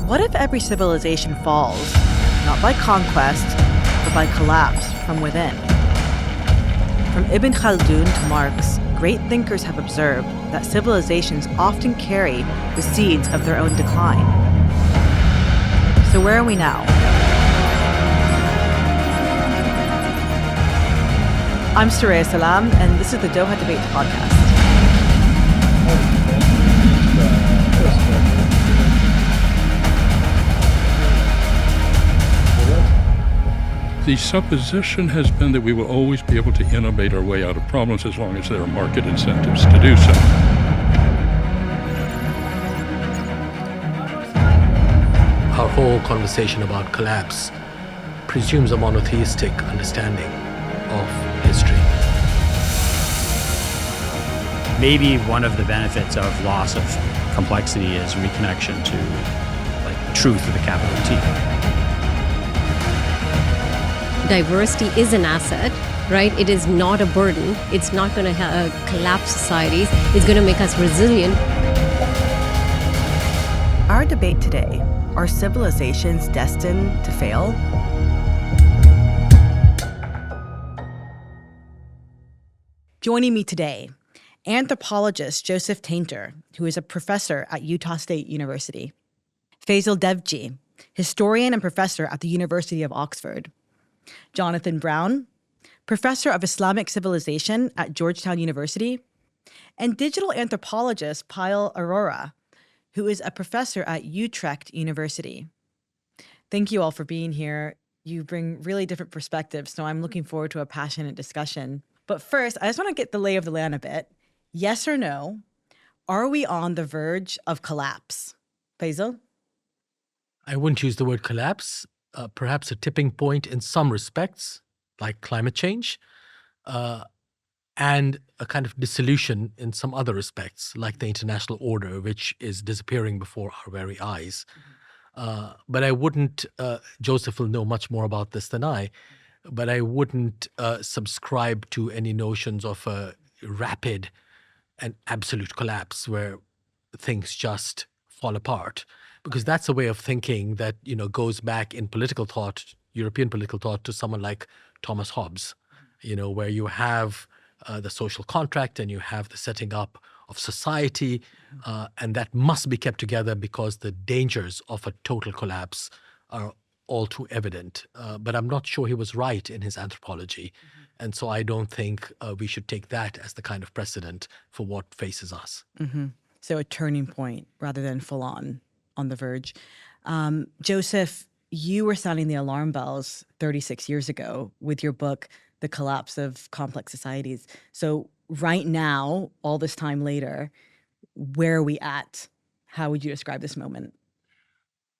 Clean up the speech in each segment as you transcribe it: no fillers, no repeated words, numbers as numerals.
What if every civilization falls, not by conquest, but by collapse from within? From Ibn Khaldun to Marx, great thinkers have observed that civilizations often carry the seeds of their own decline. So where are we now? I'm Suraya Salam, and this is the Doha Debates podcast. The supposition has been that we will always be able to innovate our way out of problems as long as there are market incentives to do so. Our whole conversation about collapse presumes a monotheistic understanding of history. Maybe one of the benefits of loss of complexity is reconnection to truth with a capital T. Diversity is an asset, right? It is not a burden. It's not going to collapse societies. It's going to make us resilient. Our debate today, are civilizations destined to fail? Joining me today, anthropologist Joseph Tainter, who is a professor at Utah State University. Faisal Devji, historian and professor at the University of Oxford. Jonathan Brown, professor of Islamic civilization at Georgetown University, and digital anthropologist Payal Aurora, who is a professor at Utrecht University. Thank you all for being here. You bring really different perspectives, so I'm looking forward to a passionate discussion. But first, I just want to get the lay of the land a bit. Yes or no, are we on the verge of collapse? Faisal? I wouldn't use the word collapse. Perhaps a tipping point in some respects, like climate change, and a kind of dissolution in some other respects, like the international order, which is disappearing before our very eyes. But I wouldn't, Joseph will know much more about this than I, but I wouldn't subscribe to any notions of a rapid and absolute collapse where things just fall apart. Because that's a way of thinking that, goes back in political thought, European political thought, to someone like Thomas Hobbes, where you have the social contract and you have the setting up of society, and that must be kept together because the dangers of a total collapse are all too evident. But I'm not sure he was right in his anthropology. And so I don't think we should take that as the kind of precedent for what faces us. Mm-hmm. So a turning point rather than full on the verge. Joseph, you were sounding the alarm bells 36 years ago with your book, The Collapse of Complex Societies. So right now, all this time later, where are we at? How would you describe this moment?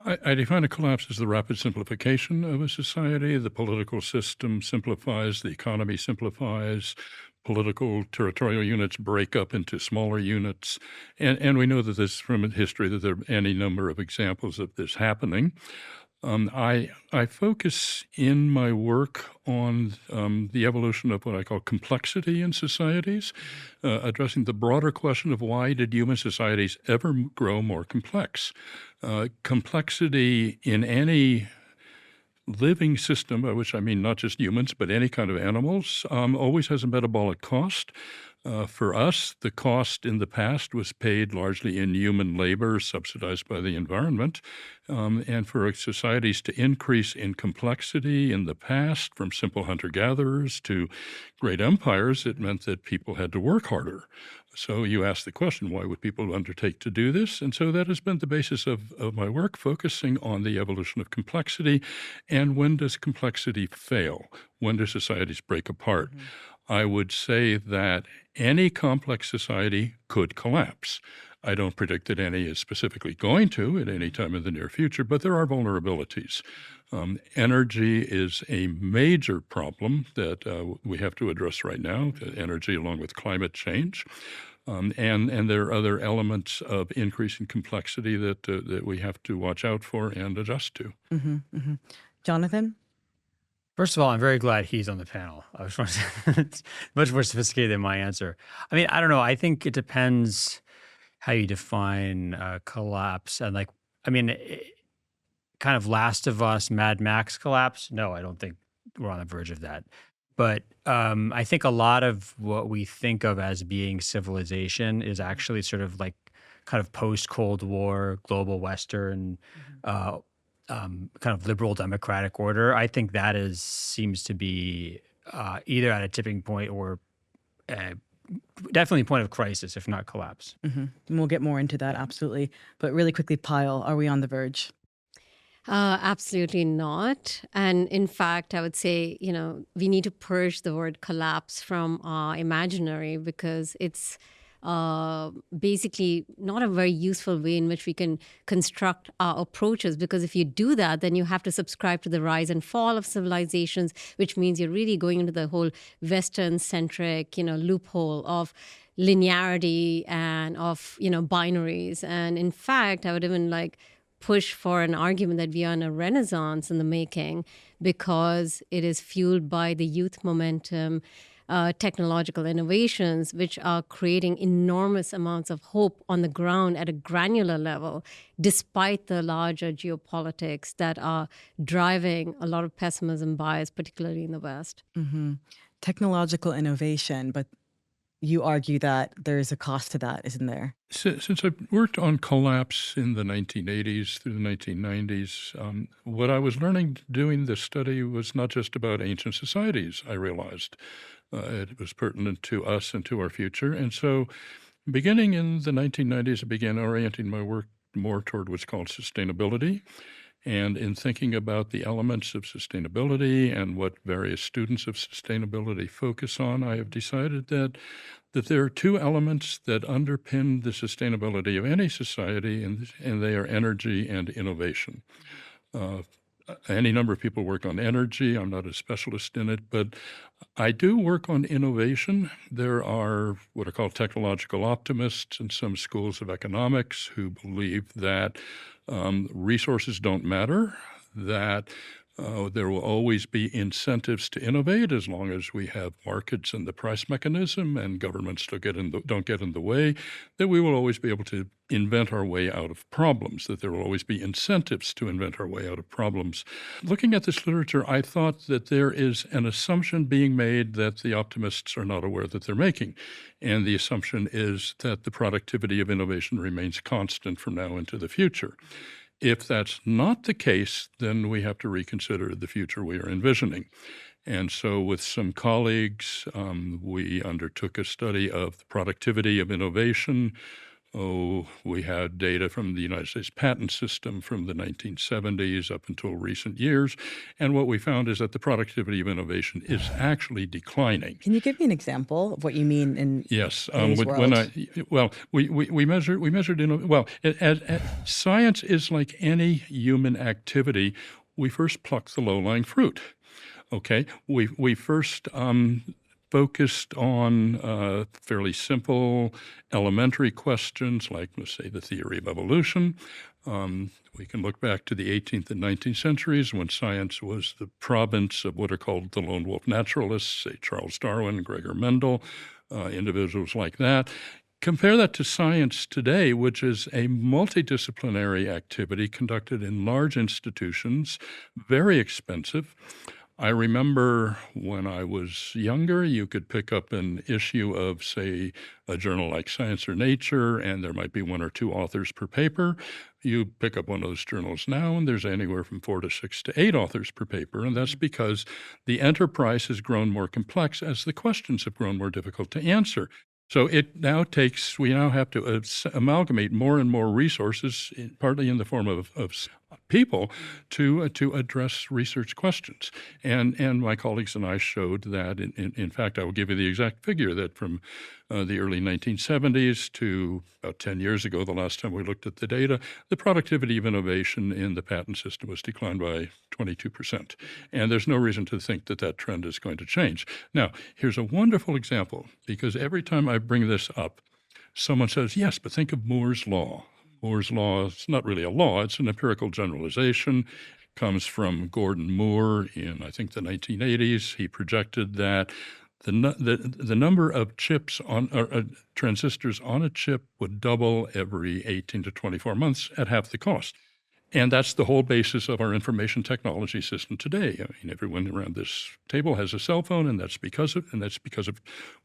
I define a collapse as the rapid simplification of a society. The political system simplifies, the economy simplifies, political territorial units break up into smaller units. And we know that this from history, that there are any number of examples of this happening. I focus in my work on the evolution of what I call complexity in societies, addressing the broader question of why did human societies ever grow more complex? Complexity in any living system, by which I mean not just humans, but any kind of animals, always has a metabolic cost. For us, the cost in the past was paid largely in human labor, subsidized by the environment. And for societies to increase in complexity in the past, from simple hunter-gatherers to great empires, it meant that people had to work harder. So you ask the question, why would people undertake to do this? And so that has been the basis of my work, focusing on the evolution of complexity. And when does complexity fail? When do societies break apart? Mm-hmm. I would say that any complex society could collapse. I don't predict that any is specifically going to at any time in the near future, but there are vulnerabilities. Energy is a major problem that we have to address right now, energy along with climate change. And there are other elements of increasing complexity that we have to watch out for and adjust to. Mm-hmm, mm-hmm. Jonathan? First of all, I'm very glad he's on the panel. I was it's much more sophisticated than my answer. I mean, I don't know. I think it depends how you define collapse. And kind of Last of Us, Mad Max collapse? No, I don't think we're on the verge of that. But I think a lot of what we think of as being civilization is actually sort of like kind of post-Cold War, global Western, kind of liberal democratic order. I think that seems to be either at a tipping point or definitely a point of crisis, if not collapse. And we'll get more into that, absolutely. But really quickly, Payal, are we on the verge? Absolutely not. And in fact, I would say, we need to purge the word collapse from our imaginary, because it's basically not a very useful way in which we can construct our approaches. Because if you do that, then you have to subscribe to the rise and fall of civilizations, which means you're really going into the whole Western-centric, loophole of linearity and of, binaries. And in fact, I would even push for an argument that we are in a renaissance in the making, because it is fueled by the youth momentum, technological innovations, which are creating enormous amounts of hope on the ground at a granular level, despite the larger geopolitics that are driving a lot of pessimism bias, particularly in the West. Technological innovation, but you argue that there is a cost to that, isn't there? Since I worked on collapse in the 1980s through the 1990s, what I was learning doing this study was not just about ancient societies, I realized. It was pertinent to us and to our future. And so beginning in the 1990s, I began orienting my work more toward what's called sustainability. And in thinking about the elements of sustainability and what various students of sustainability focus on, I have decided that there are two elements that underpin the sustainability of any society, and they are energy and innovation. Any number of people work on energy. I'm not a specialist in it, but I do work on innovation. There are what are called technological optimists in some schools of economics who believe that resources don't matter, that there will always be incentives to innovate as long as we have markets and the price mechanism and governments don't get in the way, that we will always be able to invent our way out of problems, that there will always be incentives to invent our way out of problems. Looking at this literature, I thought that there is an assumption being made that the optimists are not aware that they're making. And the assumption is that the productivity of innovation remains constant from now into the future. If that's not the case, then we have to reconsider the future we are envisioning. And so with some colleagues, we undertook a study of the productivity of innovation. We had data from the United States patent system from the 1970s up until recent years. And what we found is that the productivity of innovation is actually declining. Can you give me an example of what you mean in Yes. Science is like any human activity. We first pluck the low-lying fruit. Okay? We first focused on fairly simple elementary questions like, let's say, the theory of evolution. We can look back to the 18th and 19th centuries when science was the province of what are called the lone wolf naturalists, say Charles Darwin, Gregor Mendel, individuals like that. Compare that to science today, which is a multidisciplinary activity conducted in large institutions, very expensive. I remember when I was younger, you could pick up an issue of, say, a journal like Science or Nature, and there might be one or two authors per paper. You pick up one of those journals now, and there's anywhere from 4 to 6 to 8 authors per paper, and that's because the enterprise has grown more complex as the questions have grown more difficult to answer. So we now have to amalgamate more and more resources, partly in the form of people, to address research questions. And my colleagues and I showed that, in fact, I will give you the exact figure, that from the early 1970s to about 10 years ago, the last time we looked at the data, the productivity of innovation in the patent system was declined by 22%. And there's no reason to think that trend is going to change. Now, here's a wonderful example, because every time I bring this up, someone says, yes, but think of Moore's Law. Moore's Law is not really a law, it's an empirical generalization. Comes from Gordon Moore in, I think, the 1980s. He projected that the number of chips transistors on a chip would double every 18 to 24 months at half the cost. And that's the whole basis of our information technology system today. I mean, everyone around this table has a cell phone, and that's because of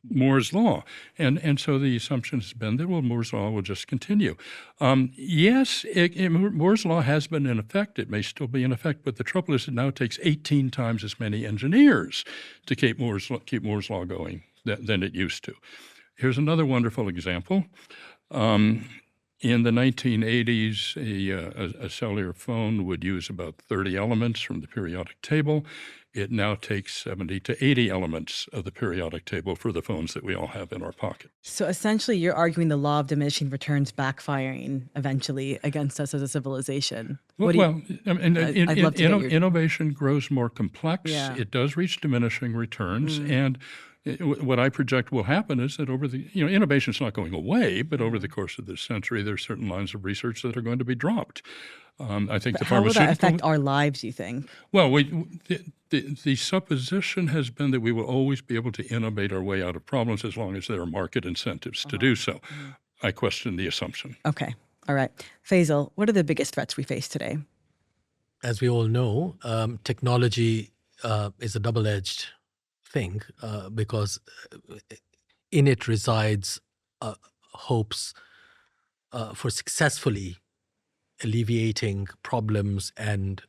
Moore's law. And so the assumption has been that, well, Moore's law will just continue. Yes, Moore's law has been in effect. It may still be in effect, but the trouble is it now takes 18 times as many engineers to keep Moore's law going than it used to. Here's another wonderful example. In the 1980s, a cellular phone would use about 30 elements from the periodic table. It now takes 70 to 80 elements of the periodic table for the phones that we all have in our pocket. So essentially, you're arguing the law of diminishing returns backfiring eventually against us as a civilization. Innovation grows more complex. Yeah. It does reach diminishing returns, and what I project will happen is that innovation is not going away, but over the course of this century, there's certain lines of research that are going to be dropped. I think But how will that affect our lives, you think? Well, the supposition has been that we will always be able to innovate our way out of problems as long as there are market incentives to do so. I question the assumption. Okay. All right. Faisal, what are the biggest threats we face today? As we all know, technology is a double-edged thing because in it resides hopes for successfully alleviating problems and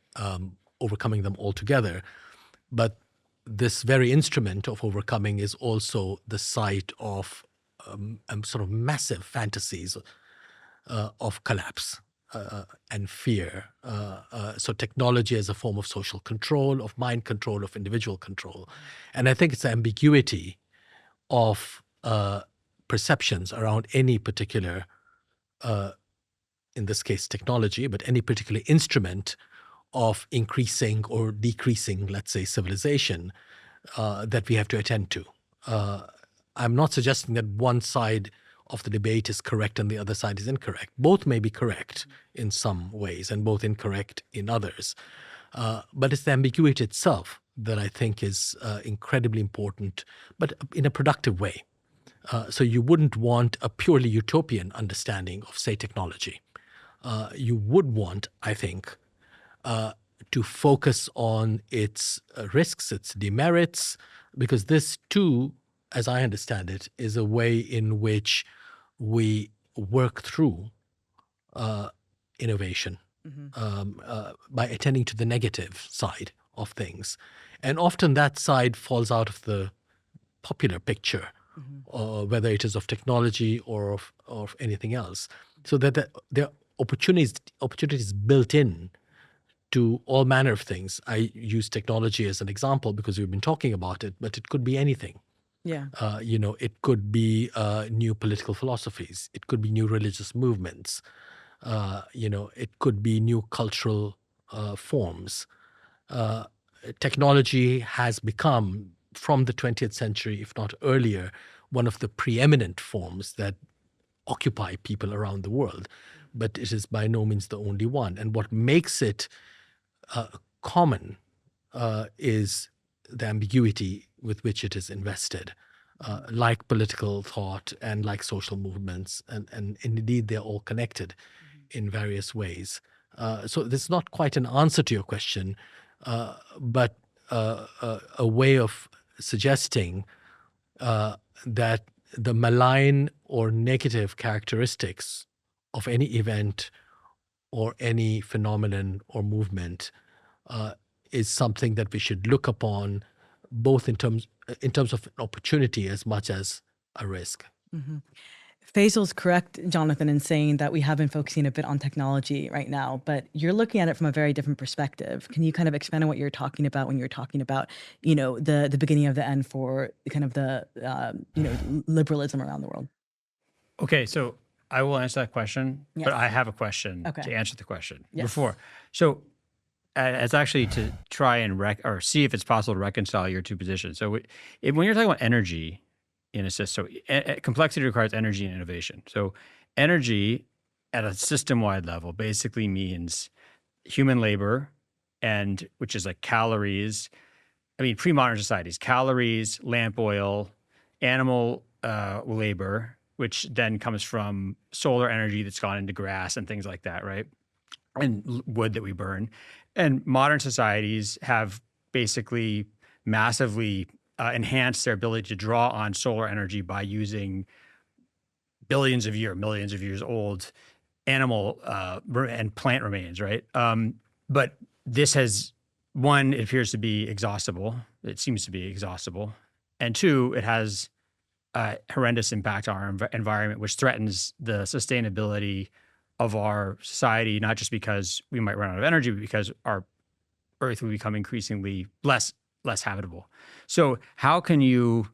overcoming them altogether. But this very instrument of overcoming is also the site of sort of massive fantasies of collapse and fear. So technology as a form of social control, of mind control, of individual control. And I think it's the ambiguity of perceptions around any particular, in this case technology, but any particular instrument of increasing or decreasing, let's say, civilization that we have to attend to. I'm not suggesting that one side of the debate is correct and the other side is incorrect. Both may be correct in some ways and both incorrect in others. But it's the ambiguity itself that I think is incredibly important, but in a productive way. So you wouldn't want a purely utopian understanding of, say, technology. You would want, I think, to focus on its risks, its demerits, because this too, as I understand it, is a way in which we work through innovation by attending to the negative side of things. And often that side falls out of the popular picture, whether it is of technology or of anything else. So that there are opportunities built in to all manner of things. I use technology as an example because we've been talking about it, but it could be anything. Yeah. It could be new political philosophies. It could be new religious movements. It could be new cultural forms. Technology has become, from the 20th century, if not earlier, one of the preeminent forms that occupy people around the world. But it is by no means the only one. And what makes it common is the ambiguity with which it is invested, like political thought and like social movements. And indeed, they're all connected in various ways. So this is not quite an answer to your question, but a way of suggesting that the malign or negative characteristics of any event or any phenomenon or movement is something that we should look upon both in terms of an opportunity as much as a risk. Mm-hmm. Faisal's correct, Jonathan, in saying that we have been focusing a bit on technology right now, but you're looking at it from a very different perspective. Can you kind of expand on what you're talking about when you're talking about, the beginning of the end for kind of the, liberalism around the world? Okay, so I will answer that question, Yes. but I have a question Okay. to answer the question Yes. before. So as actually to try and see if it's possible to reconcile your two positions. So when you're talking about energy, in a system, so complexity requires energy and innovation. So energy at a system-wide level basically means human labor, and which is like calories. I mean, pre-modern societies, calories, lamp oil, animal labor, which then comes from solar energy that's gone into grass and things like that, right? and wood that we burn. And modern societies have basically massively enhanced their ability to draw on solar energy by using millions of years old animal and plant remains, right? But this has, one, it appears to be exhaustible. It seems to be exhaustible. And two, it has a horrendous impact on our environment, which threatens the sustainability of our society, not just because we might run out of energy, but because our Earth will become increasingly less habitable. So how can you,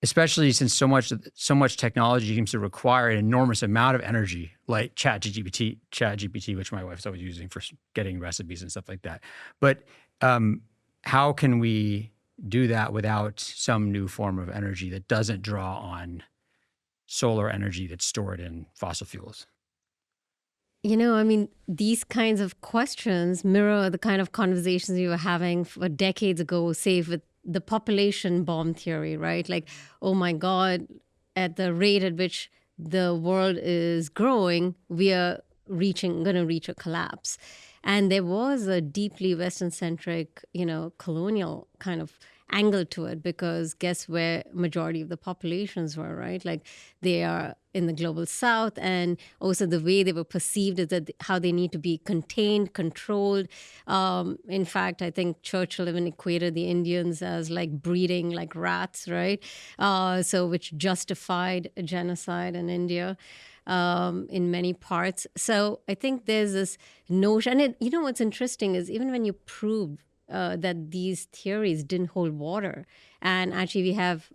especially since so much technology seems to require an enormous amount of energy, like ChatGPT, which my wife's always using for getting recipes and stuff like that. But how can we do that without some new form of energy that doesn't draw on solar energy that's stored in fossil fuels? You know, I mean, these kinds of questions mirror the kind of conversations we were having for decades ago, say with the population bomb theory, right? Like, oh my God, at the rate at which the world is growing, we are going to reach a collapse. And there was a deeply Western-centric, colonial kind of angle to it, because guess where majority of the populations were, right? Like, they are in the global south, and also the way they were perceived is that how they need to be contained, controlled. In fact, I think Churchill even equated the Indians as like breeding like rats, right? So which justified a genocide in India in many parts. So I think there's this notion, and what's interesting is even when you prove that these theories didn't hold water, and actually we have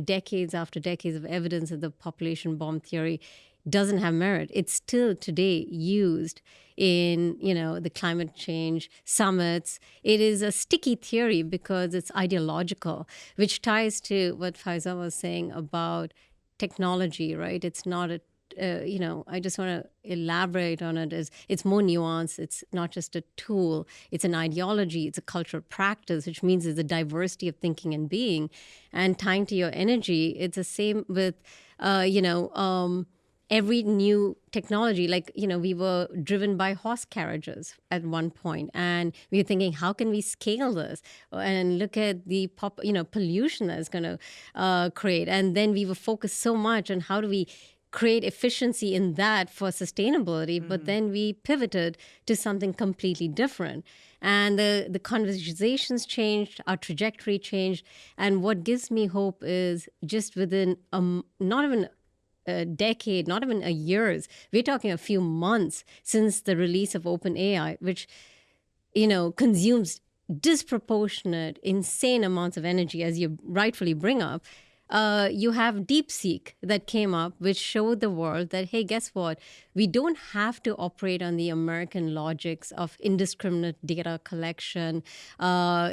decades after decades of evidence that the population bomb theory doesn't have merit. It's still today used in the climate change summits. It is a sticky theory because it's ideological, which ties to what Faisal was saying about technology, right? It's not a I just want to elaborate on it as it's more nuanced. It's not just a tool. It's an ideology. It's a cultural practice, which means there's a diversity of thinking and being. And tying to your energy, it's the same with, every new technology. Like, we were driven by horse carriages at one point, and we were thinking, how can we scale this? And look at the pollution that it's going to create. And then we were focused so much on how do we create efficiency in that for sustainability, but then we pivoted to something completely different. And the conversations changed, our trajectory changed. And what gives me hope is just within not even a decade, not even a years, we're talking a few months since the release of OpenAI, which, consumes disproportionate, insane amounts of energy, as you rightfully bring up. You have DeepSeek that came up, which showed the world that, hey, guess what? We don't have to operate on the American logics of indiscriminate data collection,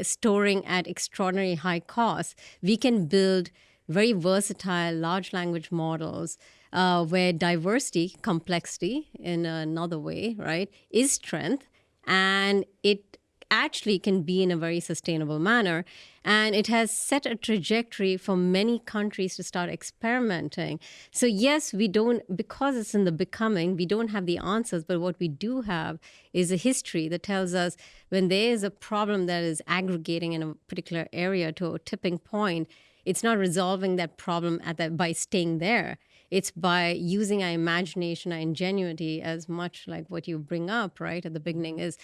storing at extraordinary high costs. We can build very versatile large language models where diversity, complexity in another way, right, is strength. And it actually can be in a very sustainable manner. And it has set a trajectory for many countries to start experimenting. So yes, we don't, because it's in the becoming, we don't have the answers, but what we do have is a history that tells us when there is a problem that is aggregating in a particular area to a tipping point, it's not resolving that problem by staying there. It's by using our imagination, our ingenuity, as much like what you bring up right at the beginning, is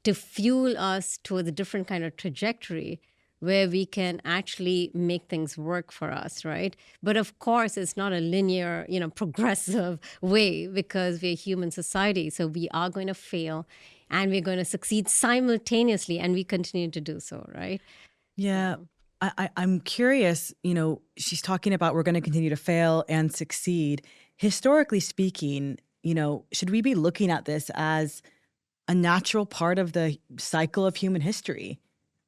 to fuel us towards a different kind of trajectory where we can actually make things work for us, right? But of course, it's not a linear, progressive way, because we're a human society. So we are going to fail and we're going to succeed simultaneously, and we continue to do so, right? Yeah. I'm curious, she's talking about we're going to continue to fail and succeed. Historically speaking, should we be looking at this as a natural part of the cycle of human history?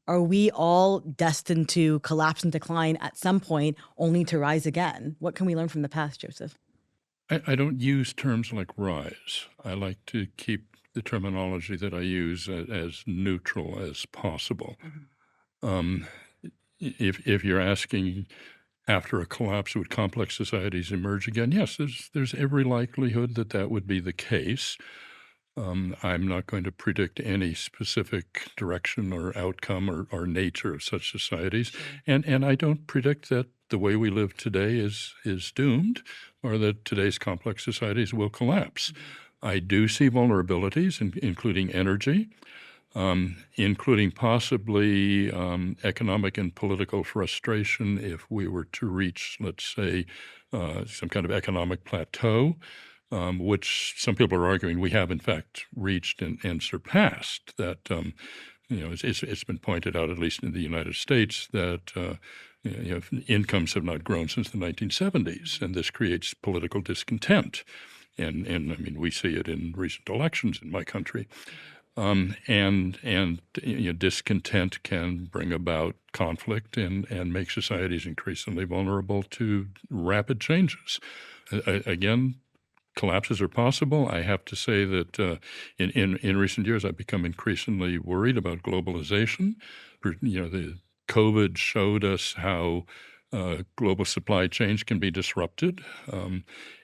Are we all destined to collapse and decline at some point, only to rise again? What can we learn from the past, Joseph? I don't use terms like rise. I like to keep the terminology that I use as neutral as possible. If you're asking, after a collapse, would complex societies emerge again? Yes, there's every likelihood that would be the case. I'm not going to predict any specific direction or outcome or nature of such societies. And I don't predict that the way we live today is doomed or that today's complex societies will collapse. I do see vulnerabilities, including energy, including possibly economic and political frustration if we were to reach, let's say, some kind of economic plateau, which some people are arguing we have in fact reached and surpassed. That it's been pointed out, at least in the United States, that incomes have not grown since the 1970s, and this creates political discontent. And I mean, we see it in recent elections in my country. And discontent can bring about conflict and make societies increasingly vulnerable to rapid changes. Again, collapses are possible. I have to say that in recent years, I've become increasingly worried about globalization. The COVID showed us how global supply chains can be disrupted.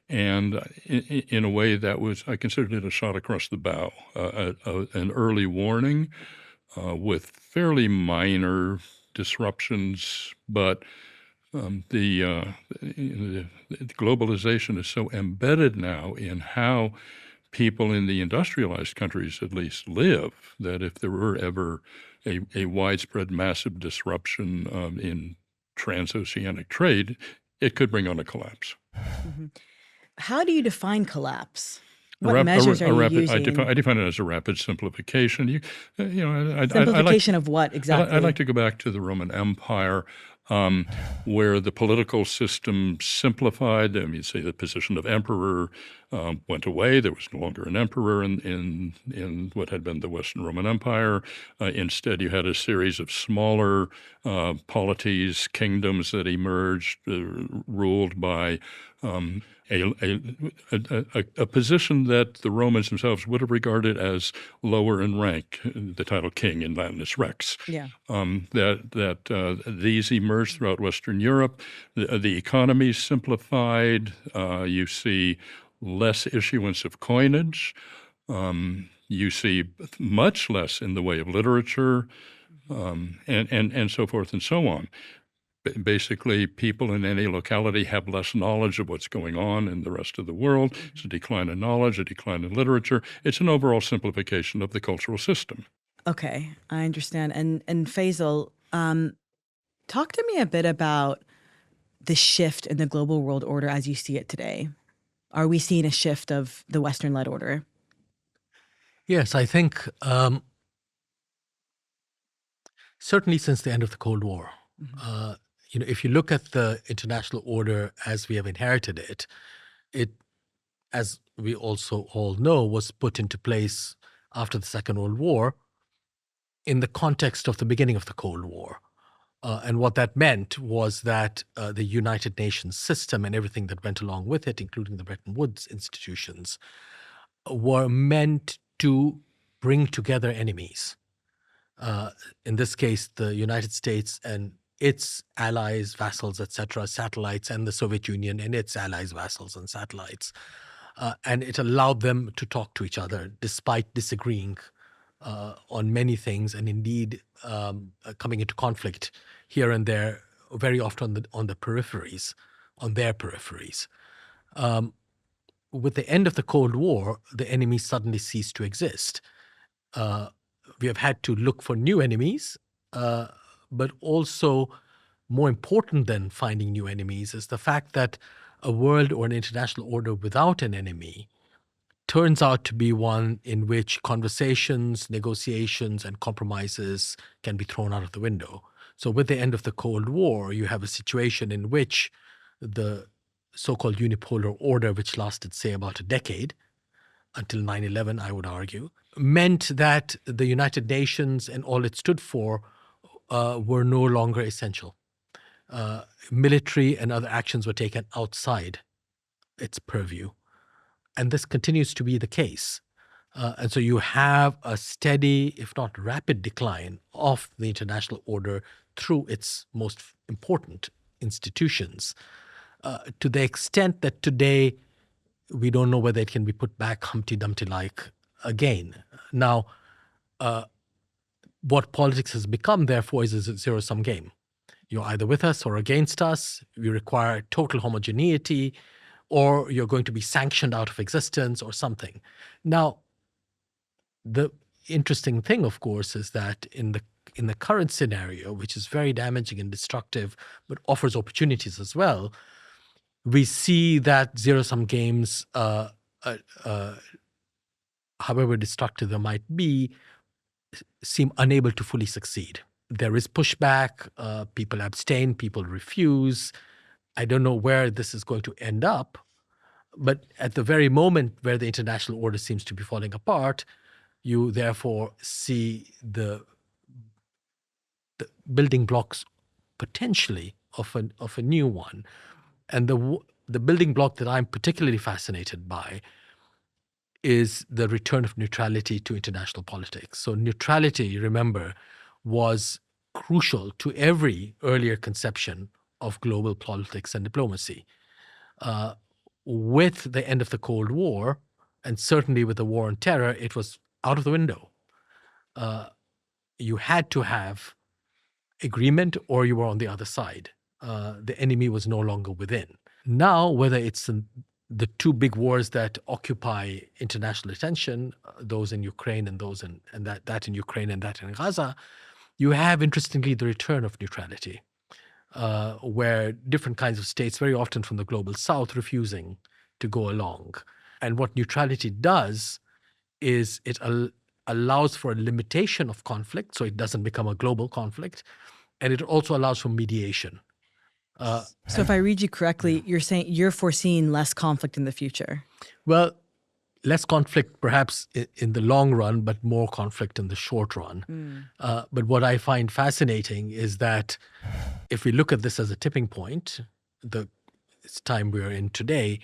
And in a way that I considered it a shot across the bow, an early warning with fairly minor disruptions, but the globalization is so embedded now in how people in the industrialized countries at least live that if there were ever a widespread massive disruption in transoceanic trade, it could bring on a collapse. Mm-hmm. How do you define collapse? What measures are you using? I define it as a rapid simplification. Simplification of what exactly? I'd like to go back to the Roman Empire, where the political system simplified. I mean, say the position of emperor went away. There was no longer an emperor in what had been the Western Roman Empire. Instead, you had a series of smaller polities, kingdoms that emerged, ruled by a position that the Romans themselves would have regarded as lower in rank. The title king in Latin is rex. Yeah. These emerged throughout Western Europe. The economy simplified. You see less issuance of coinage. You see much less in the way of literature, and so forth and so on. Basically, people in any locality have less knowledge of what's going on in the rest of the world. It's a decline in knowledge, a decline in literature. It's an overall simplification of the cultural system. Okay, I understand. And Faisal, talk to me a bit about the shift in the global world order as you see it today. Are we seeing a shift of the Western-led order? Yes, I think certainly since the end of the Cold War. Mm-hmm. If you look at the international order as we have inherited it, as we also all know, was put into place after the Second World War in the context of the beginning of the Cold War. And what that meant was that the United Nations system and everything that went along with it, including the Bretton Woods institutions, were meant to bring together enemies. In this case, the United States and its allies, vassals, etc., satellites, and the Soviet Union and its allies, vassals, and satellites. And it allowed them to talk to each other despite disagreeing on many things, and indeed coming into conflict here and there, very often on the peripheries, on their peripheries. With the end of the Cold War, the enemy suddenly ceased to exist. We have had to look for new enemies, but also more important than finding new enemies is the fact that a world or an international order without an enemy turns out to be one in which conversations, negotiations, and compromises can be thrown out of the window. So with the end of the Cold War, you have a situation in which the so-called unipolar order, which lasted, say, about a decade, until 9/11, I would argue, meant that the United Nations and all it stood for were no longer essential. Military and other actions were taken outside its purview. And this continues to be the case. And so you have a steady, if not rapid, decline of the international order through its most important institutions, to the extent that today we don't know whether it can be put back Humpty Dumpty-like gain. Now, what politics has become, therefore, is a zero-sum game. You're either with us or against us. We require total homogeneity, or you're going to be sanctioned out of existence or something. Now, the interesting thing, of course, is that in the current scenario, which is very damaging and destructive, but offers opportunities as well, we see that zero-sum games, however destructive they might be, seem unable to fully succeed. There is pushback, people abstain, people refuse. I don't know where this is going to end up, but at the very moment where the international order seems to be falling apart, you therefore see the building blocks potentially of a new one. And the building block that I'm particularly fascinated by is the return of neutrality to international politics. So neutrality, remember, was crucial to every earlier conception of global politics and diplomacy. With the end of the Cold War, and certainly with the war on terror, it was out of the window. You had to have agreement or you were on the other side. The enemy was no longer within. Now, whether it's the two big wars that occupy international attention, those in Ukraine and those that in Ukraine and that in Gaza, you have, interestingly, the return of neutrality, where different kinds of states, very often from the global south, refusing to go along. And what neutrality does is it allows for a limitation of conflict, so it doesn't become a global conflict, and it also allows for mediation. So if I read you correctly, you're saying you're foreseeing less conflict in the future. Well, less conflict perhaps in the long run, but more conflict in the short run. But what I find fascinating is that if we look at this as a tipping point, it's time we are in today,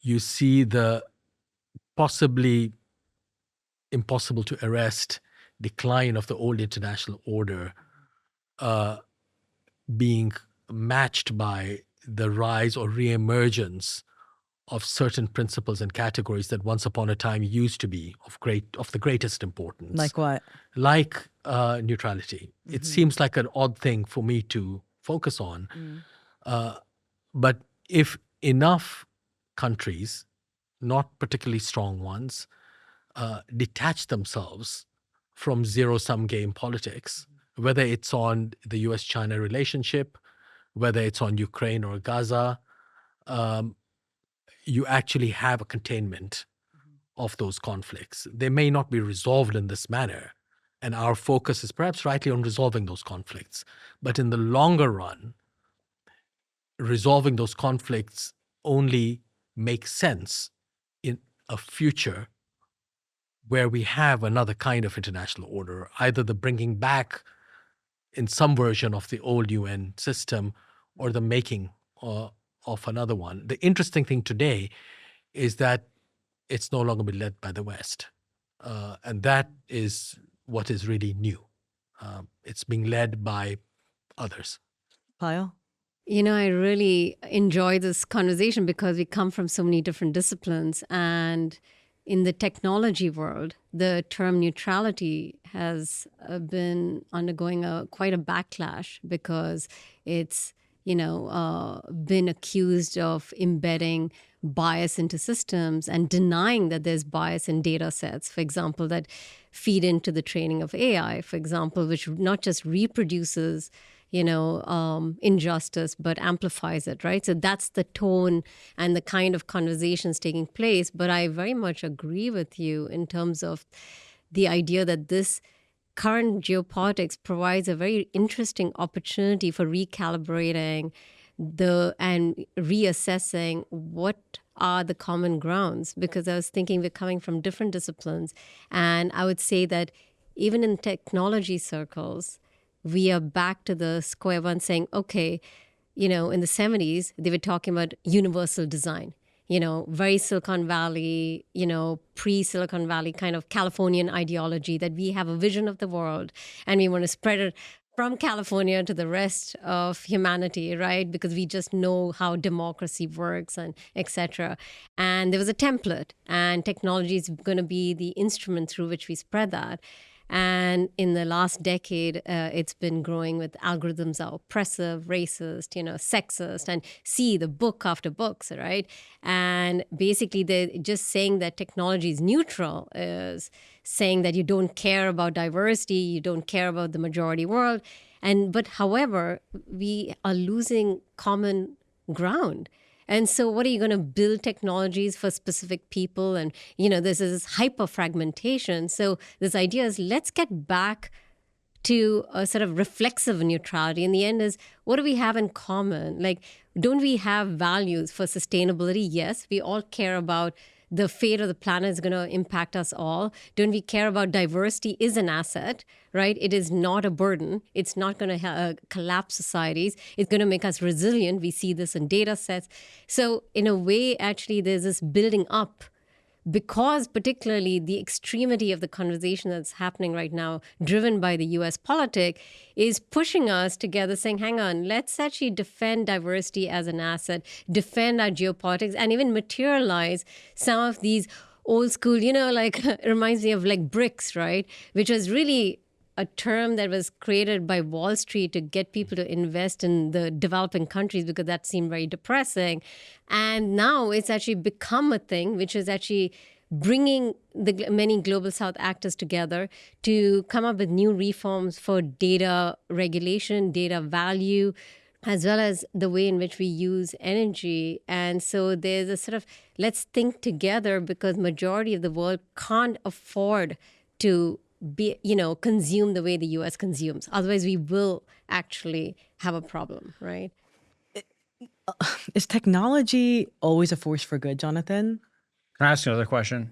you see the possibly impossible to arrest decline of the old international order being matched by the rise or reemergence of certain principles and categories that once upon a time used to be of the greatest importance. Like what? Like neutrality. It seems like an odd thing for me to focus on. But if enough countries, not particularly strong ones, detach themselves from zero-sum game politics, whether it's on the US-China relationship, whether it's on Ukraine or Gaza, you actually have a containment of those conflicts. They may not be resolved in this manner, and our focus is perhaps rightly on resolving those conflicts. But in the longer run, resolving those conflicts only makes sense in a future where we have another kind of international order, either the bringing back in some version of the old UN system or the making of another one. The interesting thing today is that it's no longer being led by the West. And that is what is really new. It's being led by others. Payal? You know, I really enjoy this conversation because we come from so many different disciplines. And in the technology world, the term neutrality has been undergoing quite a backlash because it's, been accused of embedding bias into systems and denying that there's bias in data sets, for example, that feed into the training of AI, for example, which not just reproduces injustice, but amplifies it, right? So that's the tone and the kind of conversations taking place. But I very much agree with you in terms of the idea that this current geopolitics provides a very interesting opportunity for recalibrating and reassessing what are the common grounds. Because I was thinking we're coming from different disciplines. And I would say that even in technology circles, we are back to the square one saying, okay, in the 70s, they were talking about universal design, very Silicon Valley, pre-Silicon Valley kind of Californian ideology that we have a vision of the world and we want to spread it from California to the rest of humanity, right? Because we just know how democracy works and etc. And there was a template, and technology is going to be the instrument through which we spread that. And in the last decade, it's been growing with algorithms are oppressive, racist, sexist, and see the book after books, right? And basically, they're just saying that technology is neutral is saying that you don't care about diversity, you don't care about the majority world. But however, we are losing common ground. And so what are you going to build technologies for specific people? And, this is hyper fragmentation. So this idea is let's get back to a sort of reflexive neutrality. In the end is, what do we have in common? Like, don't we have values for sustainability? Yes, we all care about the fate of the planet is going to impact us all. Don't we care about diversity is an asset, right? It is not a burden. It's not going to collapse societies. It's going to make us resilient. We see this in data sets. So in a way, actually, there's this building up because particularly the extremity of the conversation that's happening right now, driven by the US politic, is pushing us together saying, hang on, let's actually defend diversity as an asset, defend our geopolitics, and even materialize some of these old school, it reminds me of like BRICS, right? Which was really a term that was created by Wall Street to get people to invest in the developing countries because that seemed very depressing. And now it's actually become a thing, which is actually bringing the many global South actors together to come up with new reforms for data regulation, data value, as well as the way in which we use energy. And so there's a sort of, let's think together because majority of the world can't afford to consume the way the US consumes. Otherwise, we will actually have a problem, right? Is technology always a force for good, Jonathan? Can I ask another question?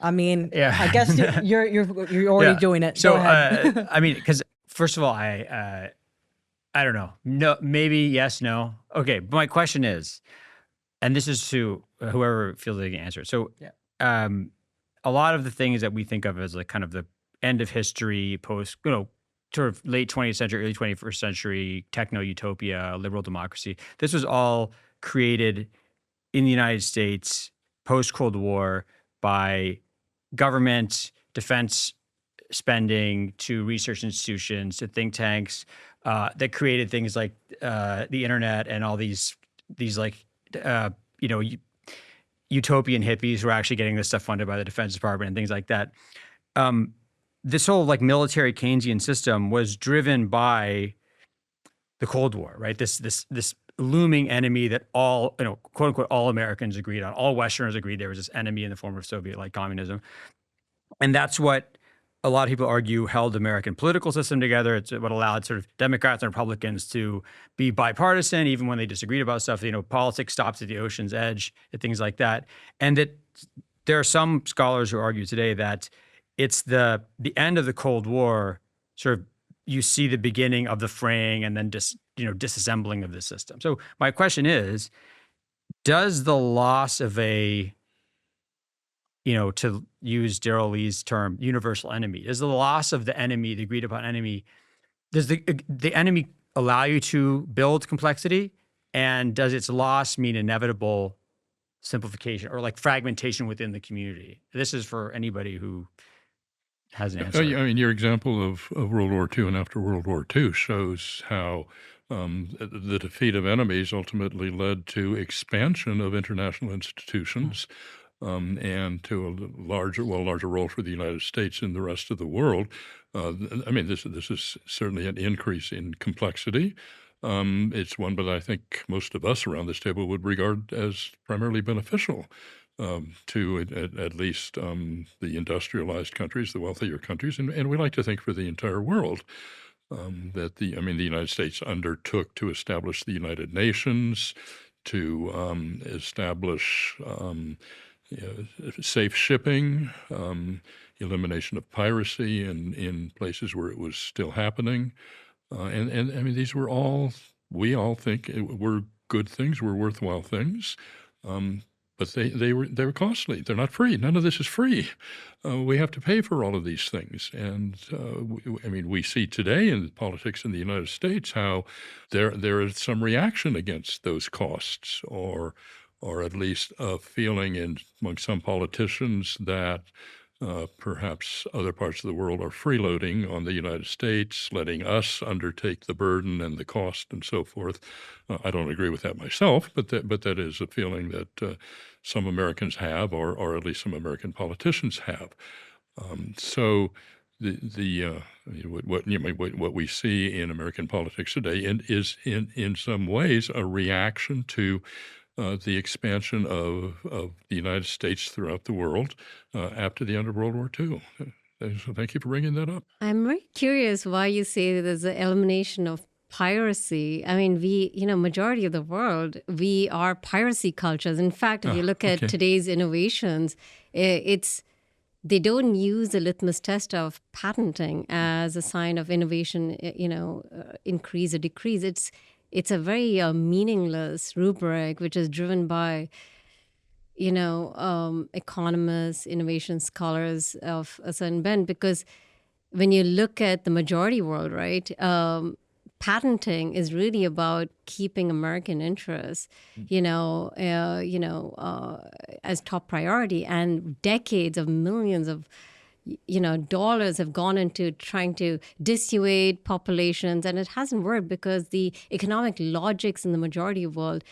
I mean, Yeah. I guess you're already doing it. So, Go ahead. because first of all, I don't know. No, maybe yes, no. Okay, but my question is, and this is to whoever feels they can answer. So, a lot of the things that we think of as like kind of the end of history, post, sort of late 20th century, early 21st century, techno-utopia, liberal democracy. This was all created in the United States post-Cold War by government, defense spending, to research institutions, to think tanks that created things like the internet and all these utopian hippies who are actually getting this stuff funded by the Defense Department and things like that. This whole like military Keynesian system was driven by the Cold War, right? This looming enemy that all, quote unquote, all Americans agreed on, all Westerners agreed there was this enemy in the form of Soviet-like communism. And that's what a lot of people argue held American political system together. It's what allowed sort of Democrats and Republicans to be bipartisan, even when they disagreed about stuff. Politics stops at the ocean's edge and things like that. And that there are some scholars who argue today that it's the end of the Cold War, sort of you see the beginning of the fraying and then disassembling of the system. So my question is, does the loss of to use Darrell Lee's term, universal enemy, is the loss of the enemy, the agreed upon enemy, does the enemy allow you to build complexity? And does its loss mean inevitable simplification or like fragmentation within the community? This is for anybody who has an answer. I mean, your example of World War II and after World War II shows how the defeat of enemies ultimately led to expansion of international institutions and to a larger role for the United States in the rest of the world. I mean, this is certainly an increase in complexity. It's one that I think most of us around this table would regard as primarily beneficial to at least the industrialized countries, the wealthier countries, and we like to think for the entire world that the United States undertook to establish the United Nations, to establish safe shipping, elimination of piracy in places where it was still happening, and I mean these were we all think were good things, were worthwhile things. but they were costly. They're not free. None of this is free. We have to pay for all of these things. And we see today in politics in the United States how there is some reaction against those costs, or at least a feeling among some politicians that perhaps other parts of the world are freeloading on the United States, letting us undertake the burden and the cost and so forth. I don't agree with that myself, but that is a feeling that some Americans have, or at least some American politicians have. So what we see in American politics today is in some ways a reaction to the expansion of the United States throughout the world after the end of World War II. So thank you for bringing that up. I'm very curious why you say there's an elimination of piracy. I mean, majority of the world, we are piracy cultures. In fact, if you look at today's innovations, they don't use the litmus test of patenting as a sign of innovation, increase or decrease. It's a very meaningless rubric, which is driven by, economists, innovation scholars of a certain bent. Because when you look at the majority world, right, patenting is really about keeping American interests, as top priority. And decades of millions of dollars have gone into trying to dissuade populations, and it hasn't worked because the economic logics in the majority of the world,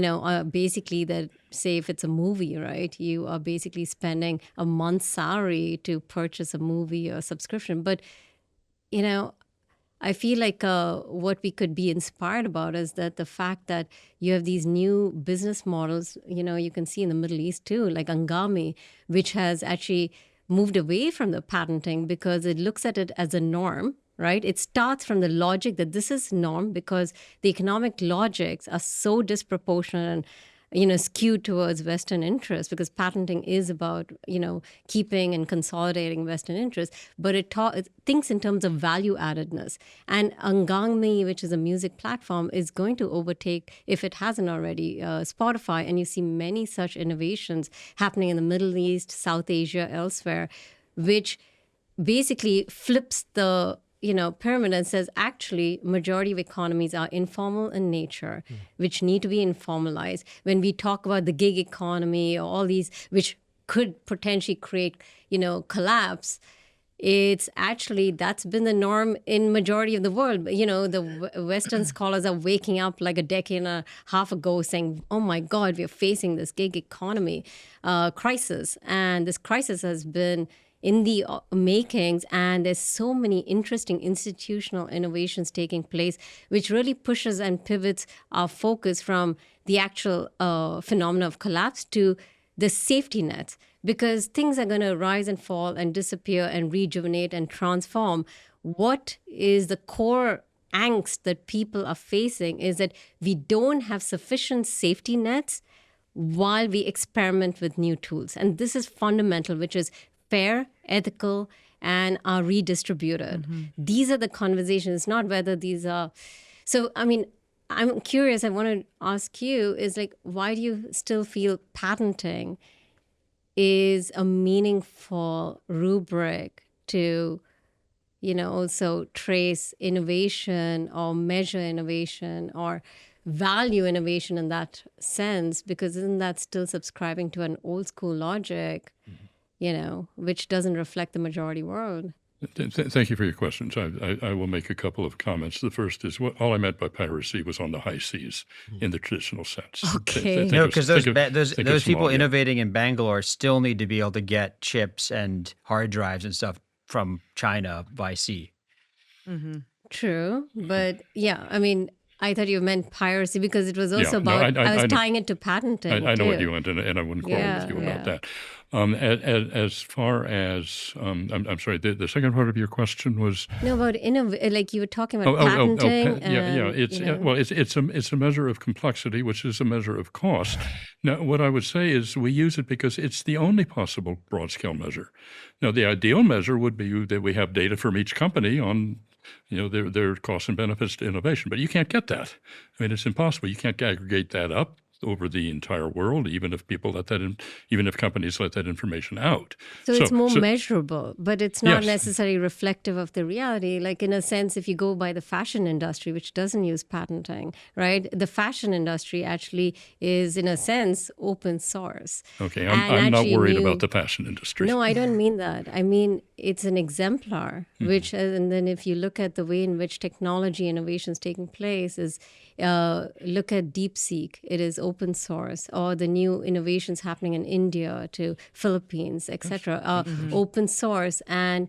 are basically that, say, if it's a movie, right, you are basically spending a month's salary to purchase a movie or a subscription. But, I feel like what we could be inspired about is that the fact that you have these new business models, you can see in the Middle East too, like Angami, which has actually moved away from the patenting because it looks at it as a norm, right? It starts from the logic that this is norm because the economic logics are so disproportionate and, skewed towards Western interests, because patenting is about, keeping and consolidating Western interests, but it thinks in terms of value addedness. And Angami, which is a music platform, is going to overtake, if it hasn't already, Spotify. And you see many such innovations happening in the Middle East, South Asia, elsewhere, which basically flips the pyramid and says, actually, majority of economies are informal in nature, which need to be informalized. When we talk about the gig economy or all these, which could potentially create, collapse, it's actually, that's been the norm in majority of the world. The Western scholars are waking up like a decade and a half ago saying, oh my God, we are facing this gig economy crisis. And this crisis has been in the makings, and there's so many interesting institutional innovations taking place, which really pushes and pivots our focus from the actual phenomena of collapse to the safety nets, because things are going to rise and fall and disappear and rejuvenate and transform. What is the core angst that people are facing is that we don't have sufficient safety nets while we experiment with new tools. And this is fundamental, which is fair, ethical, and are redistributed. These are the conversations, not whether these are. So, I'm curious, I want to ask you, is like, why do you still feel patenting is a meaningful rubric to, also trace innovation or measure innovation or value innovation in that sense? Because isn't that still subscribing to an old school logic? Which doesn't reflect the majority world. Thank you for your questions. I will make a couple of comments. The first is, all I meant by piracy was on the high seas in the traditional sense. Okay. Because those people innovating in Bangalore still need to be able to get chips and hard drives and stuff from China by sea. True. But I thought you meant piracy because it was also about, I was tying it to patenting. I know what you meant, and I wouldn't quarrel with you about that. As far as, I'm sorry, the second part of your question was? No, about like you were talking about patenting. It's a measure of complexity, which is a measure of cost. Now, what I would say is we use it because it's the only possible broad-scale measure. Now, the ideal measure would be that we have data from each company on their costs and benefits to innovation. But you can't get that. It's impossible. You can't aggregate that up. over the entire world, even if people even if companies let that information out. So it's more measurable, but it's not necessarily reflective of the reality. Like in a sense, if you go by the fashion industry, which doesn't use patenting, right? The fashion industry actually is, in a sense, open source. Okay, I'm not worried about the fashion industry. No, I don't mean that. I mean, it's an exemplar, which, and then if you look at the way in which technology innovation is taking place, is look at DeepSeek. It is open source, or the new innovations happening in India to Philippines, etc. Open source, and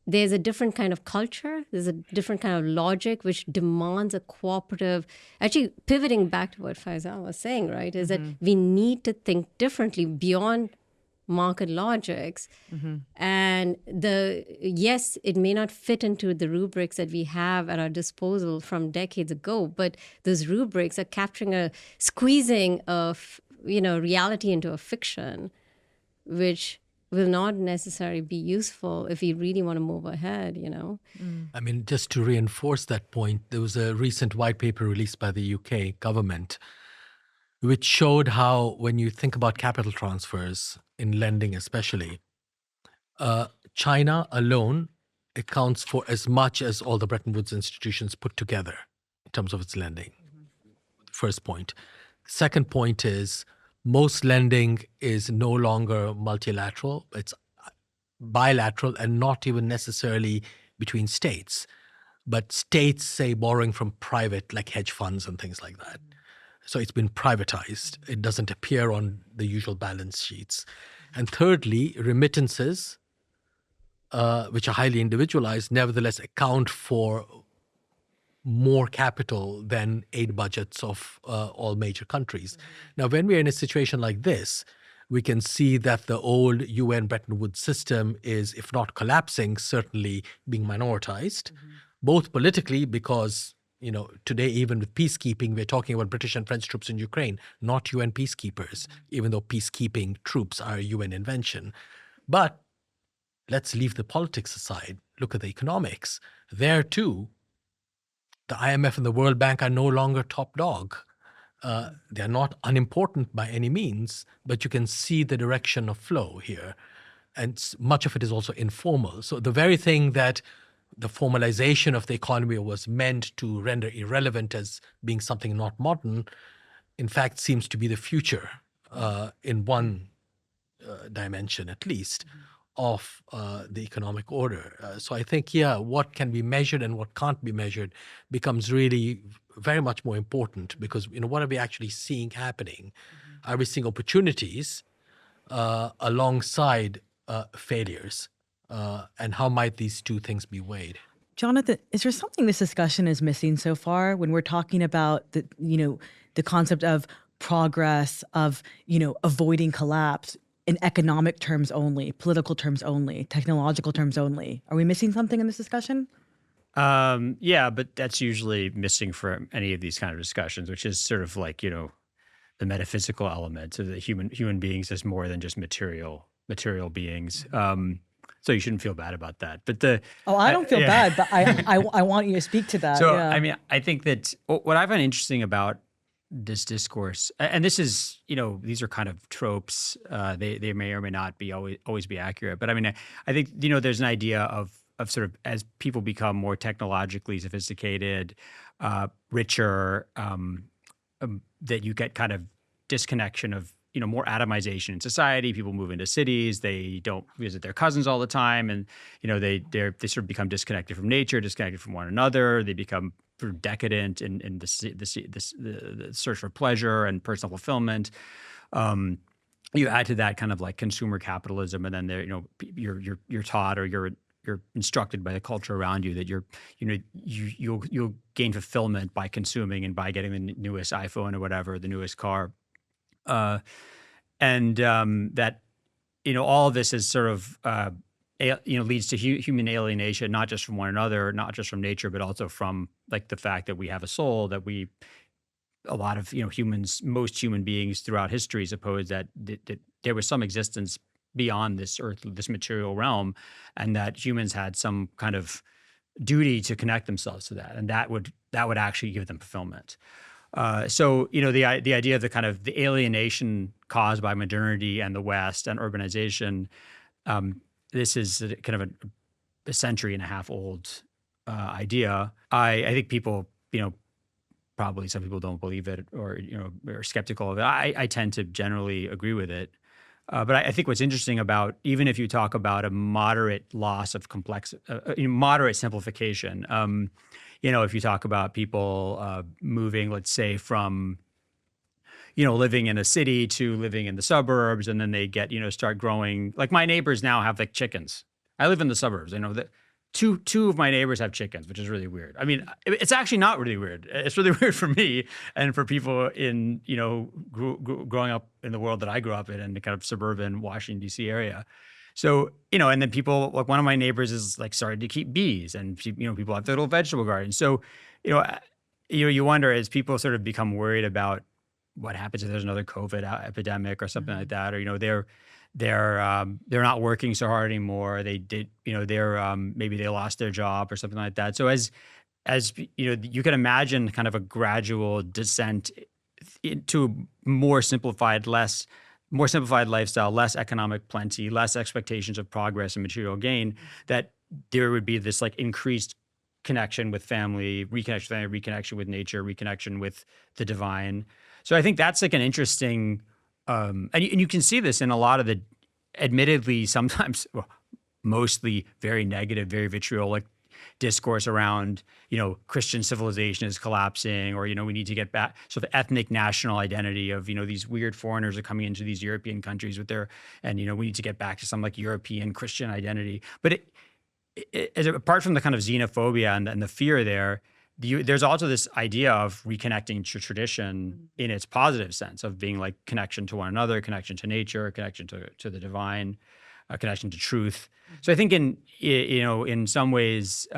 there's a different kind of culture. There's a different kind of logic which demands a cooperative. Actually, pivoting back to what Faisal was saying, right, is that we need to think differently beyond market logics. And yes, it may not fit into the rubrics that we have at our disposal from decades ago, but those rubrics are squeezing of reality into a fiction, which will not necessarily be useful if we really want to move ahead. I mean, just to reinforce that point, there was a recent white paper released by the UK government which showed how, when you think about capital transfers in lending especially, China alone accounts for as much as all the Bretton Woods institutions put together in terms of its lending. First point. Second point is most lending is no longer multilateral. It's bilateral, and not even necessarily between states, but states, say, borrowing from private, like hedge funds and things like that. So it's been privatized. It doesn't appear on the usual balance sheets. And thirdly, remittances, which are highly individualized, nevertheless account for more capital than aid budgets of all major countries. Now, when we're in a situation like this, we can see that the old UN Bretton Woods system is, if not collapsing, certainly being minoritized, both politically because today, even with peacekeeping, we're talking about British and French troops in Ukraine, not UN peacekeepers, even though peacekeeping troops are a UN invention. But let's leave the politics aside. Look at the economics. There, too, the IMF and the World Bank are no longer top dog. They're not unimportant by any means, but you can see the direction of flow here. And much of it is also informal. So the very thing that the formalization of the economy was meant to render irrelevant as being something not modern, in fact, seems to be the future in one dimension, at least, of the economic order. So I think, what can be measured and what can't be measured becomes really very much more important, because, what are we actually seeing happening? Are we seeing opportunities alongside failures? And how might these two things be weighed? Jonathan, is there something this discussion is missing so far when we're talking about the concept of progress, of avoiding collapse in economic terms only, political terms only, technological terms only? Are we missing something in this discussion? Yeah, but that's usually missing from any of these kind of discussions, which is sort of like the metaphysical element of the human beings as more than just material beings. So you shouldn't feel bad about that. But I don't feel bad, but I want you to speak to that. So, I mean, I think that what I find interesting about this discourse, and this is, these are kind of tropes. They may or may not be always be accurate. But I mean, I think, there's an idea of sort of, as people become more technologically sophisticated, richer, that you get kind of disconnection of, more atomization in society. People move into cities. They don't visit their cousins all the time, and they sort of become disconnected from nature, disconnected from one another. They become sort of decadent in the search for pleasure and personal fulfillment. You add to that kind of like consumer capitalism, and then you're taught, or you're instructed by the culture around you that you'll gain fulfillment by consuming and by getting the newest iPhone or whatever, the newest car. That, all of this is sort of, leads to human alienation, not just from one another, not just from nature, but also from like the fact that we have a soul, that a lot of, humans, most human beings throughout history suppose that there was some existence beyond this earth, this material realm, and that humans had some kind of duty to connect themselves to that. And that would actually give them fulfillment. So the idea of the kind of the alienation caused by modernity and the West and urbanization, this is kind of a century and a half old idea. I think people, probably some people don't believe it or are skeptical of it. I tend to generally agree with it. But I think what's interesting about, even if you talk about a moderate loss of moderate simplification, if you talk about people moving, let's say, from, living in a city to living in the suburbs, and then they get, start growing. Like my neighbors now have like chickens. I live in the suburbs. I know that two of my neighbors have chickens, which is really weird. I mean, it's actually not really weird. It's really weird for me and for people in, growing up in the world that I grew up in the kind of suburban Washington, D.C. area. So, and then people, like one of my neighbors is like started to keep bees, and, people have their little vegetable gardens. So, you wonder, as people sort of become worried about what happens if there's another COVID epidemic or something like that, or, they're not working so hard anymore. They did, maybe they lost their job or something like that. So as you can imagine kind of a gradual descent into more simplified lifestyle, less economic plenty, less expectations of progress and material gain, that there would be this like increased connection with family, reconnection with nature, reconnection with the divine. So I think that's like an interesting, and you can see this in a lot of the, admittedly, sometimes, mostly very negative, very vitriolic discourse around, Christian civilization is collapsing, or, we need to get back. So the ethnic national identity of, these weird foreigners are coming into these European countries with and, we need to get back to some like European Christian identity. But apart from the kind of xenophobia and the fear there's also this idea of reconnecting to tradition in its positive sense of being like connection to one another, connection to nature, connection to the divine, connection to truth. So I think in some ways,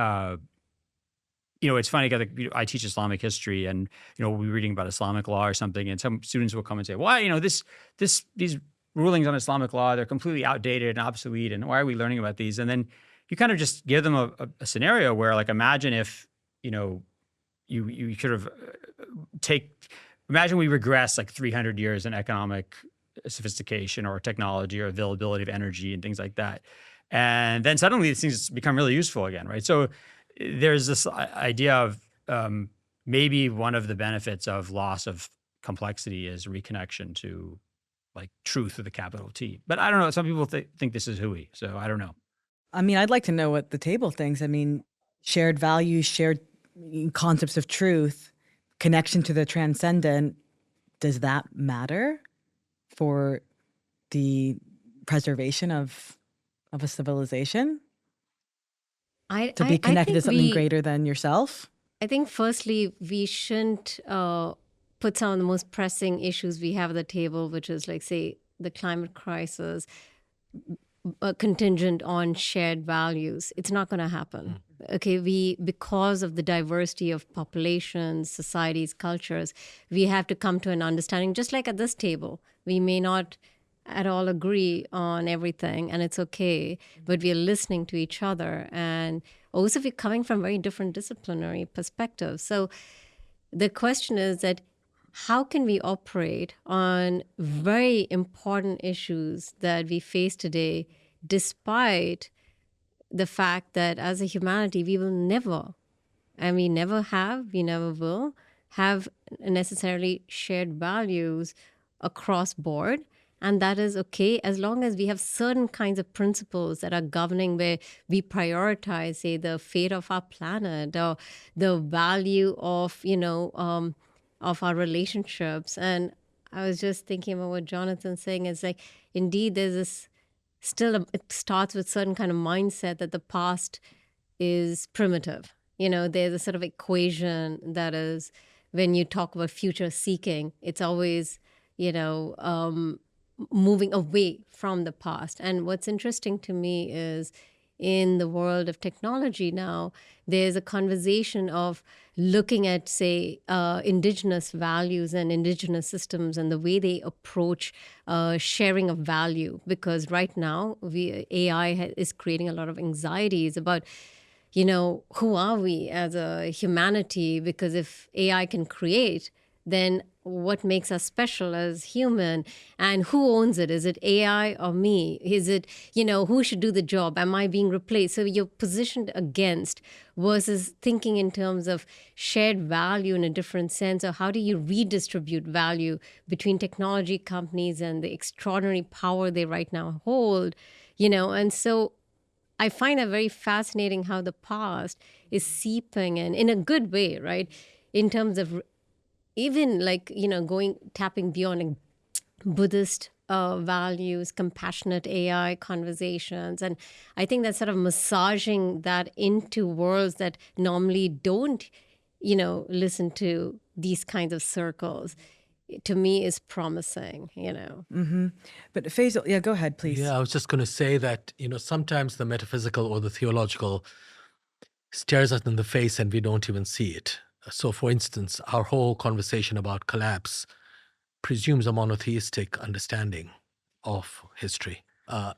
it's funny because I teach Islamic history, and we'll be reading about Islamic law or something, and some students will come and say, "Why, these rulings on Islamic law, they're completely outdated and obsolete, and why are we learning about these?" And then you kind of just give them a scenario where, like, imagine if you sort of imagine we regress like 300 years in economic sophistication or technology or availability of energy and things like that. And then suddenly these things become really useful again, right? So there's this idea of maybe one of the benefits of loss of complexity is reconnection to like truth with a capital T. But I don't know, some people think this is hooey, so I don't know. I mean, I'd like to know what the table thinks. I mean, shared values, shared concepts of truth, connection to the transcendent, does that matter for the preservation of a civilization? To be connected to something greater than yourself? I think firstly, we shouldn't put some of the most pressing issues we have at the table, which is like, say, the climate crisis, contingent on shared values. It's not going to happen. Okay, because of the diversity of populations, societies, cultures, we have to come to an understanding. Just like at this table, we may not at all agree on everything, and it's okay, but we are listening to each other, and also we're coming from very different disciplinary perspectives. So the question is that how can we operate on very important issues that we face today, despite the fact that as a humanity, we will never, and we never have, we never will, have necessarily shared values across board. And that is okay as long as we have certain kinds of principles that are governing, where we prioritize, say, the fate of our planet or the value of, of our relationships. And I was just thinking about what Jonathan's saying. It's like, indeed, there's this it starts with certain kind of mindset that the past is primitive. There's a sort of equation that is, when you talk about future seeking, it's always, moving away from the past. And what's interesting to me is in the world of technology now, there's a conversation of looking at, say, indigenous values and indigenous systems and the way they approach sharing of value. Because right now, AI is creating a lot of anxieties about, who are we as a humanity? Because if AI can create, then what makes us special as human? And who owns it? Is it AI or me? Is it, who should do the job? Am I being replaced? So you're positioned against versus thinking in terms of shared value in a different sense, or how do you redistribute value between technology companies and the extraordinary power they right now hold, and so I find that very fascinating how the past is seeping in a good way, right? In terms of even tapping beyond like Buddhist values, compassionate AI conversations. And I think that sort of massaging that into worlds that normally don't, listen to these kinds of circles, to me is promising, But Faisal, yeah, go ahead, please. Yeah, I was just going to say that, sometimes the metaphysical or the theological stares us in the face and we don't even see it. So, for instance, our whole conversation about collapse presumes a monotheistic understanding of history.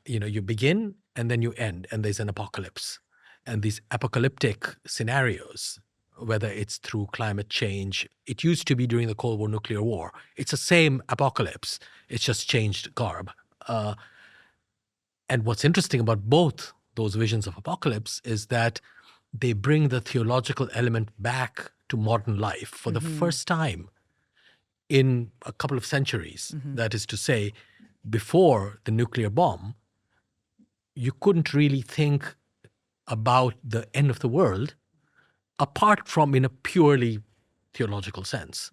You begin and then you end, and there's an apocalypse. And these apocalyptic scenarios, whether it's through climate change, it used to be during the Cold War, nuclear war. It's the same apocalypse. It's just changed garb. And what's interesting about both those visions of apocalypse is that they bring the theological element back to modern life for the first time in a couple of centuries. That is to say, before the nuclear bomb, you couldn't really think about the end of the world apart from in a purely theological sense.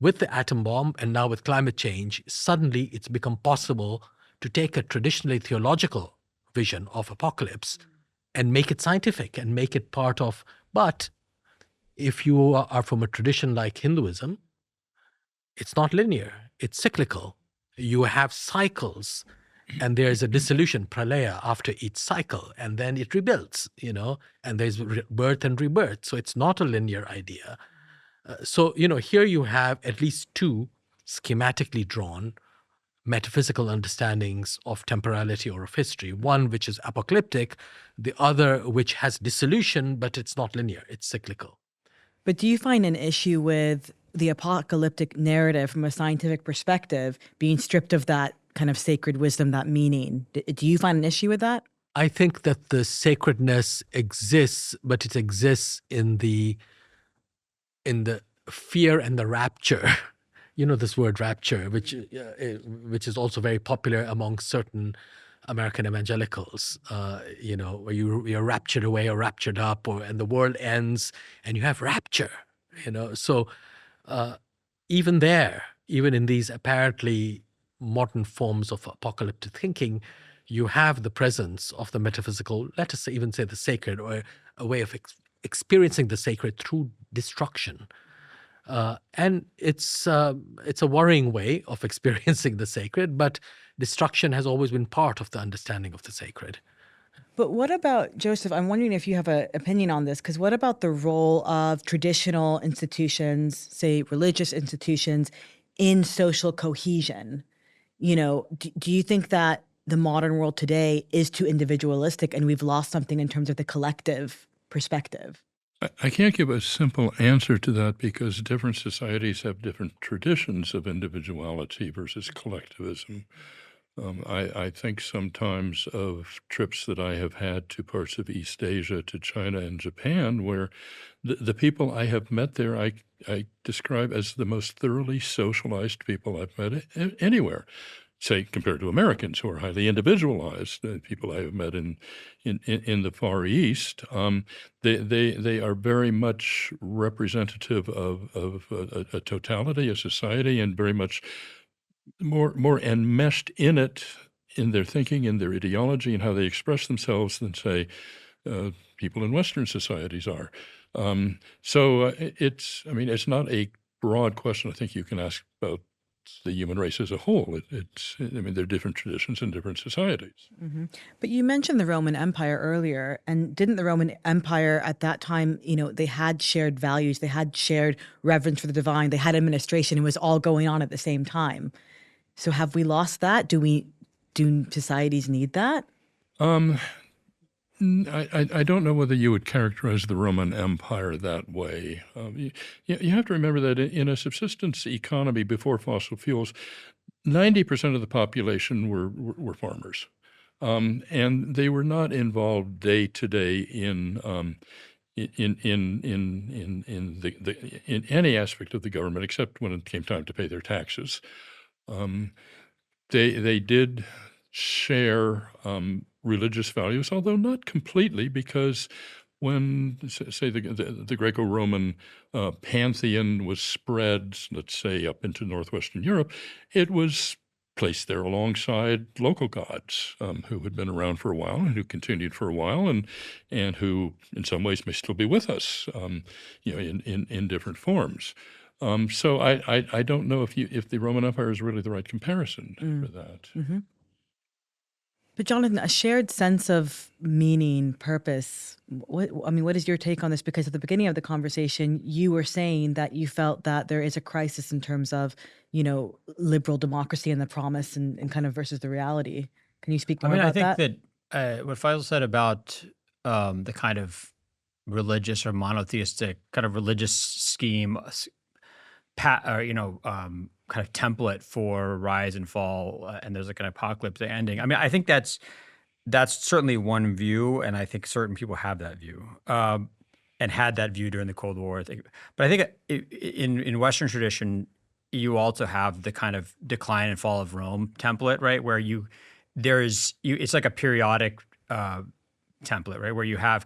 With the atom bomb and now with climate change, suddenly it's become possible to take a traditionally theological vision of apocalypse and make it scientific and make it part of. But if you are from a tradition like Hinduism, it's not linear, it's cyclical. You have cycles, and there's a dissolution, pralaya, after each cycle, and then it rebuilds, and there's birth and rebirth. So it's not a linear idea. So here you have at least two schematically drawn metaphysical understandings of temporality or of history. One which is apocalyptic, the other which has dissolution, but it's not linear, it's cyclical. But do you find an issue with the apocalyptic narrative from a scientific perspective being stripped of that kind of sacred wisdom, that meaning? Do you find an issue with that? I think that the sacredness exists, but it exists in the fear and the rapture. This word rapture, which is also very popular among certain American evangelicals, where you're raptured away or raptured up, and the world ends and you have rapture, So even in these apparently modern forms of apocalyptic thinking, you have the presence of the metaphysical, let us even say the sacred, or a way of experiencing the sacred through destruction. And it's a worrying way of experiencing the sacred, but destruction has always been part of the understanding of the sacred. But what about, Joseph, I'm wondering if you have an opinion on this, because what about the role of traditional institutions, say religious institutions, in social cohesion? Do you think that the modern world today is too individualistic and we've lost something in terms of the collective perspective? I can't give a simple answer to that because different societies have different traditions of individuality versus collectivism. I think sometimes of trips that I have had to parts of East Asia, to China and Japan, where the people I have met there, I describe as the most thoroughly socialized people I've met anywhere. Say, compared to Americans who are highly individualized, people I have met in the Far East, they are very much representative of a totality, a society, and very much more enmeshed in it, in their thinking, in their ideology, and how they express themselves than, say, people in Western societies are. So it's not a broad question I think you can ask about the human race as a whole. There are different traditions in different societies. Mm-hmm. But you mentioned the Roman Empire earlier, and didn't the Roman Empire at that time, they had shared values, they had shared reverence for the divine, they had administration, it was all going on at the same time. So have we lost that? Do societies need that? I don't know whether you would characterize the Roman Empire that way. You have to remember that in a subsistence economy before fossil fuels, 90% of the population were farmers, and they were not involved day to day in any aspect of the government except when it came time to pay their taxes. They did share religious values, although not completely, because when, say, the Greco-Roman pantheon was spread, let's say, up into northwestern Europe, it was placed there alongside local gods who had been around for a while and who continued for a while, and who, in some ways, may still be with us, in different forms. So I don't know if the Roman Empire is really the right comparison for that. Mm-hmm. But Jonathan, a shared sense of meaning, purpose. What is your take on this? Because at the beginning of the conversation, you were saying that you felt that there is a crisis in terms of, liberal democracy and the promise and kind of versus the reality. Can you speak more about that? I think that what Faisal said about the kind of religious or monotheistic kind of religious scheme, kind of template for rise and fall, and there's like an apocalypse ending. I think that's certainly one view, and I think certain people have that view, and had that view during the Cold War. But I think in Western tradition, you also have the kind of decline and fall of Rome template, right? Where it's like a periodic template, right? Where you have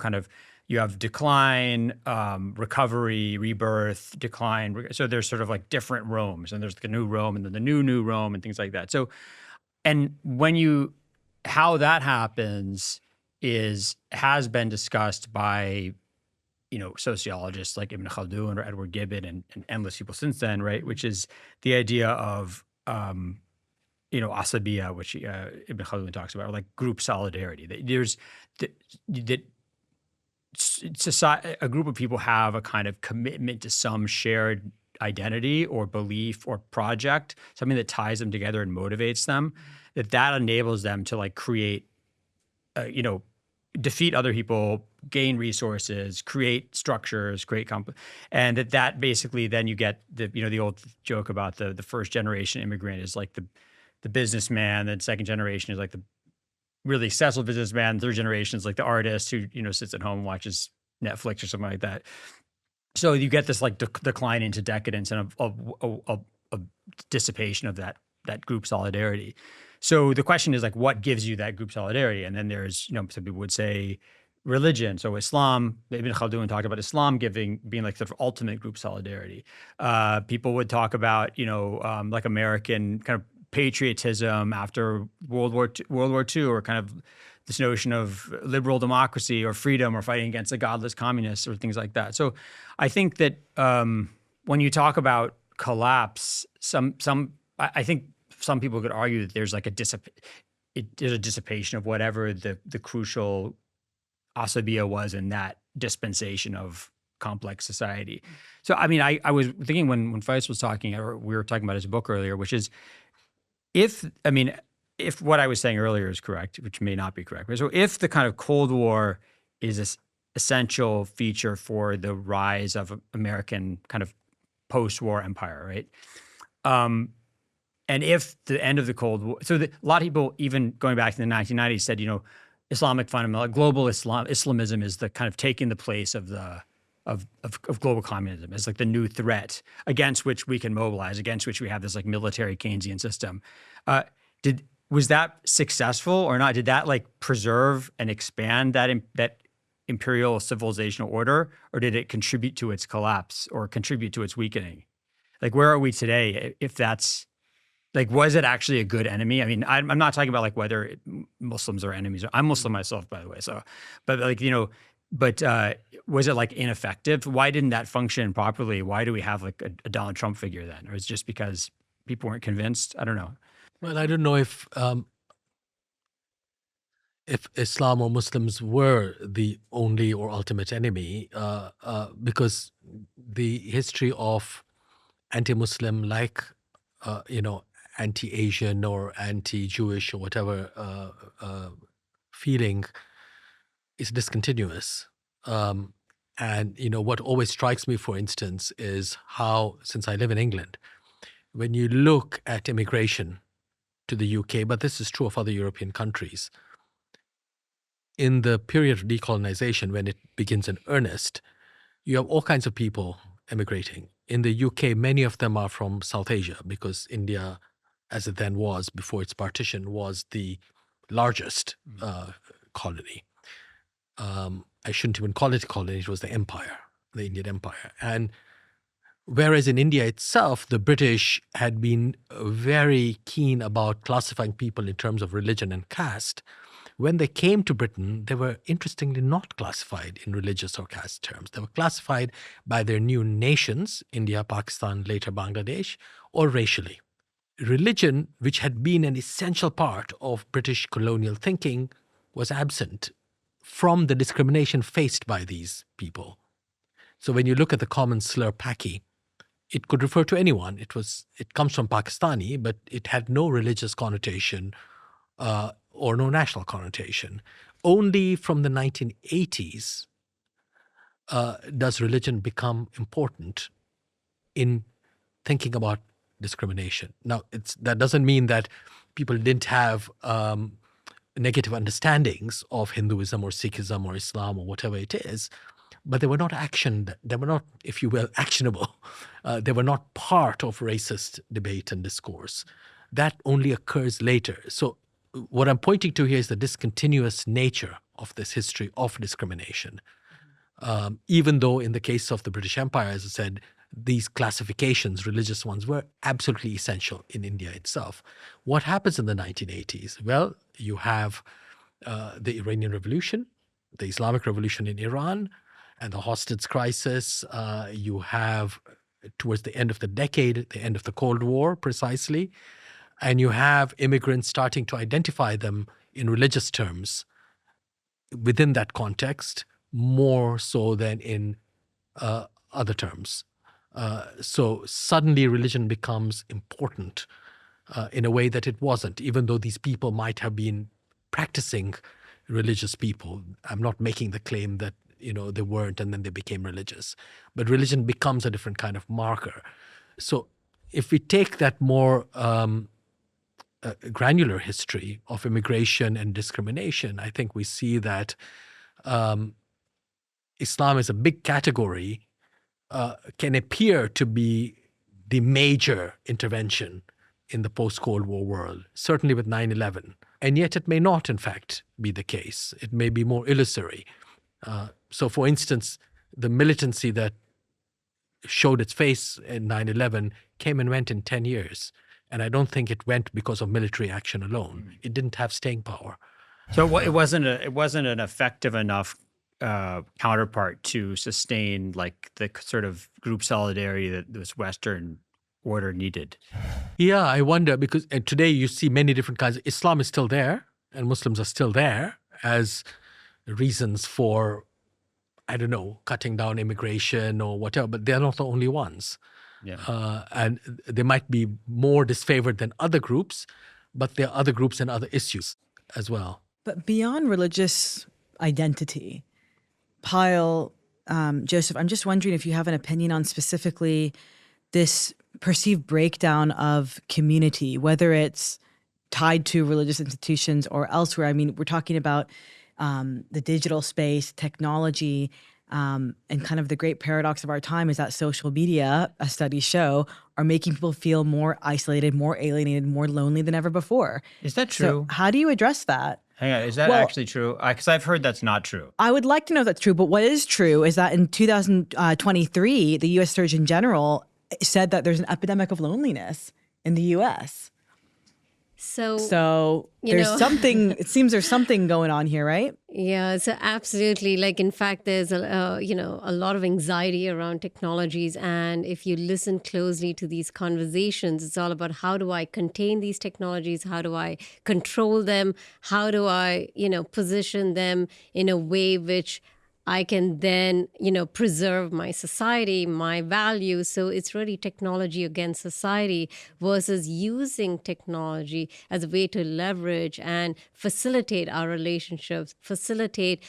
decline, recovery, rebirth, decline. So there's sort of like different Romes, and there's the new Rome and then the new Rome and things like that. So, and how that happens has been discussed by, sociologists like Ibn Khaldun or Edward Gibbon and endless people since then, right? Which is the idea of, asabiya, which Ibn Khaldun talks about, or like group solidarity. There's a group of people have a kind of commitment to some shared identity or belief or project, something that ties them together and motivates them, that enables them to like create, defeat other people, gain resources, create structures, and that basically then you get the old joke about the first generation immigrant is like the businessman, then second generation is like the really successful businessman, third generation is like the artist who sits at home and watches Netflix or something like that. So you get this like decline into decadence and a dissipation of that group solidarity. So the question is like, what gives you that group solidarity? And then there's some people would say religion. So Islam, Ibn Khaldun talked about Islam being like sort of ultimate group solidarity. People would talk about like American kind of patriotism after World War II, or kind of this notion of liberal democracy or freedom or fighting against the godless communists or things like that. So I think that when you talk about collapse, I think some people could argue that there's like a dissipation of whatever the crucial asabiya was in that dispensation of complex society. So I was thinking when Faisal was talking, or we were talking about his book earlier, which is if what I was saying earlier is correct, which may not be correct. So if the kind of Cold War is an essential feature for the rise of American kind of post-war empire, right? And if the end of the Cold War, so a lot of people, even going back to the 1990s, said, Islamic fundamental, global Islamism is the kind of taking the place of global communism as like the new threat against which we can mobilize, against which we have this like military Keynesian system. Was that successful or not? Did that like preserve and expand that imperial civilizational order, or did it contribute to its collapse or contribute to its weakening? Like, where are we today? If that's like, was it actually a good enemy? I'm not talking about like whether Muslims are enemies. I'm Muslim myself, by the way. So, but like, was it like ineffective? Why didn't that function properly? Why do we have like a Donald Trump figure then? Or is it just because people weren't convinced? I don't know. Well, I don't know if Islam or Muslims were the only or ultimate enemy, because the history of anti-Muslim, like anti-Asian or anti-Jewish or whatever feeling is discontinuous. And what always strikes me, for instance, is how, since I live in England, when you look at immigration to the UK, but this is true of other European countries, in the period of decolonization, when it begins in earnest, you have all kinds of people emigrating. In the UK, many of them are from South Asia, because India, as it then was before its partition, was the largest colony. I shouldn't even call it a colony, it was the empire, the Indian Empire. And whereas in India itself, the British had been very keen about classifying people in terms of religion and caste, when they came to Britain, they were interestingly not classified in religious or caste terms. They were classified by their new nations, India, Pakistan, later Bangladesh, or racially. Religion, which had been an essential part of British colonial thinking, was absent from the discrimination faced by these people. So when you look at the common slur Paki, it could refer to anyone. It comes from Pakistani, but it had no religious connotation or no national connotation. Only from the 1980s does religion become important in thinking about discrimination. Now, that doesn't mean that people didn't have negative understandings of Hinduism or Sikhism or Islam or whatever it is, but they were not actioned. They were not, if you will, actionable. They were not part of racist debate and discourse. That only occurs later. So what I'm pointing to here is the discontinuous nature of this history of discrimination. Even though in the case of the British Empire, as I said, these classifications, religious ones, were absolutely essential in India itself. What happens in the 1980s? Well, you have the Iranian Revolution, the Islamic Revolution in Iran, and the hostage crisis. You have, towards the end of the decade, the end of the Cold War, precisely. And you have immigrants starting to identify them in religious terms within that context, more so than in other terms. So suddenly religion becomes important in a way that it wasn't, even though these people might have been practicing religious people. I'm not making the claim that they weren't and then they became religious. But religion becomes a different kind of marker. So if we take that more granular history of immigration and discrimination, I think we see that Islam as a big category can appear to be the major intervention in the post-Cold War world, certainly with 9/11. And yet it may not, in fact, be the case. It may be more illusory. So, for instance, the militancy that showed its face in 9/11 came and went in 10 years. And I don't think it went because of military action alone. It didn't have staying power. So it wasn't an effective enough counterpart to sustain like the sort of group solidarity that this Western order needed. Yeah, I wonder, because today you see many different kinds. Islam is still there, and Muslims are still there as reasons for, I don't know, cutting down immigration or whatever, but they're not the only ones. Yeah. And they might be more disfavored than other groups, but there are other groups and other issues as well. But beyond religious identity, Payal, Joseph, I'm just wondering if you have an opinion on specifically this perceived breakdown of community, whether it's tied to religious institutions or elsewhere. I mean, we're talking about the digital space, technology, and kind of the great paradox of our time is that social media, as studies show, are making people feel more isolated, more alienated, more lonely than ever before. Is that true? So how do you address that? Hang on, is that actually true? Because I've heard that's not true. I would like to know if that's true, but what is true is that in 2023, the U.S. Surgeon General said that there's an epidemic of loneliness in the U.S. So there's something, it seems there's something going on here, right? Yeah, so absolutely. Like, in fact, there's a lot of anxiety around technologies. And if you listen closely to these conversations, it's all about how do I contain these technologies? How do I control them? How do I, position them in a way which I can then, preserve my society, my values. So it's really technology against society versus using technology as a way to leverage and facilitate our relationships, facilitate,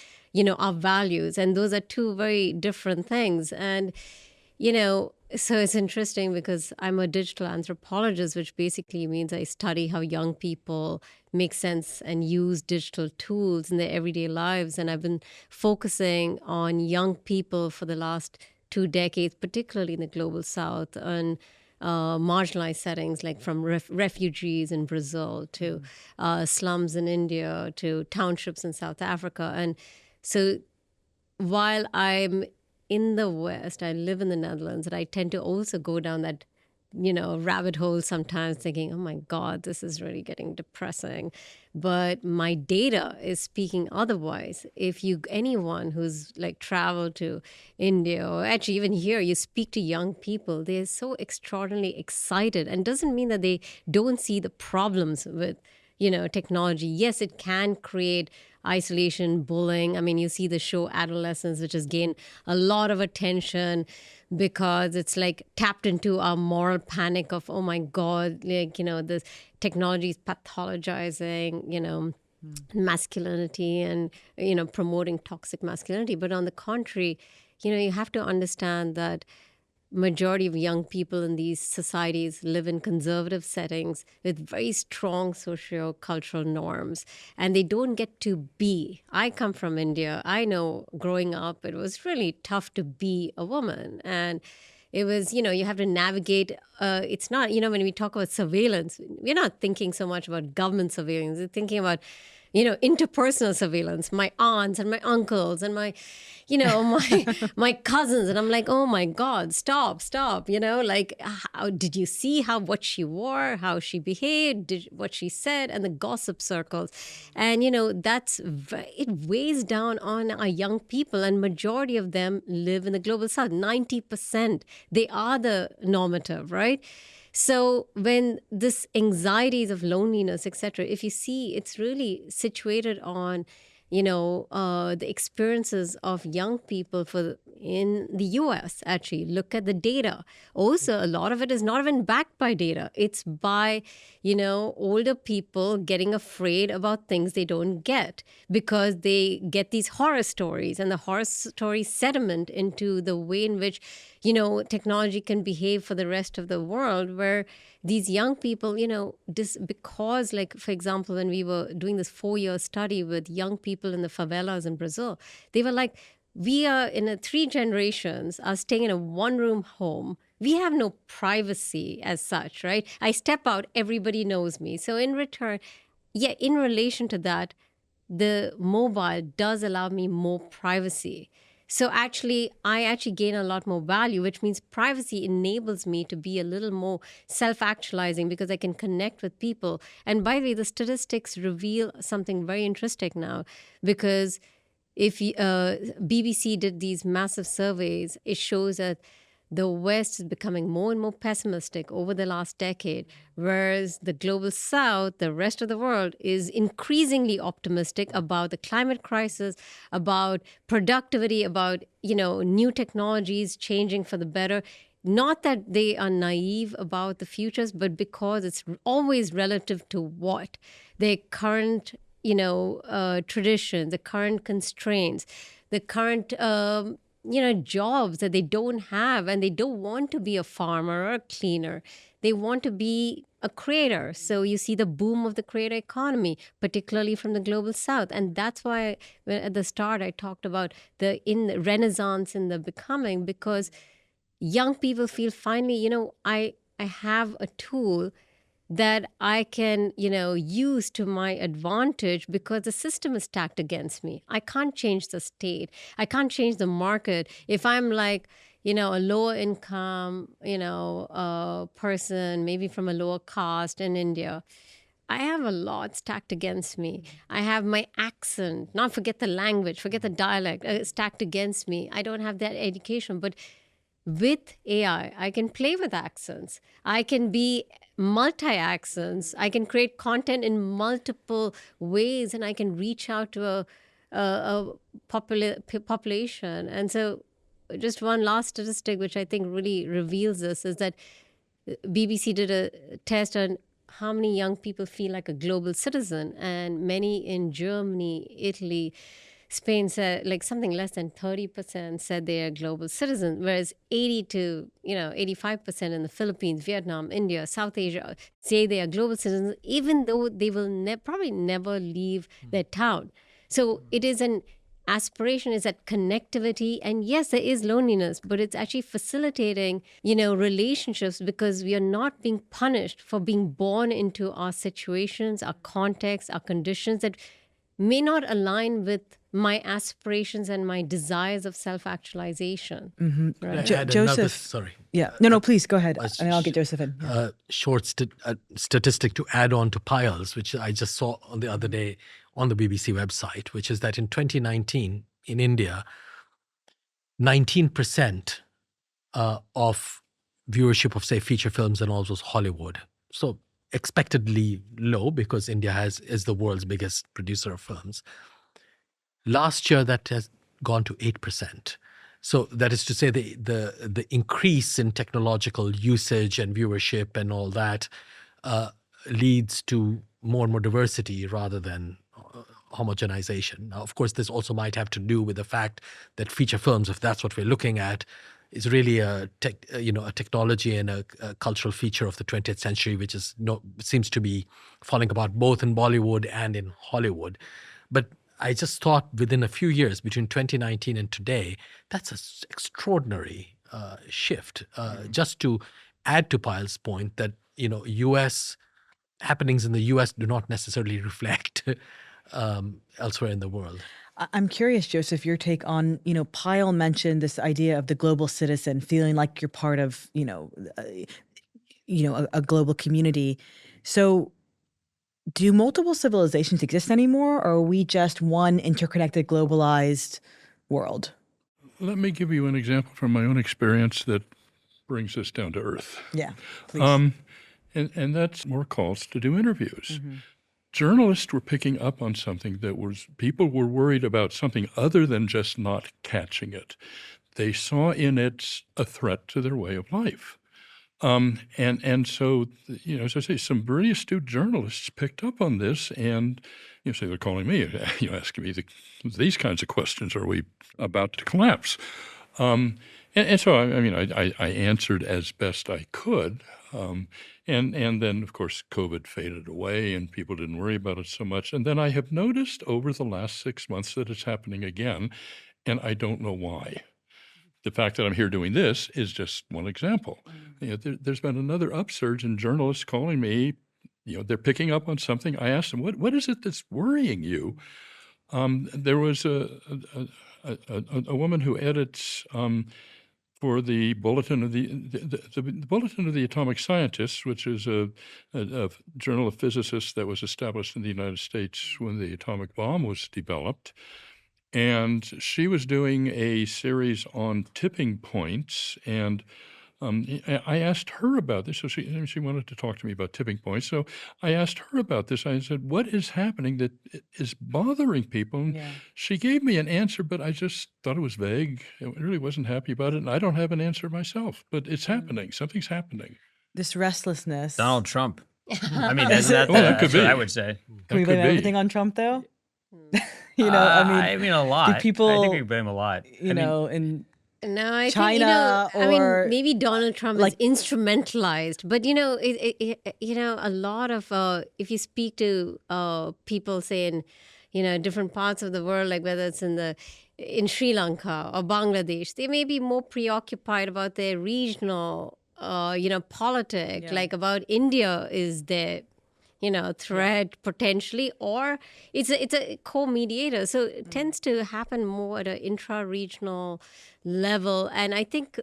our values. And those are two very different things. And, so it's interesting because I'm a digital anthropologist, which basically means I study how young people make sense and use digital tools in their everyday lives. And I've been focusing on young people for the last 2 decades, particularly in the global south, on marginalized settings, like from refugees in Brazil to slums in India to townships in South Africa. And so while I'm in the West, I live in the Netherlands, and I tend to also go down that, rabbit hole sometimes thinking, oh my God, this is really getting depressing. But my data is speaking otherwise. If anyone who's like traveled to India, or actually even here, you speak to young people, they're so extraordinarily excited, and doesn't mean that they don't see the problems with, technology. Yes, it can create isolation, bullying. I mean, you see the show Adolescence, which has gained a lot of attention because it's like tapped into our moral panic of, oh my God, this technology is pathologizing, masculinity and, promoting toxic masculinity. But on the contrary, you have to understand that majority of young people in these societies live in conservative settings with very strong socio-cultural norms, and they don't get to be. I come from India. I know growing up, it was really tough to be a woman. And it was, you have to navigate. It's not, when we talk about surveillance, we're not thinking so much about government surveillance. We're thinking about, interpersonal surveillance, my aunts and my uncles and my, my cousins. And I'm like, oh my God, stop. Like, did you see what she wore, how she behaved, what she said, and the gossip circles. And, it weighs down on our young people, and majority of them live in the global south, 90%. They are the normative, right? So when this anxieties of loneliness, etc., if you see, it's really situated on, the experiences of young people in the US, actually. Look at the data. Also, a lot of it is not even backed by data. It's by, older people getting afraid about things they don't get because they get these horror stories, and the horror stories sediment into the way in which, technology can behave for the rest of the world, where these young people, because, like, for example, when we were doing this 4-year study with young people in the favelas in Brazil, they were like, we are in 3 generations are staying in a 1-room home. We have no privacy as such, right? I step out, everybody knows me. So in return, in relation to that, the mobile does allow me more privacy. So I gain a lot more value, which means privacy enables me to be a little more self-actualizing because I can connect with people. And by the way, the statistics reveal something very interesting now, because if BBC did these massive surveys, it shows that the West is becoming more and more pessimistic over the last decade, whereas the global South, the rest of the world, is increasingly optimistic about the climate crisis, about productivity, about, new technologies changing for the better. Not that they are naive about the futures, but because it's always relative to what? Their current, tradition, the current constraints, the current jobs that they don't have, and they don't want to be a farmer or a cleaner. They want to be a creator. So you see the boom of the creator economy, particularly from the global south. And that's why at the start I talked about the renaissance in the becoming, because young people feel finally, I have a tool that I can, use to my advantage because the system is stacked against me. I can't change the state. I can't change the market. If I'm like, a lower income, person, maybe from a lower caste in India, I have a lot stacked against me. I have my accent, not forget the language, forget the dialect, stacked against me. I don't have that education, but with AI, I can play with accents. I can be multi-accents. I can create content in multiple ways, and I can reach out to population. And so just one last statistic, which I think really reveals this, is that BBC did a test on how many young people feel like a global citizen. And many in Germany, Italy, Spain said like something less than 30% said they are global citizens, whereas 85% in the Philippines, Vietnam, India, South Asia say they are global citizens, even though they will probably never leave their town. So it is an aspiration, is that connectivity. And yes, there is loneliness, but it's actually facilitating, relationships, because we are not being punished for being born into our situations, our contexts, our conditions that may not align with my aspirations and my desires of self-actualization. Right? Joseph. Sorry. Yeah. No, please go ahead. And I'll get Joseph in. Yeah. Short statistic to add on to Payal's, which I just saw on the other day on the BBC website, which is that in 2019 in India, 19% of viewership of, say, feature films and all was Hollywood. So expectedly low, because India is the world's biggest producer of films. Last year, that has gone to 8%. So that is to say, the increase in technological usage and viewership and all that leads to more and more diversity rather than homogenization. Now, of course, this also might have to do with the fact that feature films, if that's what we're looking at, is really a technology and a cultural feature of the 20th century, which seems to be falling apart both in Bollywood and in Hollywood. But I just thought within a few years, between 2019 and today, that's an extraordinary shift. Just to add to Payal's point that, U.S. happenings in the U.S. do not necessarily reflect elsewhere in the world. I'm curious, Joseph, your take on, Payal mentioned this idea of the global citizen feeling like you're part of, a global community. So do multiple civilizations exist anymore, or are we just one interconnected, globalized world? Let me give you an example from my own experience that brings us down to earth. Yeah, please. And that's more calls to do interviews. Journalists were picking up on something people were worried about something other than just not catching it. They saw in it a threat to their way of life. And so, as I say, some very astute journalists picked up on this, and say they're calling me, asking me these kinds of questions. Are we about to collapse? And so, I answered as best I could. And then, of course, COVID faded away and people didn't worry about it so much. And then I have noticed over the last 6 months that it's happening again, and I don't know why. The fact that I'm here doing this is just one example. There's been another upsurge in journalists calling me. They're picking up on something. I asked them, what is it that's worrying you? There was a woman who edits for the Bulletin of the Bulletin of the Atomic Scientists, which is a journal of physicists that was established in the United States when the atomic bomb was developed. And she was doing a series on tipping points, and I asked her about this. So she wanted to talk to me about tipping points. So I asked her about this. I said, what is happening that is bothering people? And she gave me an answer, but I just thought it was vague. I really wasn't happy about it, and I don't have an answer myself. But it's happening. Something's happening. This restlessness. Donald Trump. I mean, isn't that, that could that's be. what I would say. Can we blame everything on Trump, though? I mean, a lot. People, I think we blame a lot. in I China, think, maybe Donald Trump is instrumentalized, but a lot of if you speak to people, say in different parts of the world, like whether it's in Sri Lanka or Bangladesh, they may be more preoccupied about their regional politics, like about India is their threat potentially, or it's a co-mediator. So it tends to happen more at an intra-regional level. And I think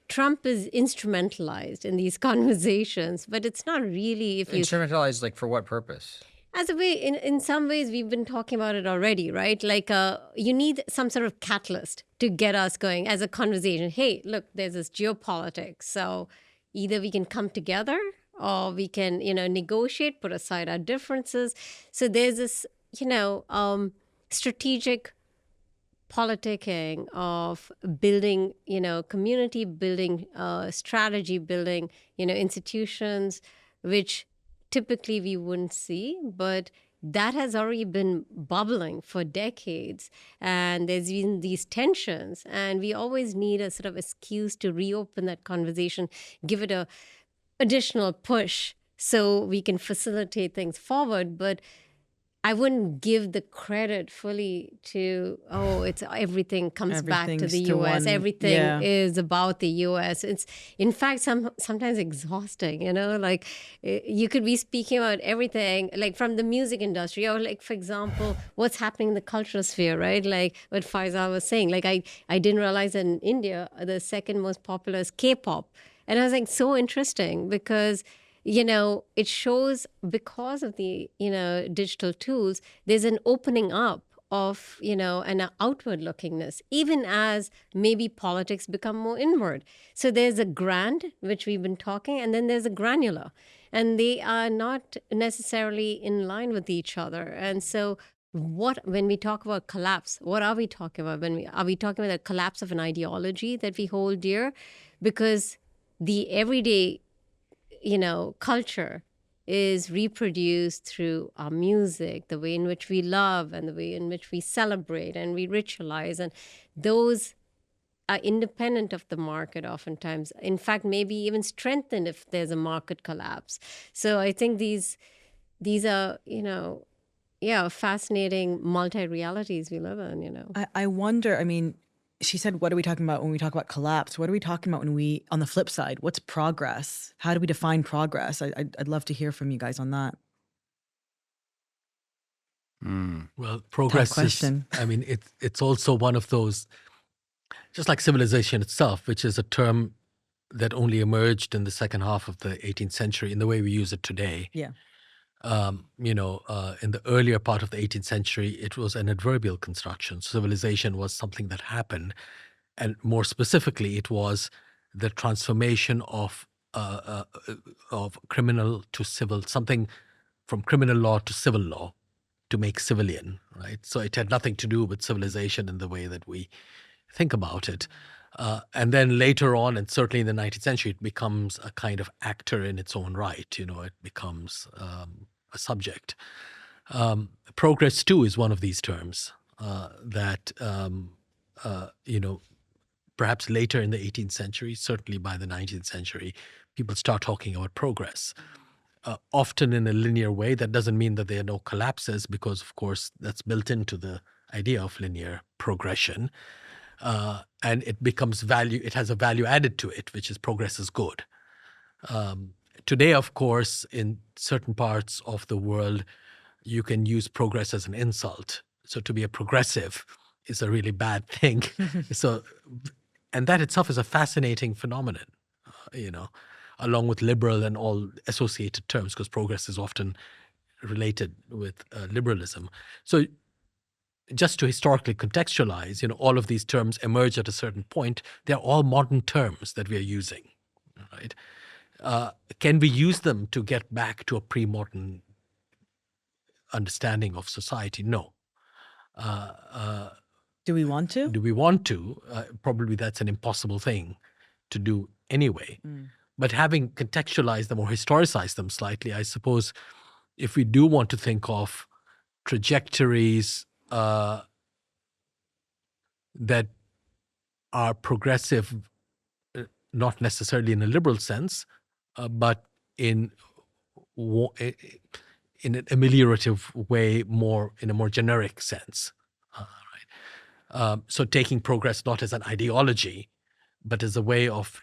Trump is instrumentalized in these conversations, but it's not really Instrumentalized, like, for what purpose? As a way, in some ways, we've been talking about it already, right? Like you need some sort of catalyst to get us going as a conversation. Hey, look, there's this geopolitics. So either we can come together or we can, negotiate, put aside our differences. So there's this, strategic politicking of building, community building, strategy building, institutions, which typically we wouldn't see, but that has already been bubbling for decades. And there's been these tensions, and we always need a sort of excuse to reopen that conversation, give it a additional push so we can facilitate things forward. But I wouldn't give the credit fully to, it's everything comes back to Everything's the to US. one- Everything yeah. is about the US. It's, in fact, sometimes exhausting, like you could be speaking about everything, like from the music industry, or like, for example, what's happening in the cultural sphere, right? Like what Faisal was saying. Like I didn't realize that in India, the second most popular is K-pop. And I was like, so interesting because it shows because of the, digital tools, there's an opening up of, an outward lookingness, even as maybe politics become more inward. So there's a grand, which we've been talking, and then there's a granular. And they are not necessarily in line with each other. And so when we talk about collapse, what are we talking about? Are we talking about the collapse of an ideology that we hold dear? Because the everyday culture is reproduced through our music, the way in which we love and the way in which we celebrate and we ritualize. And those are independent of the market oftentimes. In fact, maybe even strengthened if there's a market collapse. So I think these are, fascinating multi-realities we live in, I wonder, I mean, she said, what are we talking about when we talk about collapse? What are we talking about when on the flip side, what's progress? How do we define progress? I'd love to hear from you guys on that. Well, progress is, question. I mean, it's also one of those, just like civilization itself, which is a term that only emerged in the second half of the 18th century in the way we use it today. Yeah. In the earlier part of the 18th century, it was an adverbial construction. Civilization was something that happened. And more specifically, it was the transformation of criminal to civil, something from criminal law to civil law to make civilian, right? So it had nothing to do with civilization in the way that we think about it. And then later on, and certainly in the 19th century, it becomes a kind of actor in its own right. It becomes a subject. Progress, too, is one of these terms that, perhaps later in the 18th century, certainly by the 19th century, people start talking about progress. Often in a linear way. That doesn't mean that there are no collapses, because, of course, that's built into the idea of linear progression. And it becomes value, it has a value added to it, which is progress is good. Today, of course, in certain parts of the world, you can use progress as an insult. So to be a progressive is a really bad thing. And that itself is a fascinating phenomenon, along with liberal and all associated terms, because progress is often related with liberalism. So just to historically contextualize, all of these terms emerge at a certain point. They're all modern terms that we are using, right? Can we use them to get back to a pre-modern understanding of society? No. Do we want to? Do we want to? Probably that's an impossible thing to do anyway. But having contextualized them or historicized them slightly, I suppose if we do want to think of trajectories that are progressive, not necessarily in a liberal sense, but in an ameliorative way, more in a more generic sense. So taking progress not as an ideology, but as a way of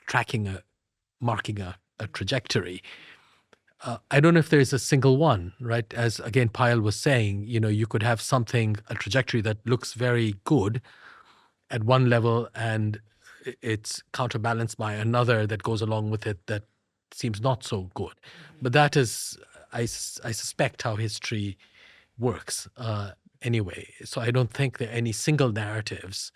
marking a trajectory. I don't know if there's a single one, right? As again, Payal was saying, you could have a trajectory that looks very good at one level, and it's counterbalanced by another that goes along with it that seems not so good. But that is, I suspect, how history works anyway. So I don't think there are any single narratives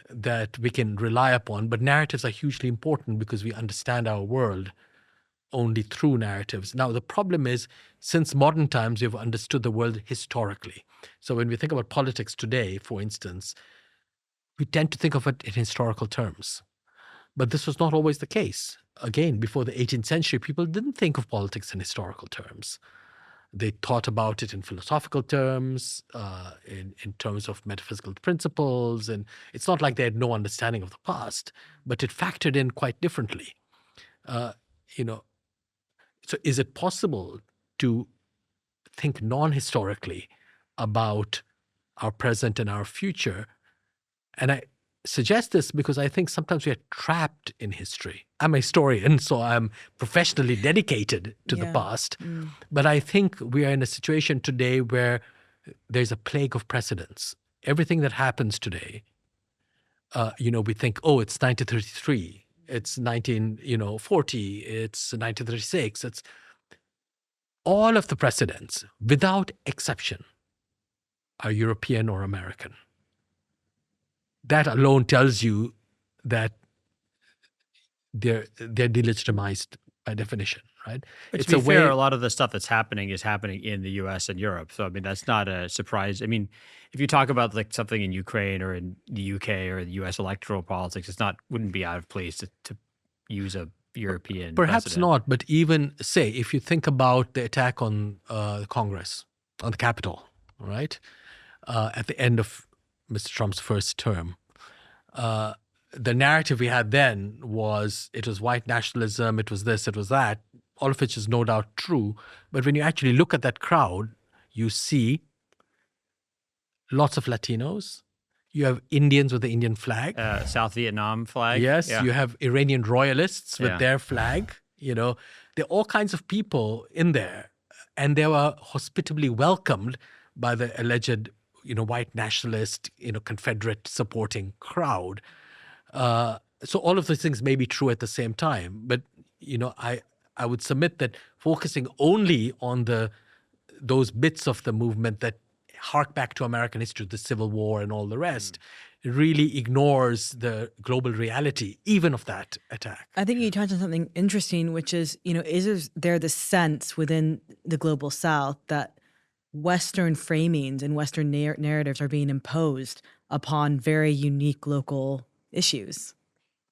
that we can rely upon. But narratives are hugely important because we understand our world only through narratives. Now, the problem is, since modern times, we've understood the world historically. So when we think about politics today, for instance, we tend to think of it in historical terms. But this was not always the case. Again, before the 18th century, people didn't think of politics in historical terms. They thought about it in philosophical terms, in terms of metaphysical principles. And it's not like they had no understanding of the past, but it factored in quite differently. So is it possible to think non-historically about our present and our future? And I suggest this because I think sometimes we are trapped in history. I'm a historian, so I'm professionally dedicated to the past. But I think we are in a situation today where there's a plague of precedents. Everything that happens today, we think, oh, it's 1933, it's 1940, it's 1936. It's all of the precedents, without exception, are European or American. That alone tells you that they're delegitimized by definition, right? But to be fair, a lot of the stuff that's happening is happening in the U.S. and Europe. So, I mean, that's not a surprise. I mean, if you talk about like something in Ukraine or in the U.K. or the U.S. electoral politics, wouldn't be out of place to use a European Perhaps precedent. not, but even, say, if you think about the attack on Congress, on the Capitol, right, at the end of Mr. Trump's first term, the narrative we had then was it was white nationalism, it was this, it was that, all of which is no doubt true. But when you actually look at that crowd, you see lots of Latinos. You have Indians with the Indian flag. South Vietnam flag. Yes, Yeah. you have Iranian royalists with their flag. There are all kinds of people in there. And they were hospitably welcomed by the alleged, white nationalist, Confederate supporting crowd. So all of those things may be true at the same time. But, I would submit that focusing only on those bits of the movement that hark back to American history, the Civil War and all the rest, really ignores the global reality, even of that attack. I think you touched on something interesting, which is, is there the sense within the global South that Western framings and Western narratives are being imposed upon very unique local issues?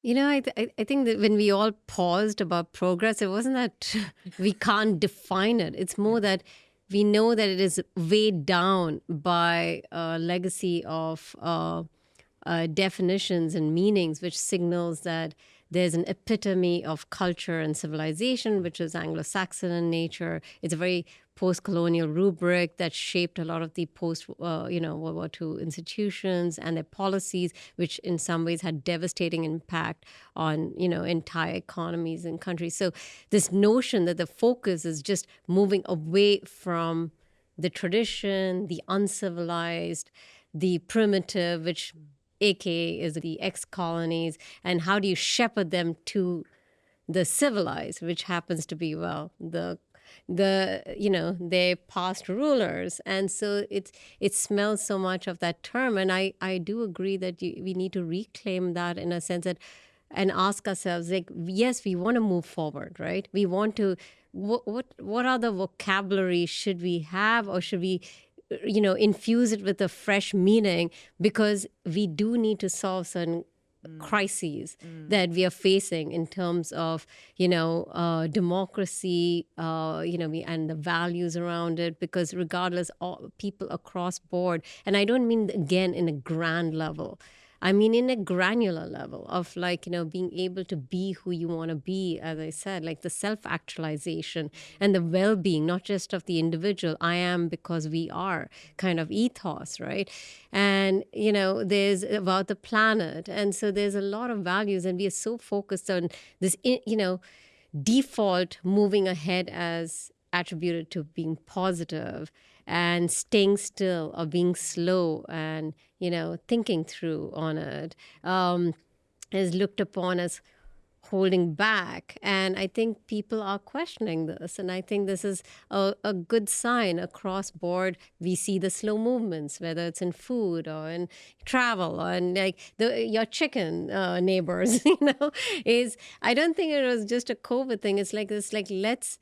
I think that when we all paused about progress, it wasn't that we can't define it. It's more that we know that it is weighed down by a legacy of definitions and meanings, which signals that there's an epitome of culture and civilization, which is Anglo-Saxon in nature. It's a very post-colonial rubric that shaped a lot of the World War II institutions and their policies, which in some ways had devastating impact on, entire economies and countries. So this notion that the focus is just moving away from the tradition, the uncivilized, the primitive, which aka is the ex-colonies, and how do you shepherd them to the civilized, which happens to be, their past rulers. And so it smells so much of that term. And I do agree that we need to reclaim that in a sense that, and ask ourselves, like, yes, we want to move forward, right? We want to, what other vocabulary should we have, or should we infuse it with a fresh meaning, because we do need to solve certain crises that we are facing in terms of, democracy, and the values around it, because regardless, all people across board, and I don't mean, again, in a grand level, I mean, in a granular level of being able to be who you want to be, as I said, like the self-actualization and the well-being, not just of the individual, I am because we are kind of ethos, right? And, there's about the planet. And so there's a lot of values, and we are so focused on this, default moving ahead as attributed to being positive, and staying still or being slow and, thinking through on it is looked upon as holding back. And I think people are questioning this. And I think this is a good sign across board. We see the slow movements, whether it's in food or in travel or in like your chicken neighbors, is, I don't think it was just a COVID thing. It's like this, like, let's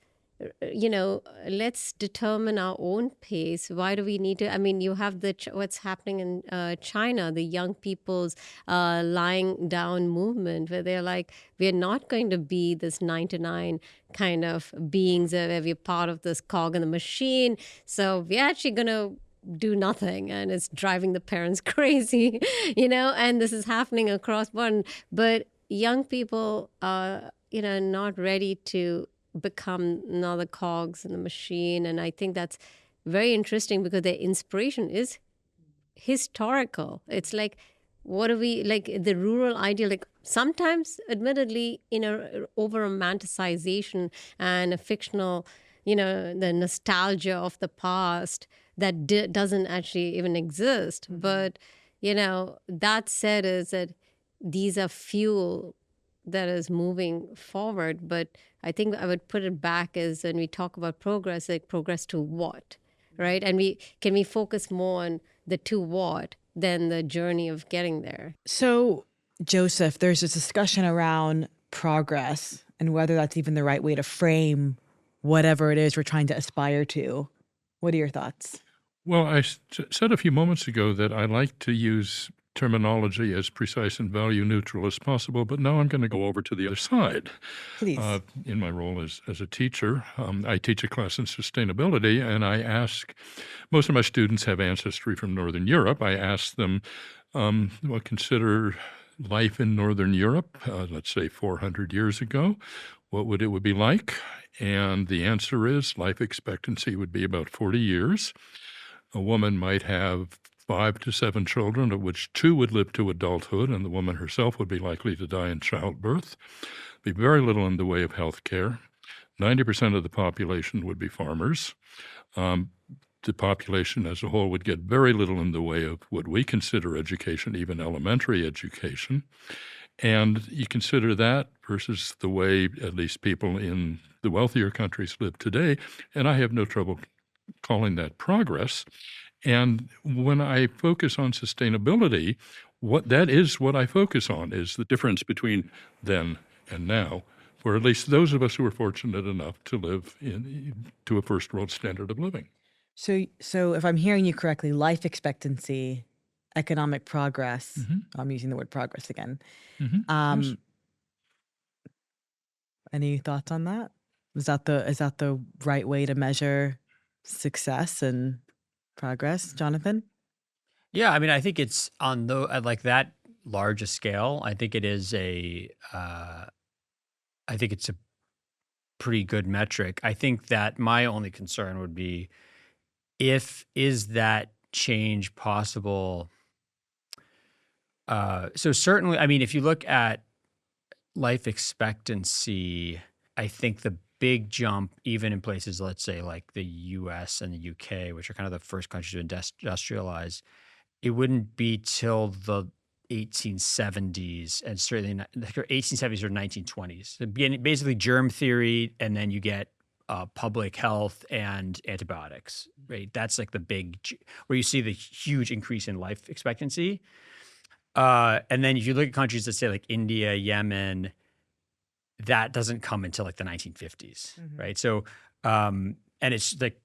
determine our own pace. Why do we need to? I mean, you have what's happening in China, the young people's lying down movement, where they're like, we're not going to be this 9 to 9 kind of beings where we're part of this cog in the machine. So we're actually going to do nothing, and it's driving the parents crazy, and this is happening across board. But young people are, not ready to become another cogs in the machine. And I think that's very interesting because their inspiration is historical. It's like, what are we, like the rural ideal, like sometimes admittedly in a over romanticization and a fictional, the nostalgia of the past that doesn't actually even exist. But, that said, is that these are fuel that is moving forward. But I think I would put it back as when we talk about progress, like progress to what, right? And can we focus more on the to what than the journey of getting there? So, Joseph, there's this discussion around progress and whether that's even the right way to frame whatever it is we're trying to aspire to. What are your thoughts? Well, I said a few moments ago that I like to use terminology as precise and value neutral as possible, but now I'm going to go over to the other side. Please. In my role as a teacher, I teach a class in sustainability, and I ask, most of my students have ancestry from Northern Europe. I ask them, consider life in Northern Europe, let's say 400 years ago, what would it be like? And the answer is life expectancy would be about 40 years. A woman might have 5 to 7 children, of which 2 would live to adulthood, and the woman herself would be likely to die in childbirth. Be very little in the way of health care. 90% of the population would be farmers. The population as a whole would get very little in the way of what we consider education, even elementary education. And you consider that versus the way at least people in the wealthier countries live today, and I have no trouble calling that progress. And when I focus on sustainability, what I focus on is the difference between then and now, for at least those of us who are fortunate enough to live to a first world standard of living. So if I'm hearing you correctly, life expectancy, economic progress, I'm using the word progress again. Yes. Any thoughts on that? Is that the right way to measure success and progress, Jonathan? Yeah, I mean, I think it's on at like that large a scale. I think it is I think it's a pretty good metric. I think that my only concern would be is that change possible? So certainly, I mean, if you look at life expectancy, I think the big jump, even in places, let's say like the US and the UK, which are kind of the first countries to industrialize, it wouldn't be till the 1870s, and certainly 1870s or 1920s. So basically germ theory, and then you get public health and antibiotics, right? That's like the big, where you see the huge increase in life expectancy. And then if you look at countries that say like India, Yemen, that doesn't come until like the 1950s, right? So, and it's like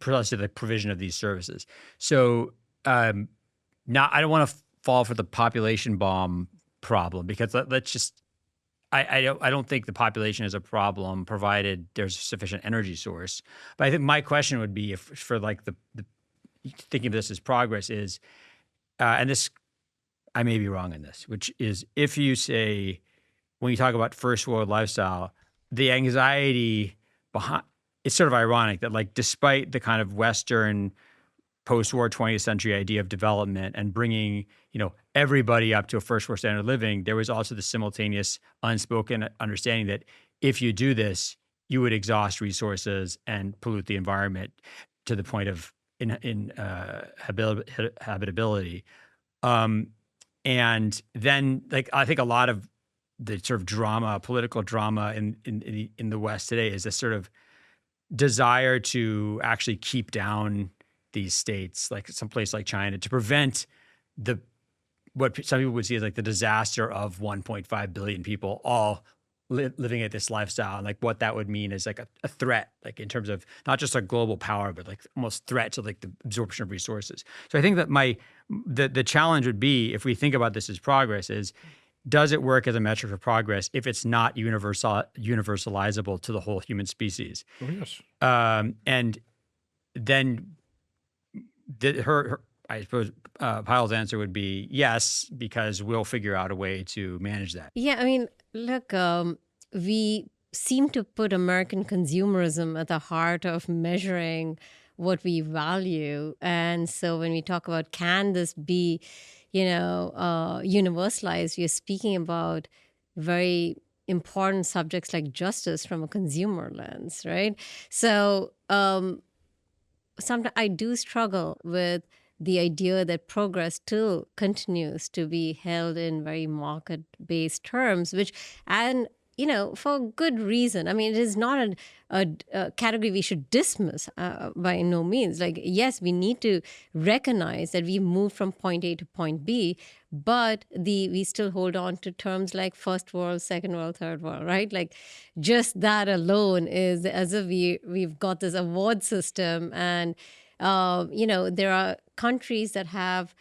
precisely the provision of these services. So, now I don't want to fall for the population bomb problem, because let's just, I don't think the population is a problem provided there's a sufficient energy source. But I think my question would be, if for like the thinking of this as progress is, and this, I may be wrong in this, which is if you say, when you talk about first world lifestyle, the anxiety behind, it's sort of ironic that like despite the kind of Western post-war 20th century idea of development and bringing, everybody up to a first world standard of living, there was also the simultaneous unspoken understanding that if you do this, you would exhaust resources and pollute the environment to the point of habitability. And then, like, I think a lot of the sort of drama, political drama in the West today is this sort of desire to actually keep down these states, like some place like China, to prevent what some people would see as like the disaster of 1.5 billion people all living at this lifestyle, and like what that would mean is like a threat, like in terms of not just like global power, but like almost threat to like the absorption of resources. So I think that the challenge would be, if we think about this as progress, is does it work as a metric for progress if it's not universalizable to the whole human species? Oh, yes. And then I suppose Payal's answer would be yes, because we'll figure out a way to manage that. Yeah, I mean, look, we seem to put American consumerism at the heart of measuring what we value. And so when we talk about can this be, universalized, we're speaking about very important subjects like justice from a consumer lens, right? So sometimes I do struggle with the idea that progress still continues to be held in very market-based terms, and for good reason. I mean, it is not a category we should dismiss by no means. Like, yes, we need to recognize that we moved from point A to point B, but we still hold on to terms like first world, second world, third world, right? Like, just that alone is as if we've got this award system, and there are countries that have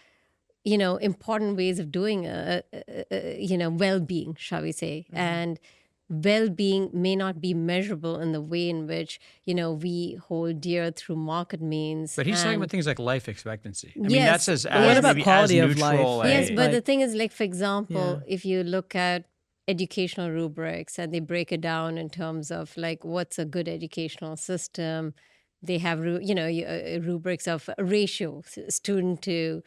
important ways of doing well-being, shall we say. Mm-hmm. And well-being may not be measurable in the way in which we hold dear through market means. But he's talking about things like life expectancy. I Yes. mean, that's as what about maybe quality as of neutral life? Yes, a- but the thing is, like, for example, Yeah. if you look at educational rubrics and they break it down in terms of like what's a good educational system, they have rubrics of ratio, student to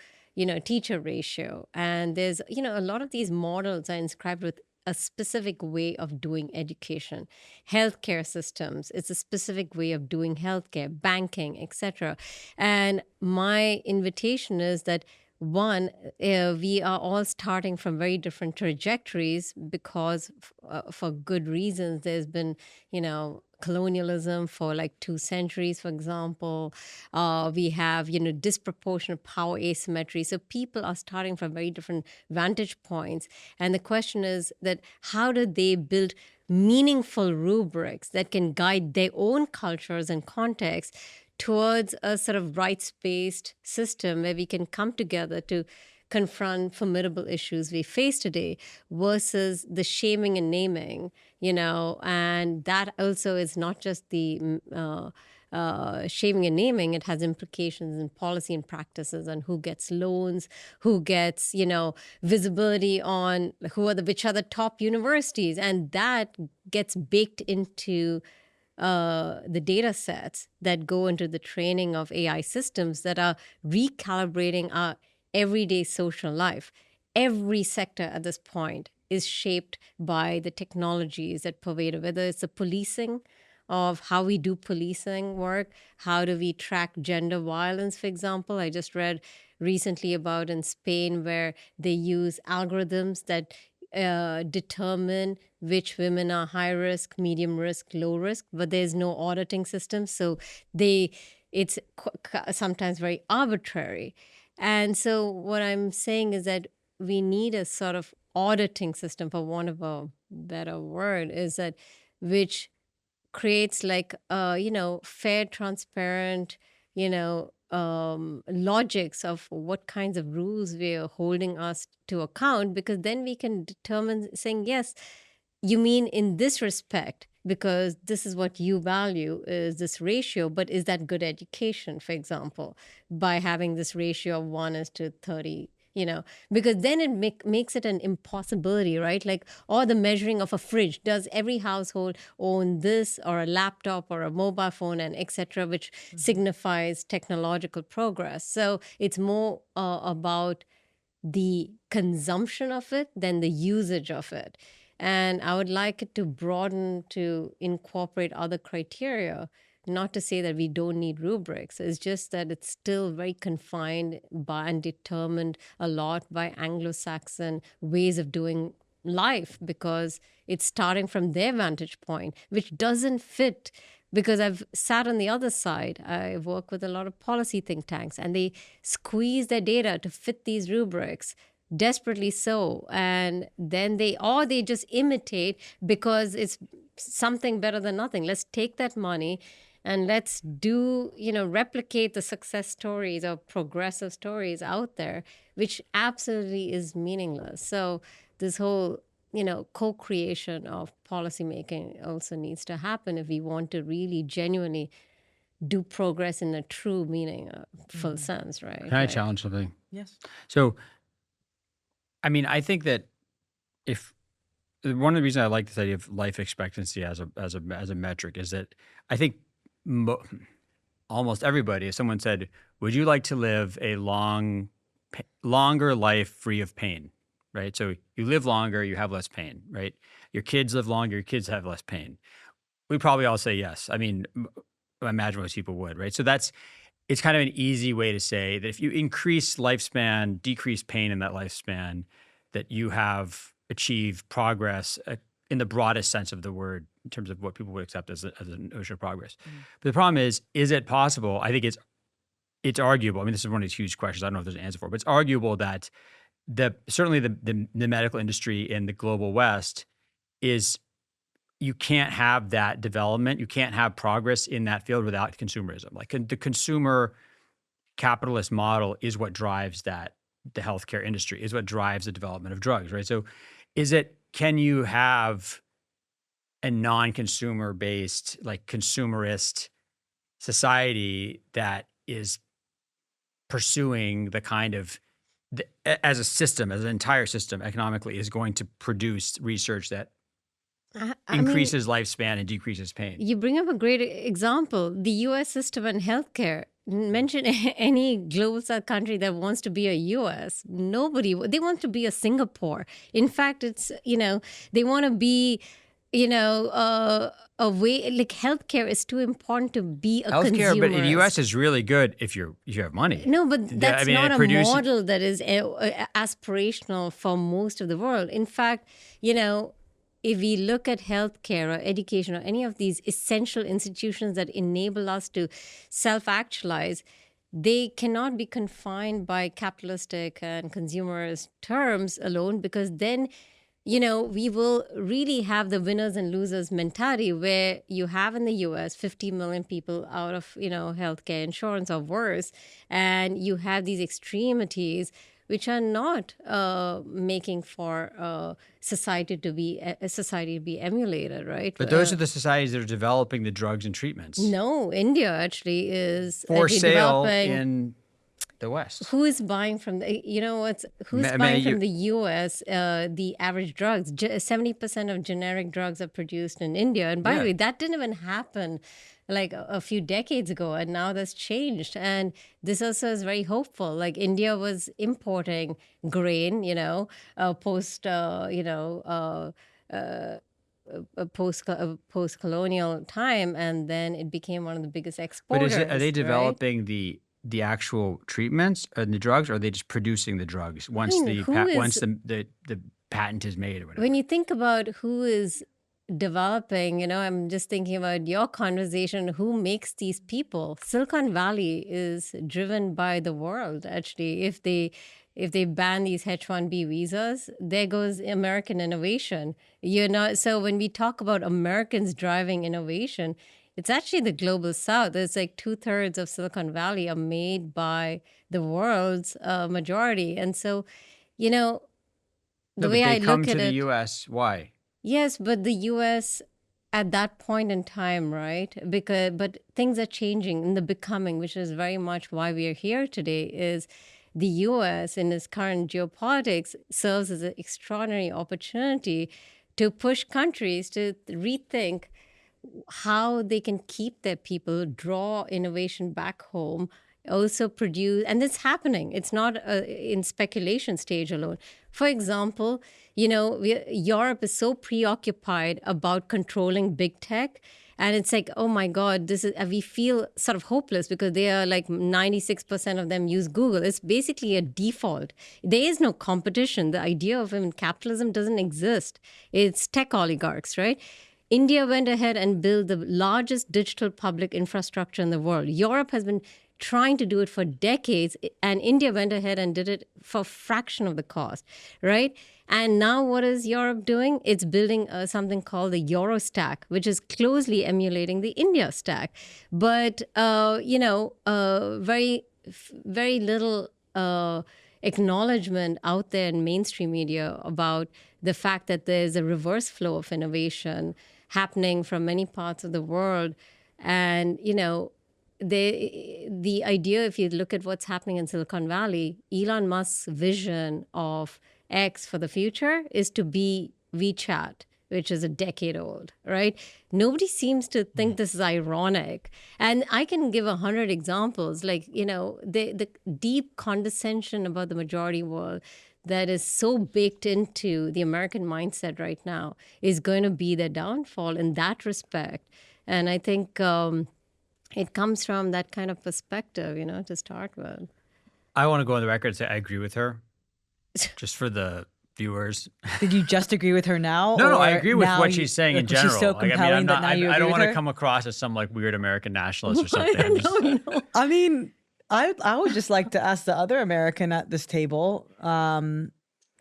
teacher ratio, and there's a lot of these models are inscribed with a specific way of doing education. Healthcare systems, it's a specific way of doing healthcare, banking, etc. And my invitation is that one, we are all starting from very different trajectories because for good reasons. There's been, colonialism for like 2 centuries, for example. We have, disproportionate power asymmetry. So people are starting from very different vantage points. And the question is that how do they build meaningful rubrics that can guide their own cultures and contexts towards a sort of rights-based system where we can come together to confront formidable issues we face today versus the shaming and naming, and that also is not just the shaming and naming. It has implications in policy and practices on who gets loans, who gets, visibility on which are the top universities, and that gets baked into the data sets that go into the training of AI systems that are recalibrating our everyday social life. Every sector at this point is shaped by the technologies that pervade it, whether it's the policing of how we do policing work, how do we track gender violence, for example. I just read recently about in Spain where they use algorithms that determine which women are high risk, medium risk, low risk, but there's no auditing system. So it's sometimes very arbitrary. And so what I'm saying is that we need a sort of auditing system, for want of a better word, is that which creates like fair, transparent, logics of what kinds of rules we are holding us to account, because then we can determine saying, yes, you mean in this respect, because this is what you value is this ratio, but is that good education, for example, by having this ratio of 1:30, because then it makes it an impossibility, right? Like, or the measuring of a fridge. Does every household own this or a laptop or a mobile phone and etc., which signifies technological progress? So it's more about the consumption of it than the usage of it. And I would like it to broaden to incorporate other criteria, not to say that we don't need rubrics. It's just that it's still very confined by and determined a lot by Anglo-Saxon ways of doing life because it's starting from their vantage point, which doesn't fit. Because I've sat on the other side. I work with a lot of policy think tanks, and they squeeze their data to fit these rubrics, desperately so. And then they just imitate because it's something better than nothing. Let's take that money and let's replicate the success stories or progressive stories out there, which absolutely is meaningless. So this whole co-creation of policymaking also needs to happen if we want to really genuinely do progress in a true meaning, full sense, right? Can I challenge something? Yes. So, I mean, I think that if one of the reasons I like this idea of life expectancy as a metric is that I think almost everybody, if someone said, "Would you like to live a longer life free of pain?" Right? So you live longer, you have less pain, right? Your kids live longer, your kids have less pain. We'd probably all say yes. I mean, I imagine most people would, right? So it's kind of an easy way to say that if you increase lifespan, decrease pain in that lifespan, that you have achieved progress in the broadest sense of the word in terms of what people would accept as a notion of progress. But the problem is it possible? I think it's arguable. I mean, this is one of these huge questions. I don't know if there's an answer for it, but it's arguable that certainly the medical industry in the global West is, you can't have that development, you can't have progress in that field without consumerism. Like the consumer capitalist model is what drives the healthcare industry, is what drives the development of drugs, right? So can you have a non-consumer based, like consumerist society that is pursuing the kind of, as a system, as an entire system economically, is going to produce research that increases lifespan and decreases pain? You bring up a great example, the US system and healthcare. Mention any global south country that wants to be a US. Nobody, they want to be a Singapore. In fact, it's, they want to be, a way, like healthcare is too important to be a consumer. Healthcare, but in the US is really good if you have money. No, but that's not a model that is aspirational for most of the world. In fact, if we look at healthcare or education or any of these essential institutions that enable us to self-actualize, they cannot be confined by capitalistic and consumerist terms alone, because then, we will really have the winners and losers mentality, where you have in the US 50 million people out of, healthcare insurance or worse, and you have these extremities which are not making for society to be emulated, right? But those are the societies that are developing the drugs and treatments. No, India actually is for sale in the West. Who is buying from the? Who's buying from the U.S. The average drugs? 70% of generic drugs are produced in India, and by the way, that didn't even happen like a few decades ago, and now that's changed. And this also is very hopeful. Like India was importing grain, post-colonial time, and then it became one of the biggest exporters. But are they developing the actual treatments and the drugs, or are they just producing the drugs once the patent is made or whatever? When you think about who is developing, I'm just thinking about your conversation, who makes these people? Silicon Valley is driven by the world, actually. If they ban these H-1B visas, there goes American innovation. So when we talk about Americans driving innovation, it's actually the global south. It's like 2/3 of Silicon Valley are made by the world's majority. And so, the way I look at it— They come to the U.S., why? Yes, but the U.S. at that point in time, right? But things are changing in the becoming, which is very much why we are here today, is the U.S. in its current geopolitics serves as an extraordinary opportunity to push countries to rethink how they can keep their people, draw innovation back home, also produce, and it's happening. It's not in speculation stage alone. For example, Europe is so preoccupied about controlling big tech, And it's like, oh my God, we feel sort of hopeless because they are like 96% of them use Google. It's basically a default. There is no competition. The idea of capitalism doesn't exist. It's tech oligarchs, right? India went ahead and built the largest digital public infrastructure in the world. Europe has been trying to do it for decades, and India went ahead and did it for a fraction of the cost, right? And now what is Europe doing? It's building something called the Euro stack, which is closely emulating the India stack. But, very little acknowledgement out there in mainstream media about the fact that there's a reverse flow of innovation happening from many parts of the world. And, the idea, if you look at what's happening in Silicon Valley, Elon Musk's vision of X for the future is to be WeChat, which is a decade old, right? Nobody seems to think this is ironic. And I can give 100 examples, like, the deep condescension about the majority world that is so baked into the American mindset right now is going to be their downfall in that respect. And I think it comes from that kind of perspective, to start with. I want to go on the record and say I agree with her, just for the viewers. Did you just agree with her now? No, I or agree with now what she's saying in she's general. so compelling that now you I agree don't with want her? to come across as some like weird American nationalist or something. No. I mean, I would just like to ask the other American at this table,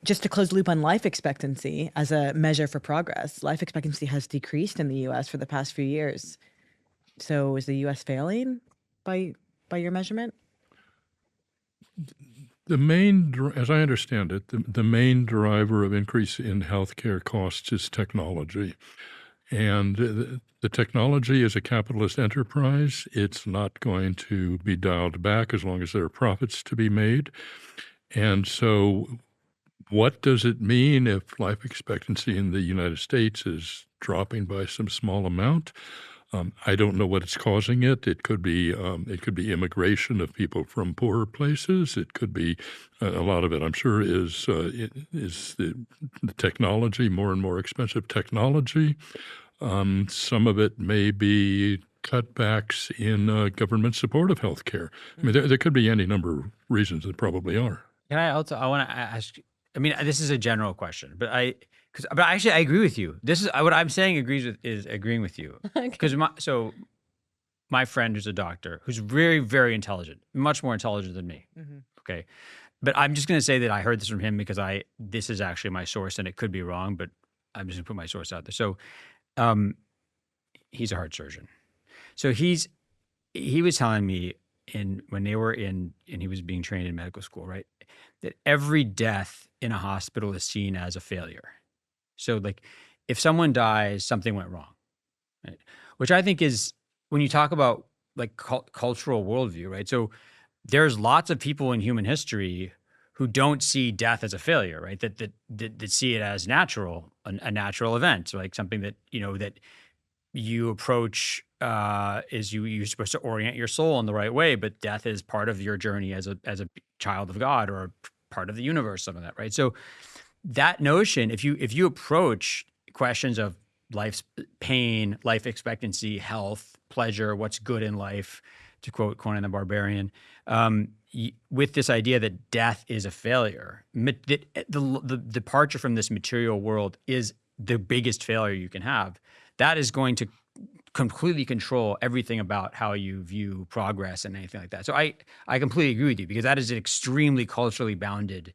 just to close the loop on life expectancy as a measure for progress. Life expectancy has decreased in the U.S. for the past few years. So is the U.S. failing by your measurement? The main, as I understand it, the main driver of increase in healthcare costs is technology. And the technology is a capitalist enterprise. It's not going to be dialed back as long as there are profits to be made. And so what does it mean if life expectancy in the United States is dropping by some small amount? I don't know what it's causing it. It could be immigration of people from poorer places. It could be a lot of it. I'm sure is the technology, more and more expensive technology. Some of it may be cutbacks in government support of healthcare. I mean, there could be any number of reasons. There probably are. Can I also? I want to ask. I mean, this is a general question, but actually I agree with you. This is what I'm saying. Is agreeing with you because my friend who's a doctor who's very, very intelligent, much more intelligent than me. Mm-hmm. Okay, but I'm just going to say that I heard this from him because this is actually my source, and it could be wrong, but I'm just going to put my source out there. So, he's a heart surgeon. So he was telling me when they were and he was being trained in medical school, right, that every death in a hospital is seen as a failure. So like if someone dies, something went wrong, right? Which I think is when you talk about like cultural worldview, right? So there's lots of people in human history who don't see death as a failure, right? That see it as natural, a natural event, so like something that, that you approach you're supposed to orient your soul in the right way, but death is part of your journey as a child of God or part of the universe, some of that, right? So that notion, if you approach questions of life's pain, life expectancy, health, pleasure, what's good in life, to quote Conan the Barbarian, with this idea that death is a failure, that the departure from this material world is the biggest failure you can have, that is going to completely control everything about how you view progress and anything like that. So I completely agree with you because that is an extremely culturally bounded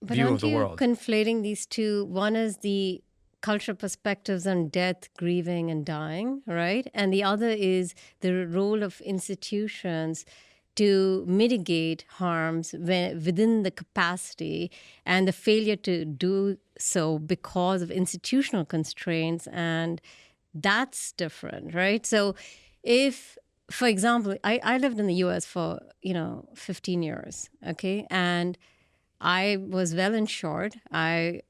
view of the world. But aren't you conflating these two? One is the cultural perspectives on death, grieving, and dying, right? And the other is the role of institutions to mitigate harms within the capacity and the failure to do so because of institutional constraints. And that's different, right? So if, for example, I lived in the US for, 15 years, okay? And I was well insured. I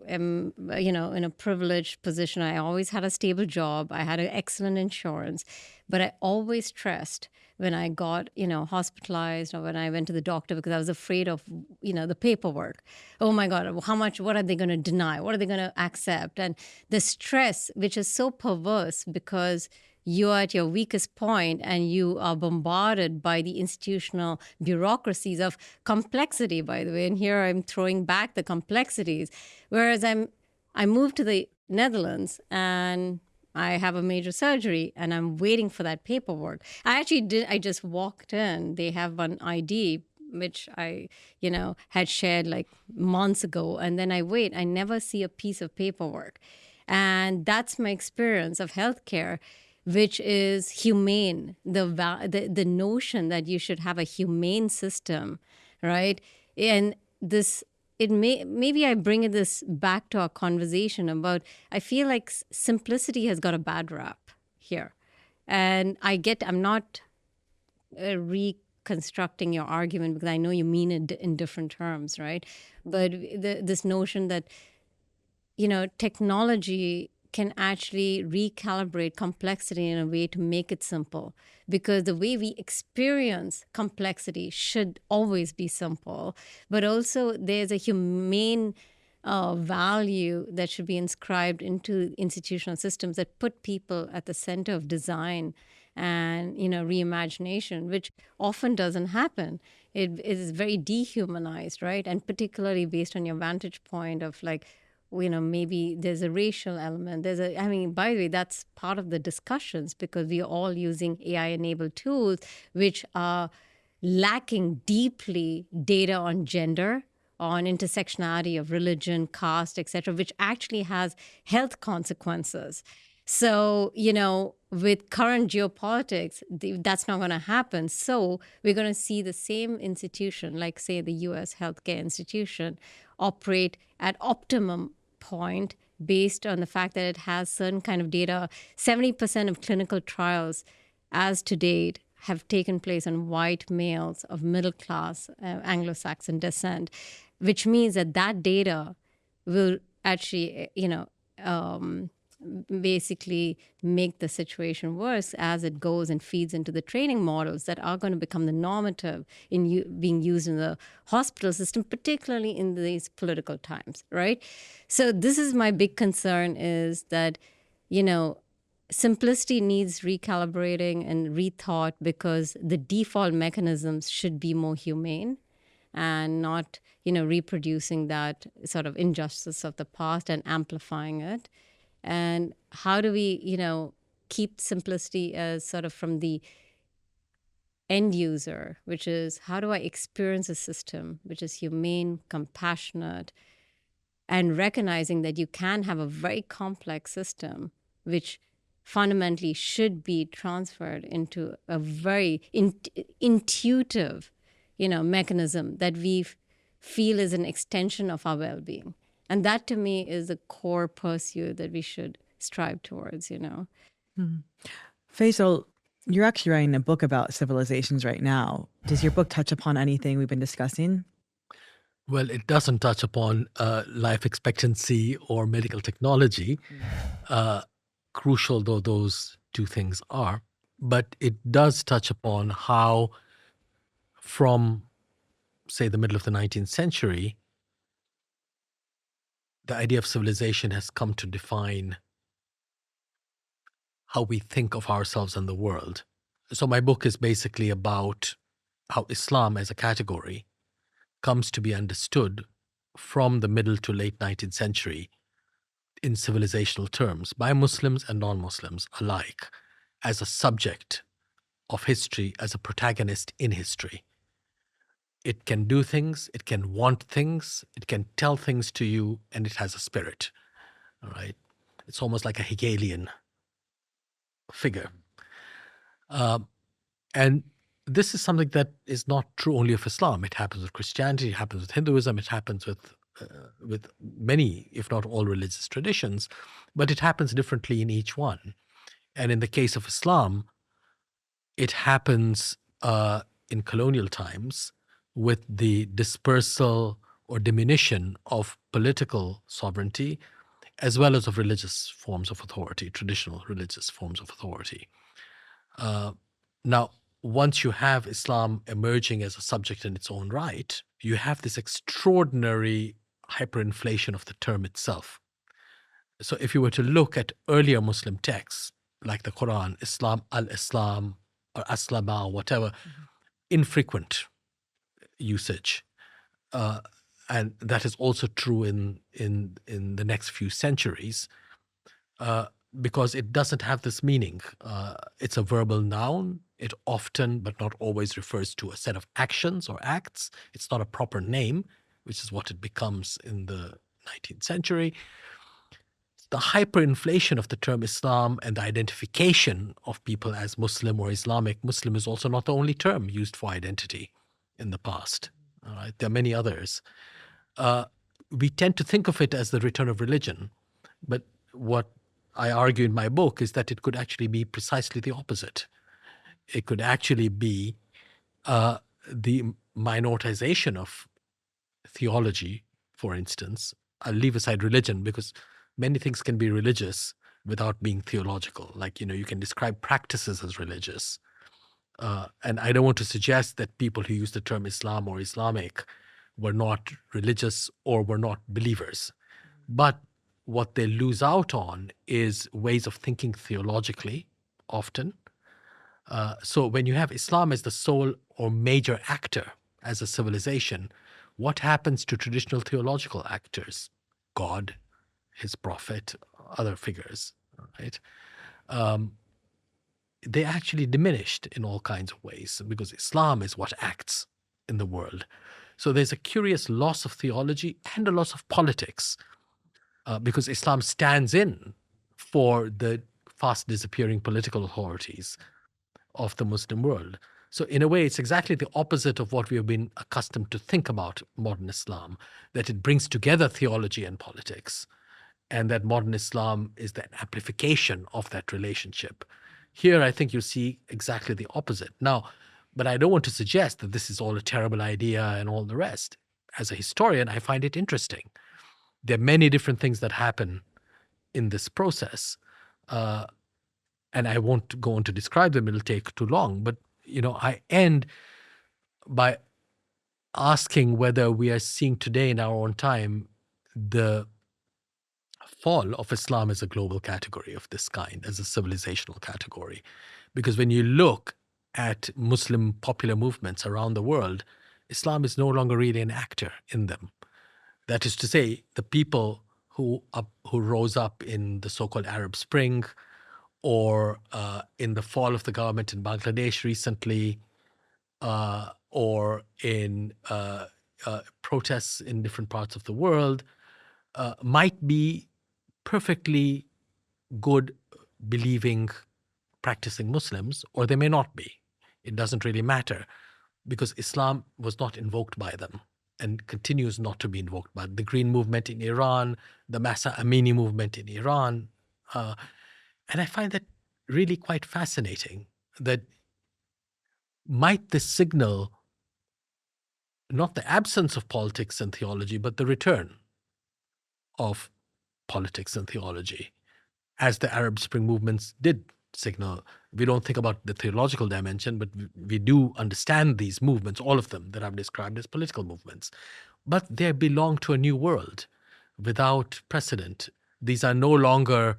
am, in a privileged position. I always had a stable job. I had an excellent insurance. But I always stressed when I got, hospitalized or when I went to the doctor because I was afraid of, the paperwork. Oh my God, what are they going to deny? What are they going to accept? And the stress, which is so perverse because you're at your weakest point and you are bombarded by the institutional bureaucracies of complexity, by the way. And here I'm throwing back the complexities. Whereas I moved to the Netherlands and I have a major surgery and I'm waiting for that paperwork. I just walked in. They have an ID, which I, had shared like months ago. And then I wait. I never see a piece of paperwork. And that's my experience of healthcare, which is humane. The notion that you should have a humane system, right? And maybe I bring this back to our conversation about, I feel like simplicity has got a bad rap here. And I'm not reconstructing your argument because I know you mean it in different terms, right? But this notion that, technology can actually recalibrate complexity in a way to make it simple, because the way we experience complexity should always be simple, but also there's a humane value that should be inscribed into institutional systems that put people at the center of design and reimagination, which often doesn't happen. It is very dehumanized, right? And particularly based on your vantage point of like, maybe there's a racial element. By the way, that's part of the discussions, because we are all using AI-enabled tools which are lacking deeply data on gender, on intersectionality of religion, caste, etc., which actually has health consequences. So, with current geopolitics, that's not going to happen. So we're going to see the same institution, like say the US healthcare institution, operate at optimum point based on the fact that it has certain kind of data. 70% of clinical trials as to date have taken place on white males of middle class Anglo-Saxon descent, which means that data will actually, basically make the situation worse as it goes and feeds into the training models that are going to become the normative in being used in the hospital system, particularly in these political times, right? So this is my big concern, is that, simplicity needs recalibrating and rethought, because the default mechanisms should be more humane and not, reproducing that sort of injustice of the past and amplifying it. And how do we, keep simplicity as sort of from the end user, which is how do I experience a system which is humane, compassionate, and recognizing that you can have a very complex system which fundamentally should be transferred into a very intuitive, mechanism that we feel is an extension of our well-being. And that, to me, is the core pursuit that we should strive towards, Faisal, you're actually writing a book about civilizations right now. Does your book touch upon anything we've been discussing? Well, it doesn't touch upon life expectancy or medical technology, crucial though those two things are. But it does touch upon how, from, say, the middle of the 19th century, the idea of civilization has come to define how we think of ourselves and the world. So my book is basically about how Islam as a category comes to be understood from the middle to late 19th century in civilizational terms by Muslims and non-Muslims alike, as a subject of history, as a protagonist in history. It can do things, it can want things, it can tell things to you, and it has a spirit. All right? It's almost like a Hegelian figure. And this is something that is not true only of Islam. It happens with Christianity, it happens with Hinduism, it happens with many, if not all, religious traditions, but it happens differently in each one. And in the case of Islam, it happens in colonial times with the dispersal or diminution of political sovereignty, as well as of religious forms of authority, traditional religious forms of authority. Now, once you have Islam emerging as a subject in its own right, you have this extraordinary hyperinflation of the term itself. So if you were to look at earlier Muslim texts, like the Quran, Islam, al-Islam, or Aslama, or whatever, infrequent usage. And that is also true in the next few centuries, because it doesn't have this meaning. It's a verbal noun. It often, but not always, refers to a set of actions or acts. It's not a proper name, which is what it becomes in the 19th century. The hyperinflation of the term Islam and the identification of people as Muslim or Islamic. Muslim is also not the only term used for identity in the past. All right? There are many others. We tend to think of it as the return of religion, but what I argue in my book is that it could actually be precisely the opposite. It could actually be the minoritization of theology, for instance. I'll leave aside religion because many things can be religious without being theological. Like, you can describe practices as religious. And I don't want to suggest that people who use the term Islam or Islamic were not religious or were not believers. But what they lose out on is ways of thinking theologically, often. So when you have Islam as the sole or major actor as a civilization, what happens to traditional theological actors? God, his prophet, other figures, right? They actually diminished in all kinds of ways because Islam is what acts in the world. So there's a curious loss of theology and a loss of politics because Islam stands in for the fast disappearing political authorities of the Muslim world. So in a way, it's exactly the opposite of what we have been accustomed to think about modern Islam, that it brings together theology and politics, and that modern Islam is the amplification of that relationship. Here, I think you see exactly the opposite. Now, but I don't want to suggest that this is all a terrible idea and all the rest. As a historian, I find it interesting. There are many different things that happen in this process. And I won't go on to describe them, it'll take too long. But, I end by asking whether we are seeing today in our own time the fall of Islam as a global category of this kind, as a civilizational category. Because when you look at Muslim popular movements around the world, Islam is no longer really an actor in them. That is to say, the people who rose up in the so-called Arab Spring, or in the fall of the government in Bangladesh recently, or in protests in different parts of the world, might be perfectly good, believing, practicing Muslims, or they may not be. It doesn't really matter because Islam was not invoked by them and continues not to be invoked by the Green Movement in Iran, the Masa Amini movement in Iran. And I find that really quite fascinating, that might this signal not the absence of politics and theology, but the return of politics and theology, as the Arab Spring movements did signal. We don't think about the theological dimension, but we do understand these movements, all of them that I've described as political movements. But they belong to a new world without precedent. These are no longer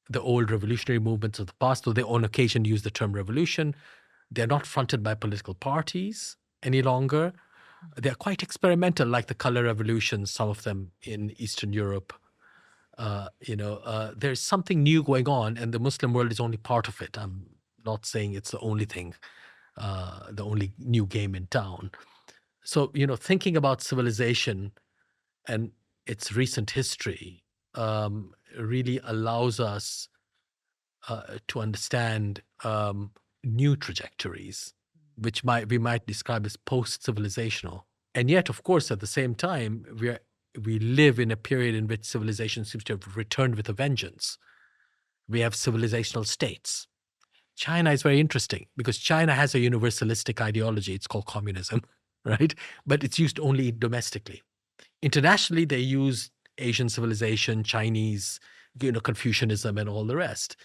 the old revolutionary movements of the past, though they on occasion use the term revolution. They're not fronted by political parties any longer. They're quite experimental, like the color revolutions, some of them in Eastern Europe. There's something new going on, and the Muslim world is only part of it. I'm not saying it's the only thing, the only new game in town. So, thinking about civilization and its recent history really allows us to understand new trajectories, which we might describe as post-civilizational. And yet, of course, at the same time, we live in a period in which civilization seems to have returned with a vengeance. We have civilizational states. China is very interesting because China has a universalistic ideology. It's called communism, right? But it's used only domestically. Internationally, they use Asian civilization, Chinese, Confucianism, and all the rest.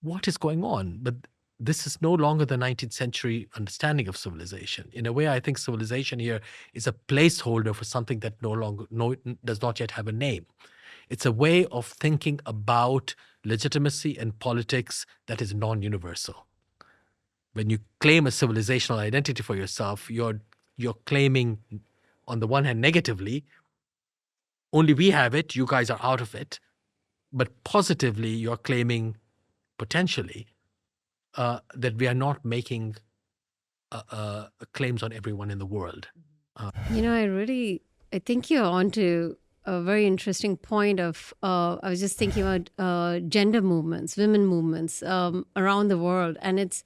What is going on? But this is no longer the 19th century understanding of civilization. In a way, I think civilization here is a placeholder for something that does not yet have a name. It's a way of thinking about legitimacy and politics that is non-universal. When you claim a civilizational identity for yourself, you're claiming, on the one hand, negatively, only we have it, you guys are out of it. But positively, you're claiming, potentially, that we are not making claims on everyone in the world. I think you're onto a very interesting point of, I was just thinking about gender movements, women movements around the world. And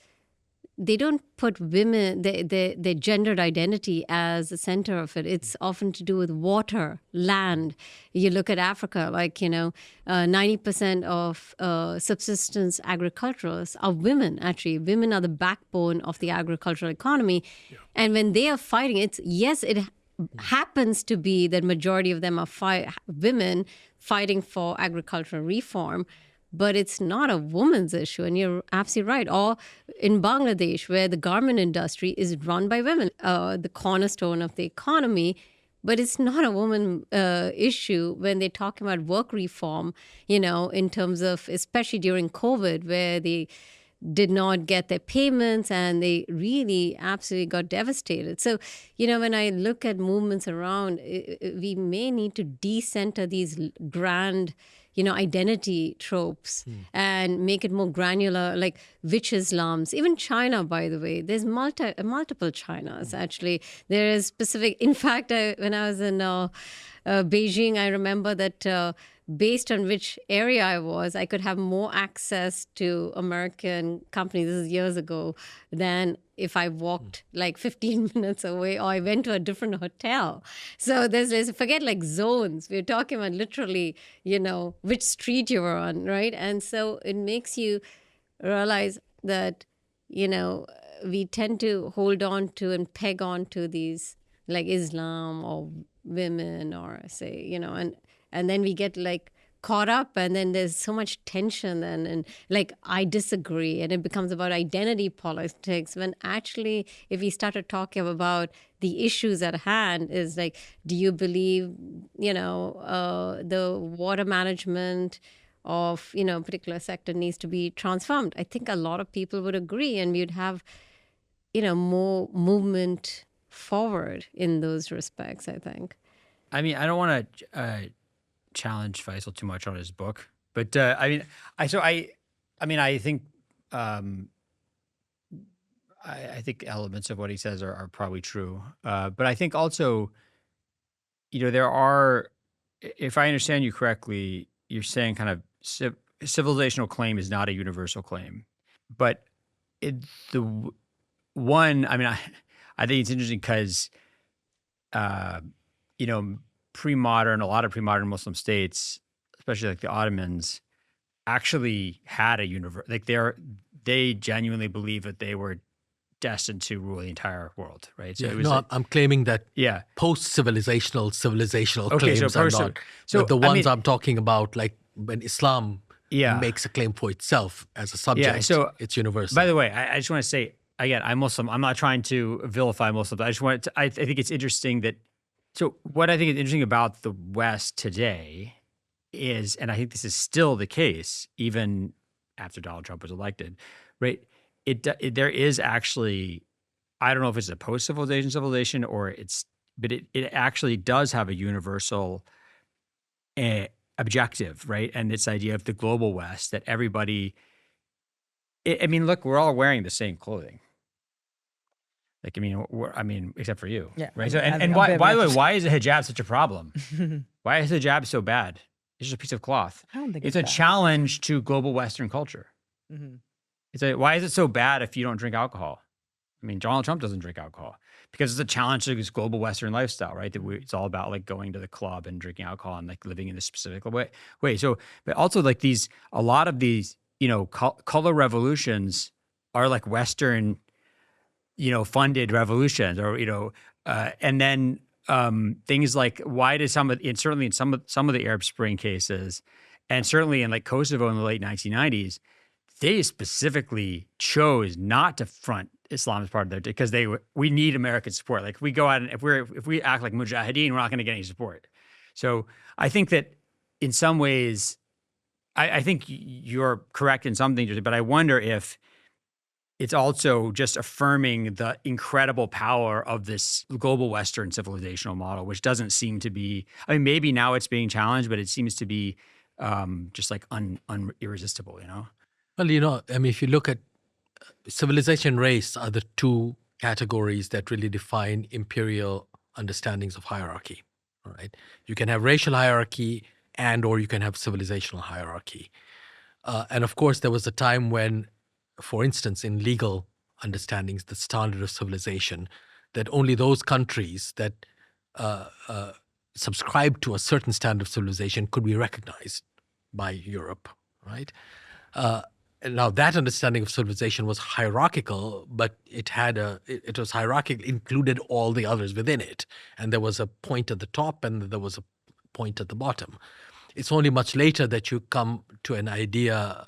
they don't put women, their gendered identity as the center of it. It's often to do with water, land. You look at Africa, 90% of subsistence agriculturalists are women, actually. Women are the backbone of the agricultural economy. Yeah. And when they are fighting, it happens to be that majority of them are women fighting for agricultural reform. But it's not a woman's issue, and you're absolutely right. Or in Bangladesh, where the garment industry is run by women, the cornerstone of the economy, but it's not a woman issue when they're talking about work reform, in terms of, especially during COVID, where they did not get their payments and they really absolutely got devastated. So, when I look at movements around, we may need to decenter these grand identity tropes and make it more granular, like which Islams. Even China, by the way, there's multiple Chinas, actually. There is specific, in fact, when I was in Beijing, I remember that based on which area I was, I could have more access to American companies, this is years ago, than if I walked 15 minutes away or I went to a different hotel. So there's forget zones. We're talking about literally, which street you were on, right? And so it makes you realize that, we tend to hold on to and peg on to these like Islam or women or say, and then we get caught up, and then there's so much tension and I disagree, and it becomes about identity politics, when actually if we started talking about the issues at hand is do you believe the water management of a particular sector needs to be transformed? I think a lot of people would agree, and we'd have more movement forward in those respects, I think. I mean, I don't want to challenge Faisal too much on his book, but I think elements of what he says are probably true. But I think also, there are, if I understand you correctly, you're saying kind of civilizational claim is not a universal claim, but I think it's interesting because, pre-modern, a lot of pre-modern Muslim states, especially the Ottomans, actually had a universe. They genuinely believe that they were destined to rule the entire world, right? So I'm claiming that post-civilizational claims are not. But the ones I'm talking about, like when Islam makes a claim for itself as a subject, it's universal. By the way, I just want to say, again, I'm Muslim. I'm not trying to vilify Muslims. I think it's interesting that, so what I think is interesting about the West today is, and I think this is still the case, even after Donald Trump was elected, right? There is actually, I don't know if it's a post-civilization or but it actually does have a universal objective, right? And this idea of the global West, that everybody, look, we're all wearing the same clothing. Except for you, right? So, and why, by the way, why is the hijab such a problem? Why is the hijab so bad? It's just a piece of cloth. I don't think it's a challenge to global Western culture. Mm-hmm. Why is it so bad if you don't drink alcohol? Donald Trump doesn't drink alcohol because it's a challenge to this global Western lifestyle, right? It's all about going to the club and drinking alcohol and living in this specific way. So, but also a lot of these, color revolutions are Western, funded revolutions, or and then things like, why did certainly in some of the Arab Spring cases, and certainly in Kosovo in the late 1990s, they specifically chose not to front Islam as part of their, because we need American support. We go out and if we act like mujahideen, we're not going to get any support. So I think that in some ways, I think you're correct in some things, but I wonder if it's also just affirming the incredible power of this global Western civilizational model, which doesn't seem to be, I mean, maybe now it's being challenged, but it seems to be just like irresistible, you know? Well, I mean, if you look at civilization and race are the two categories that really define imperial understandings of hierarchy, right? You can have racial hierarchy or you can have civilizational hierarchy. And of course, there was a time when, for instance, in legal understandings, the standard of civilization, that only those countries that subscribed to a certain standard of civilization could be recognized by Europe, right? And now that understanding of civilization was hierarchical, but it was hierarchical, included all the others within it. And there was a point at the top and there was a point at the bottom. It's only much later that you come to an idea,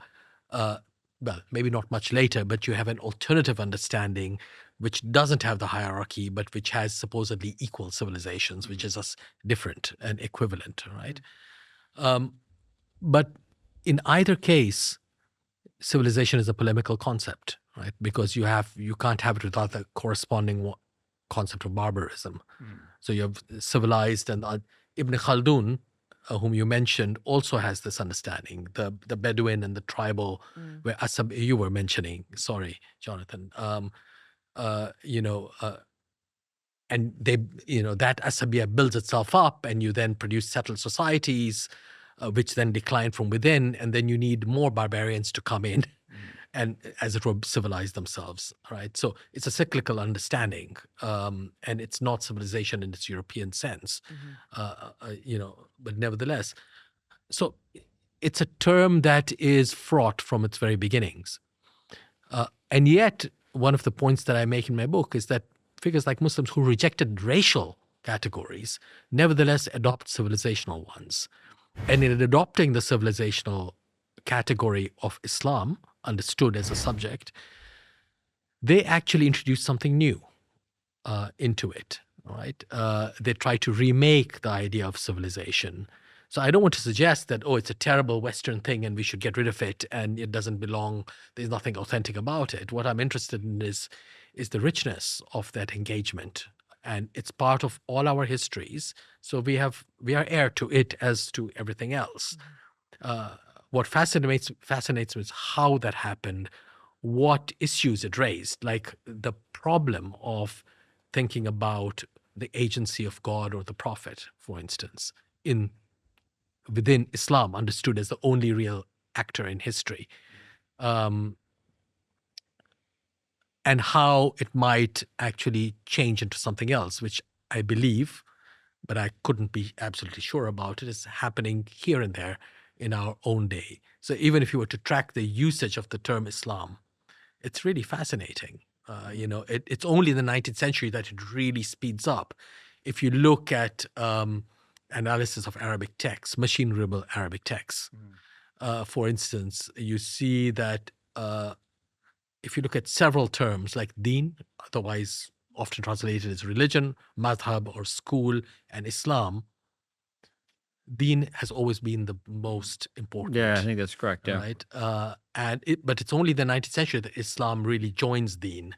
well, maybe not much later, but you have an alternative understanding which doesn't have the hierarchy, but which has supposedly equal civilizations, which is different and equivalent, right? But in either case, civilization is a polemical concept, right? Because you can't have it without the corresponding concept of barbarism. So you have civilized, and Ibn Khaldun, whom you mentioned, also has this understanding. The Bedouin and the tribal, where you were mentioning. Sorry, Jonathan. And they, that Asabiya builds itself up, and you then produce settled societies, which then decline from within, and then you need more barbarians to come in and, as it were, civilize themselves, right? So it's a cyclical understanding, and it's not civilization in its European sense, but nevertheless. So it's a term that is fraught from its very beginnings. And yet, one of the points that I make in my book is that figures like Muslims who rejected racial categories nevertheless adopt civilizational ones. And in adopting the civilizational category of Islam, understood as a subject, they actually introduce something new into it, right? They try to remake the idea of civilization. So I don't want to suggest that, it's a terrible Western thing and we should get rid of it and it doesn't belong, there's nothing authentic about it. What I'm interested in is the richness of that engagement. And it's part of all our histories. So we are heir to it as to everything else. What fascinates me is how that happened, what issues it raised, like the problem of thinking about the agency of God or the Prophet, for instance, within Islam, understood as the only real actor in history. And how it might actually change into something else, which I believe, but I couldn't be absolutely sure about it, is happening here and there in our own day. So even if you were to track the usage of the term Islam, it's really fascinating. It's only in the 19th century that it really speeds up. If you look at analysis of Arabic texts, machine-readable Arabic texts, for instance, you see that if you look at several terms like deen, otherwise often translated as religion, madhab or school, and Islam, deen has always been the most important. Yeah, I think that's correct. Yeah. Right. But it's only the 19th century that Islam really joins deen.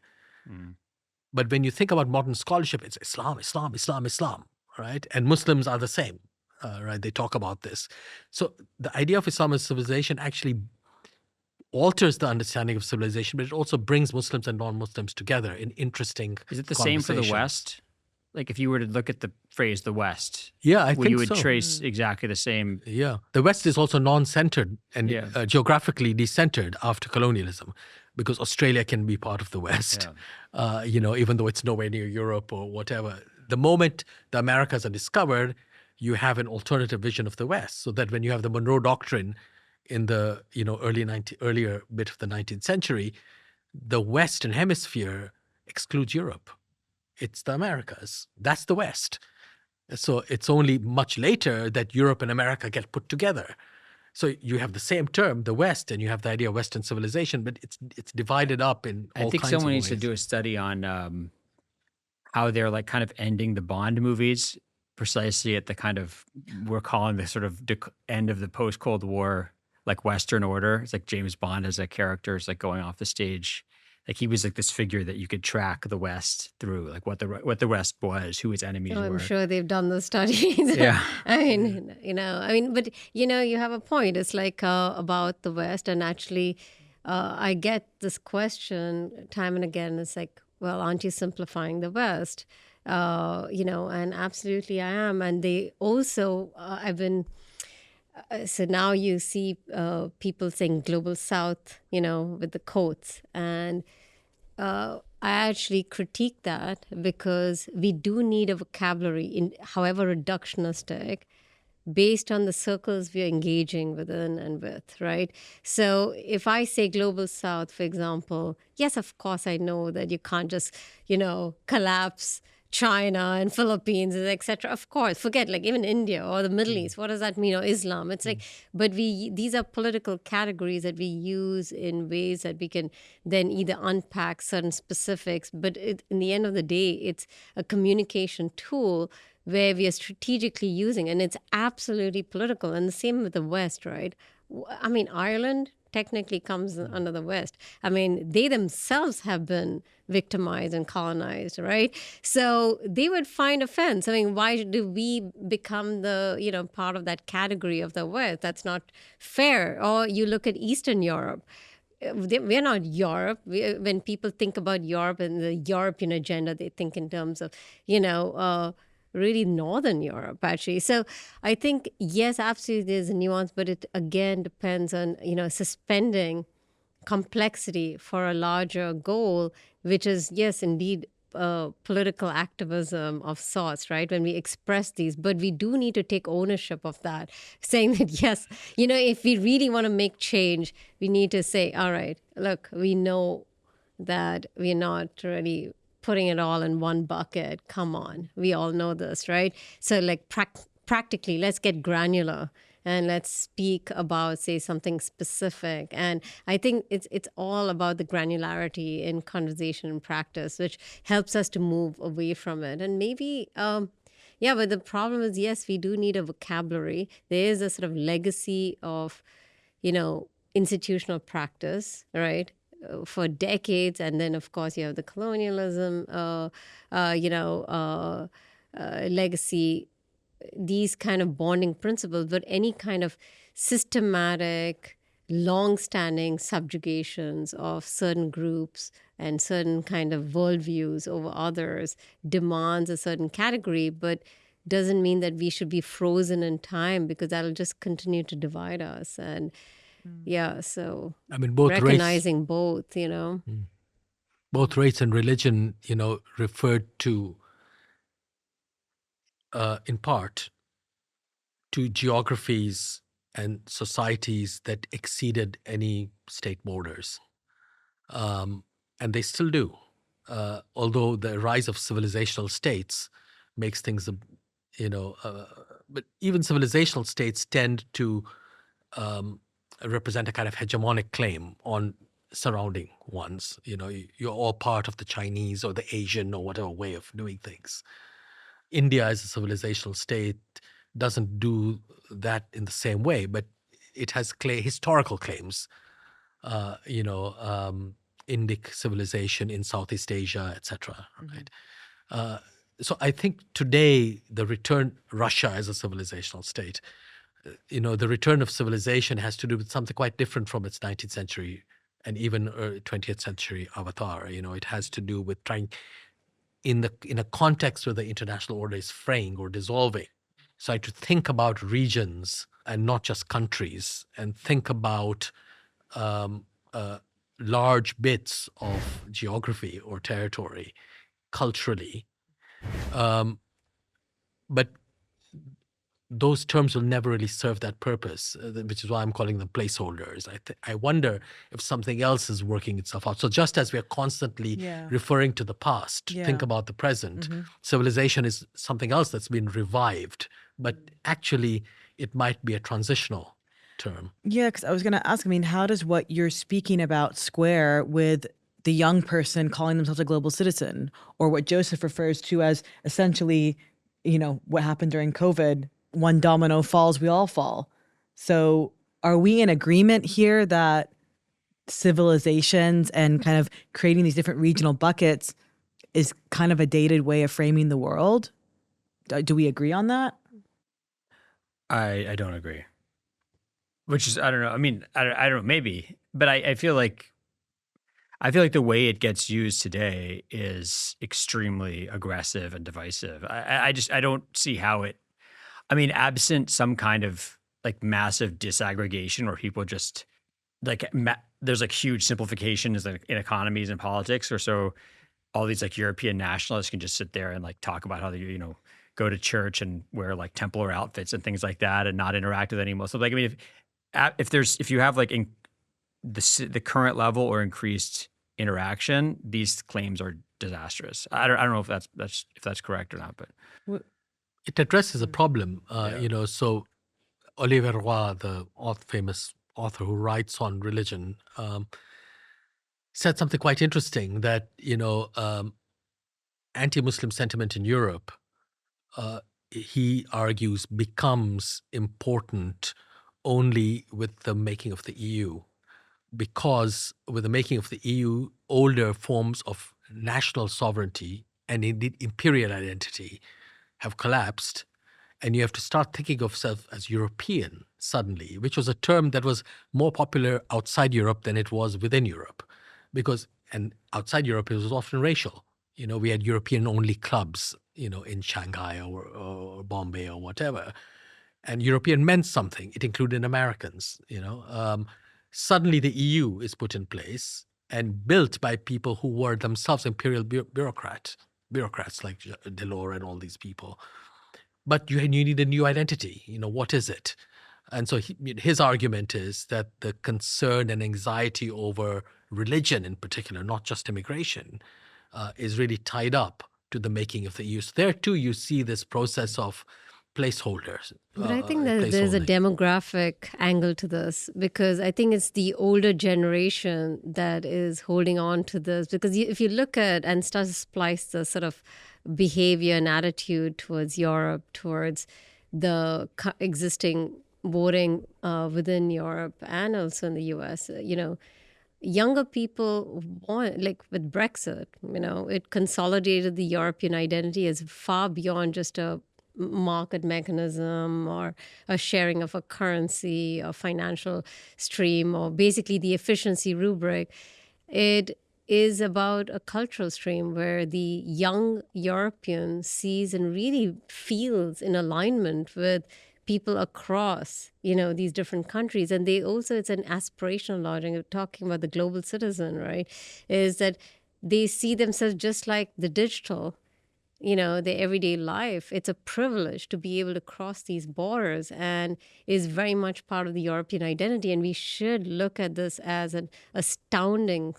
But when you think about modern scholarship, it's Islam, Islam, Islam, Islam, right? And Muslims are the same, right? They talk about this. So the idea of Islam as civilization actually alters the understanding of civilization, but it also brings Muslims and non-Muslims together in interesting Is it the same for the West? Like if you were to look at the phrase the West, yeah, I think you would so. trace exactly the same. Yeah. The West is also non-centered and geographically decentered after colonialism, because Australia can be part of the West, even though it's nowhere near Europe or whatever. The moment the Americas are discovered, you have an alternative vision of the West, so that when you have the Monroe Doctrine in the earlier bit of the 19th century, the Western Hemisphere excludes Europe. It's the Americas. That's the West. So it's only much later that Europe and America get put together. So you have the same term, the West, and you have the idea of Western civilization, but it's divided up in all kinds of ways. I think someone needs to do a study on how they're like kind of ending the Bond movies precisely at the kind of, we're calling the sort of end of the post-Cold War, like Western order. It's like James Bond as a character is like going off the stage. Like he was like this figure that you could track the West through, like what the West was, who its enemies Oh, were. I'm sure they've done the studies. Yeah. I mean, but you have a point. It's like about the West, and actually, I get this question time and again. It's like, well, aren't you simplifying the West? And absolutely I am. And they also, so now you see people saying global South, with the quotes. And I actually critique that because we do need a vocabulary, however reductionistic, based on the circles we are engaging within and with, right? So if I say global South, for example, yes, of course, I know that you can't just, collapse China and Philippines, etc. Of course, forget like even India or the Middle East. What does that mean? Or Islam? It's like, but these are political categories that we use in ways that we can then either unpack certain specifics. But in the end of the day, it's a communication tool where we are strategically using, and it's absolutely political. And the same with the West, right? I mean, Ireland technically comes under the West. I mean, they themselves have been victimized and colonized, right? So they would find offense. I mean, why do we become the, part of that category of the West? That's not fair. Or you look at Eastern Europe. We're not Europe. When people think about Europe and the European agenda, they think in terms of, really Northern Europe, actually. So I think, yes, absolutely there's a nuance, but it again depends on, suspending complexity for a larger goal, which is, yes, indeed, political activism of sorts, right? When we express these, but we do need to take ownership of that, saying that, yes, if we really want to make change, we need to say, all right, look, we know that we're not really putting it all in one bucket. Come on. We all know this, right? So like practically, let's get granular and let's speak about, say, something specific. And I think it's all about the granularity in conversation and practice, which helps us to move away from it. And maybe, but the problem is, yes, we do need a vocabulary. There is a sort of legacy of, institutional practice, right? For decades, and then of course you have the colonialism, legacy, these kind of bonding principles, but any kind of systematic, long-standing subjugations of certain groups and certain kind of worldviews over others demands a certain category, but doesn't mean that we should be frozen in time, because that'll just continue to divide us. And so I mean, both recognizing both, both race and religion, referred to, in part, to geographies and societies that exceeded any state borders. And they still do. Although the rise of civilizational states makes things, but even civilizational states tend to represent a kind of hegemonic claim on surrounding ones. You're all part of the Chinese or the Asian or whatever way of doing things. India as a civilizational state doesn't do that in the same way, but it has historical claims. Indic civilization in Southeast Asia, etc. Right? So I think today the return, Russia as a civilizational state, the return of civilization has to do with something quite different from its 19th century and even 20th century avatar. It has to do with trying, in a context where the international order is fraying or dissolving, so to think about regions and not just countries, and think about large bits of geography or territory culturally. But those terms will never really serve that purpose, which is why I'm calling them placeholders. I wonder if something else is working itself out. So just as we are constantly referring to the past, think about the present. Civilization is something else that's been revived, but actually it might be a transitional term. Yeah, because I was going to ask, how does what you're speaking about square with the young person calling themselves a global citizen, or what Joseph refers to as essentially what happened during COVID, one domino falls, we all fall. So are we in agreement here that civilizations and kind of creating these different regional buckets is kind of a dated way of framing the world? Do we agree on that? I don't agree. Which is, I don't know. I mean, I don't know, maybe, but I feel like the way it gets used today is extremely aggressive and divisive. I don't see how it. I mean, absent some kind of like massive disaggregation where people just like there's like huge simplifications in economies and politics, or so all these like European nationalists can just sit there and like talk about how they go to church and wear like Templar outfits and things like that and not interact with any Muslims. Like, I mean, if you have like the current level or increased interaction, these claims are disastrous. I don't know if that's correct or not, but It addresses a problem, So Olivier Roy, the famous author who writes on religion, said something quite interesting that anti-Muslim sentiment in Europe, he argues, becomes important only with the making of the EU, because with the making of the EU, older forms of national sovereignty and indeed imperial identity have collapsed, and you have to start thinking of yourself as European suddenly, which was a term that was more popular outside Europe than it was within Europe, and outside Europe it was often racial. We had European-only clubs, in Shanghai or Bombay or whatever, and European meant something. It included Americans. Suddenly the EU is put in place and built by people who were themselves imperial bureaucrats like Delors and all these people. But you need a new identity. What is it? And so his argument is that the concern and anxiety over religion in particular, not just immigration, is really tied up to the making of the EU. So there too you see this process of placeholders. But I think that there's a demographic angle to this, because I think it's the older generation that is holding on to this. Because if you look at and start to splice the sort of behavior and attitude towards Europe, towards the existing voting within Europe and also in the US, younger people want, like with Brexit, it consolidated the European identity as far beyond just a market mechanism or a sharing of a currency or financial stream or basically the efficiency rubric. It is about a cultural stream where the young European sees and really feels in alignment with people across, these different countries. And it's an aspirational logic of talking about the global citizen, right? Is that they see themselves just like the digital, their everyday life. It's a privilege to be able to cross these borders and is very much part of the European identity. And we should look at this as an astounding,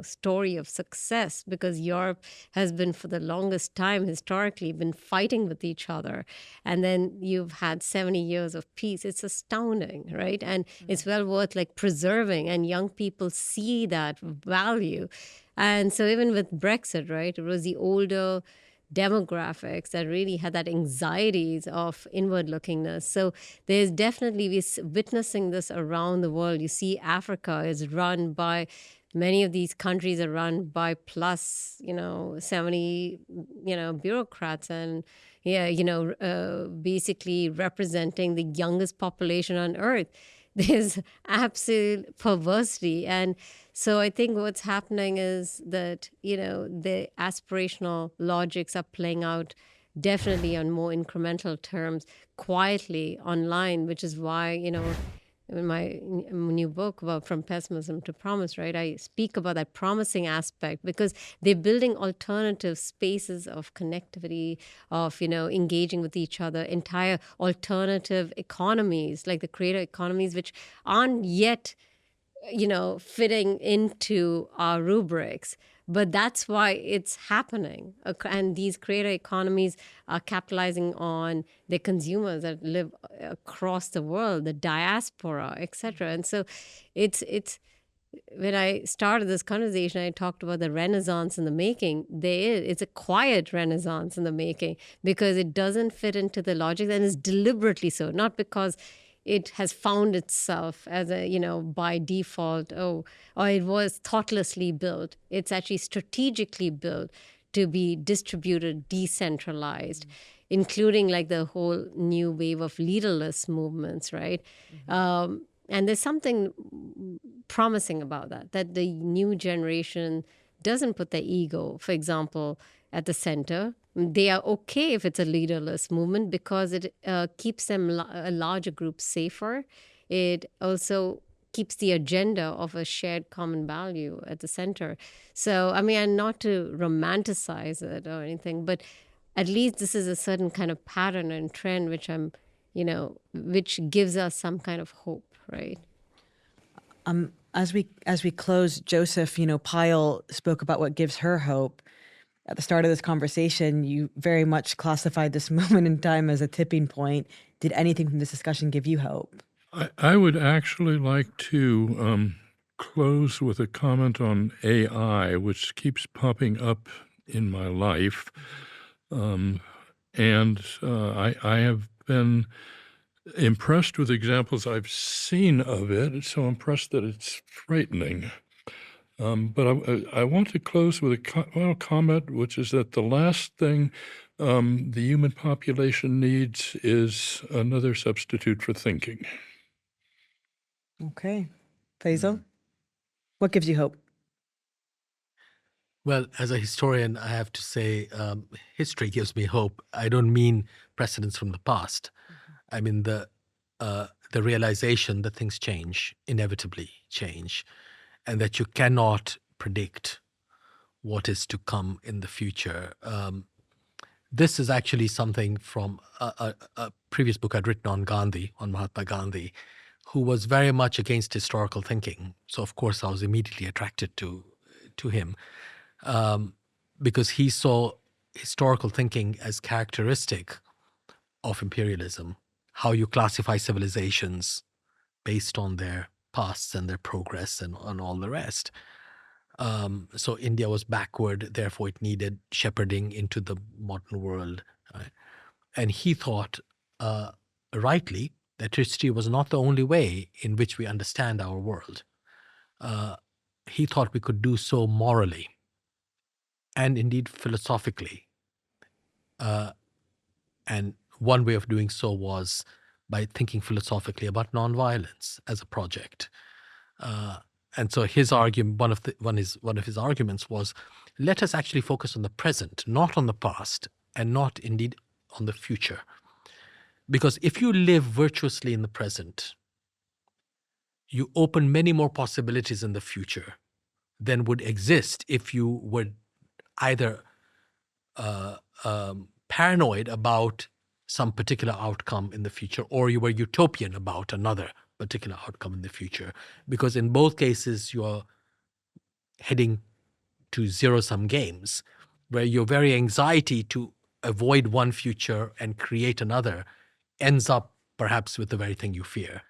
story of success, because Europe has been for the longest time historically been fighting with each other. And then you've had 70 years of peace. It's astounding, right? And it's well worth preserving, and young people see that value. And so even with Brexit, right, it was the older demographics that really had that anxieties of inward lookingness. So there's definitely, we're witnessing this around the world. You see Africa is run by, many of these countries are run by plus, 70, bureaucrats and basically representing the youngest population on earth. There's absolute perversity. And so I think what's happening is that, the aspirational logics are playing out definitely on more incremental terms, quietly online, which is why, in my new book about From Pessimism to Promise, right, I speak about that promising aspect, because they're building alternative spaces of connectivity, of, engaging with each other, entire alternative economies, like the creator economies, which aren't yet, fitting into our rubrics. But that's why it's happening. And these creator economies are capitalizing on the consumers that live across the world, the diaspora, et cetera. And so it's when I started this conversation, I talked about the Renaissance in the making. It's a quiet Renaissance in the making because it doesn't fit into the logic, and it's deliberately so, not because it has found itself as a, by default, or it was thoughtlessly built. It's actually strategically built to be distributed, decentralized, including like the whole new wave of leaderless movements, right? And there's something promising about that the new generation doesn't put their ego, for example, at the center. They are okay if it's a leaderless movement because it keeps them a larger group safer. It also keeps the agenda of a shared common value at the center. So, I mean, and not to romanticize it or anything, but at least this is a certain kind of pattern and trend which gives us some kind of hope, right? As we close, Joseph, Payal spoke about what gives her hope. At the start of this conversation, you very much classified this moment in time as a tipping point. Did anything from this discussion give you hope? I would actually like to close with a comment on AI, which keeps popping up in my life. And I have been impressed with examples I've seen of it. It's so impressed that it's frightening. But I want to close with a comment, which is that the last thing the human population needs is another substitute for thinking. Okay. Faisal, what gives you hope? Well, as a historian, I have to say history gives me hope. I don't mean precedents from the past. I mean the realization that things change, inevitably change, and that you cannot predict what is to come in the future. This is actually something from a previous book I'd written on Gandhi, on Mahatma Gandhi, who was very much against historical thinking. So, of course, I was immediately attracted to him because he saw historical thinking as characteristic of imperialism, how you classify civilizations based on their pasts and their progress and on all the rest. So India was backward, therefore it needed shepherding into the modern world. Right? And he thought, rightly, that history was not the only way in which we understand our world. He thought we could do so morally and indeed philosophically. And one way of doing so was by thinking philosophically about nonviolence as a project. And so his argument, one of his arguments was, let us actually focus on the present, not on the past, and not indeed on the future. Because if you live virtuously in the present, you open many more possibilities in the future than would exist if you were either paranoid about some particular outcome in the future, or you were utopian about another particular outcome in the future. Because in both cases, you're heading to zero-sum games, where your very anxiety to avoid one future and create another ends up perhaps with the very thing you fear.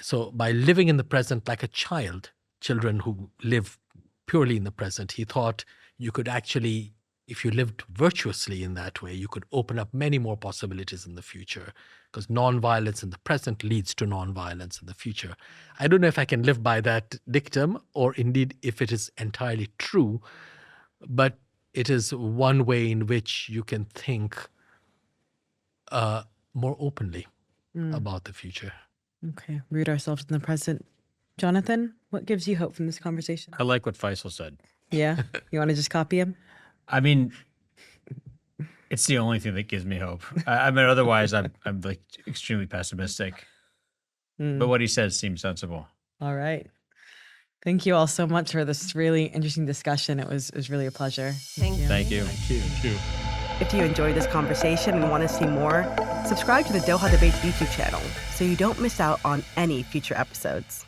So by living in the present like a child, children who live purely in the present, he thought you could actually, if you lived virtuously in that way, you could open up many more possibilities in the future, because nonviolence in the present leads to nonviolence in the future. I don't know if I can live by that dictum, or indeed if it is entirely true, but it is one way in which you can think more openly about the future. Okay, root ourselves in the present. Jonathan, what gives you hope from this conversation? I like what Faisal said. Yeah? You want to just copy him? I mean, it's the only thing that gives me hope. I mean, otherwise, I'm like extremely pessimistic. But what he says seems sensible. All right. Thank you all so much for this really interesting discussion. It was really a pleasure. Thank you. Thank you. Thank you. If you enjoyed this conversation and want to see more, subscribe to the Doha Debates YouTube channel so you don't miss out on any future episodes.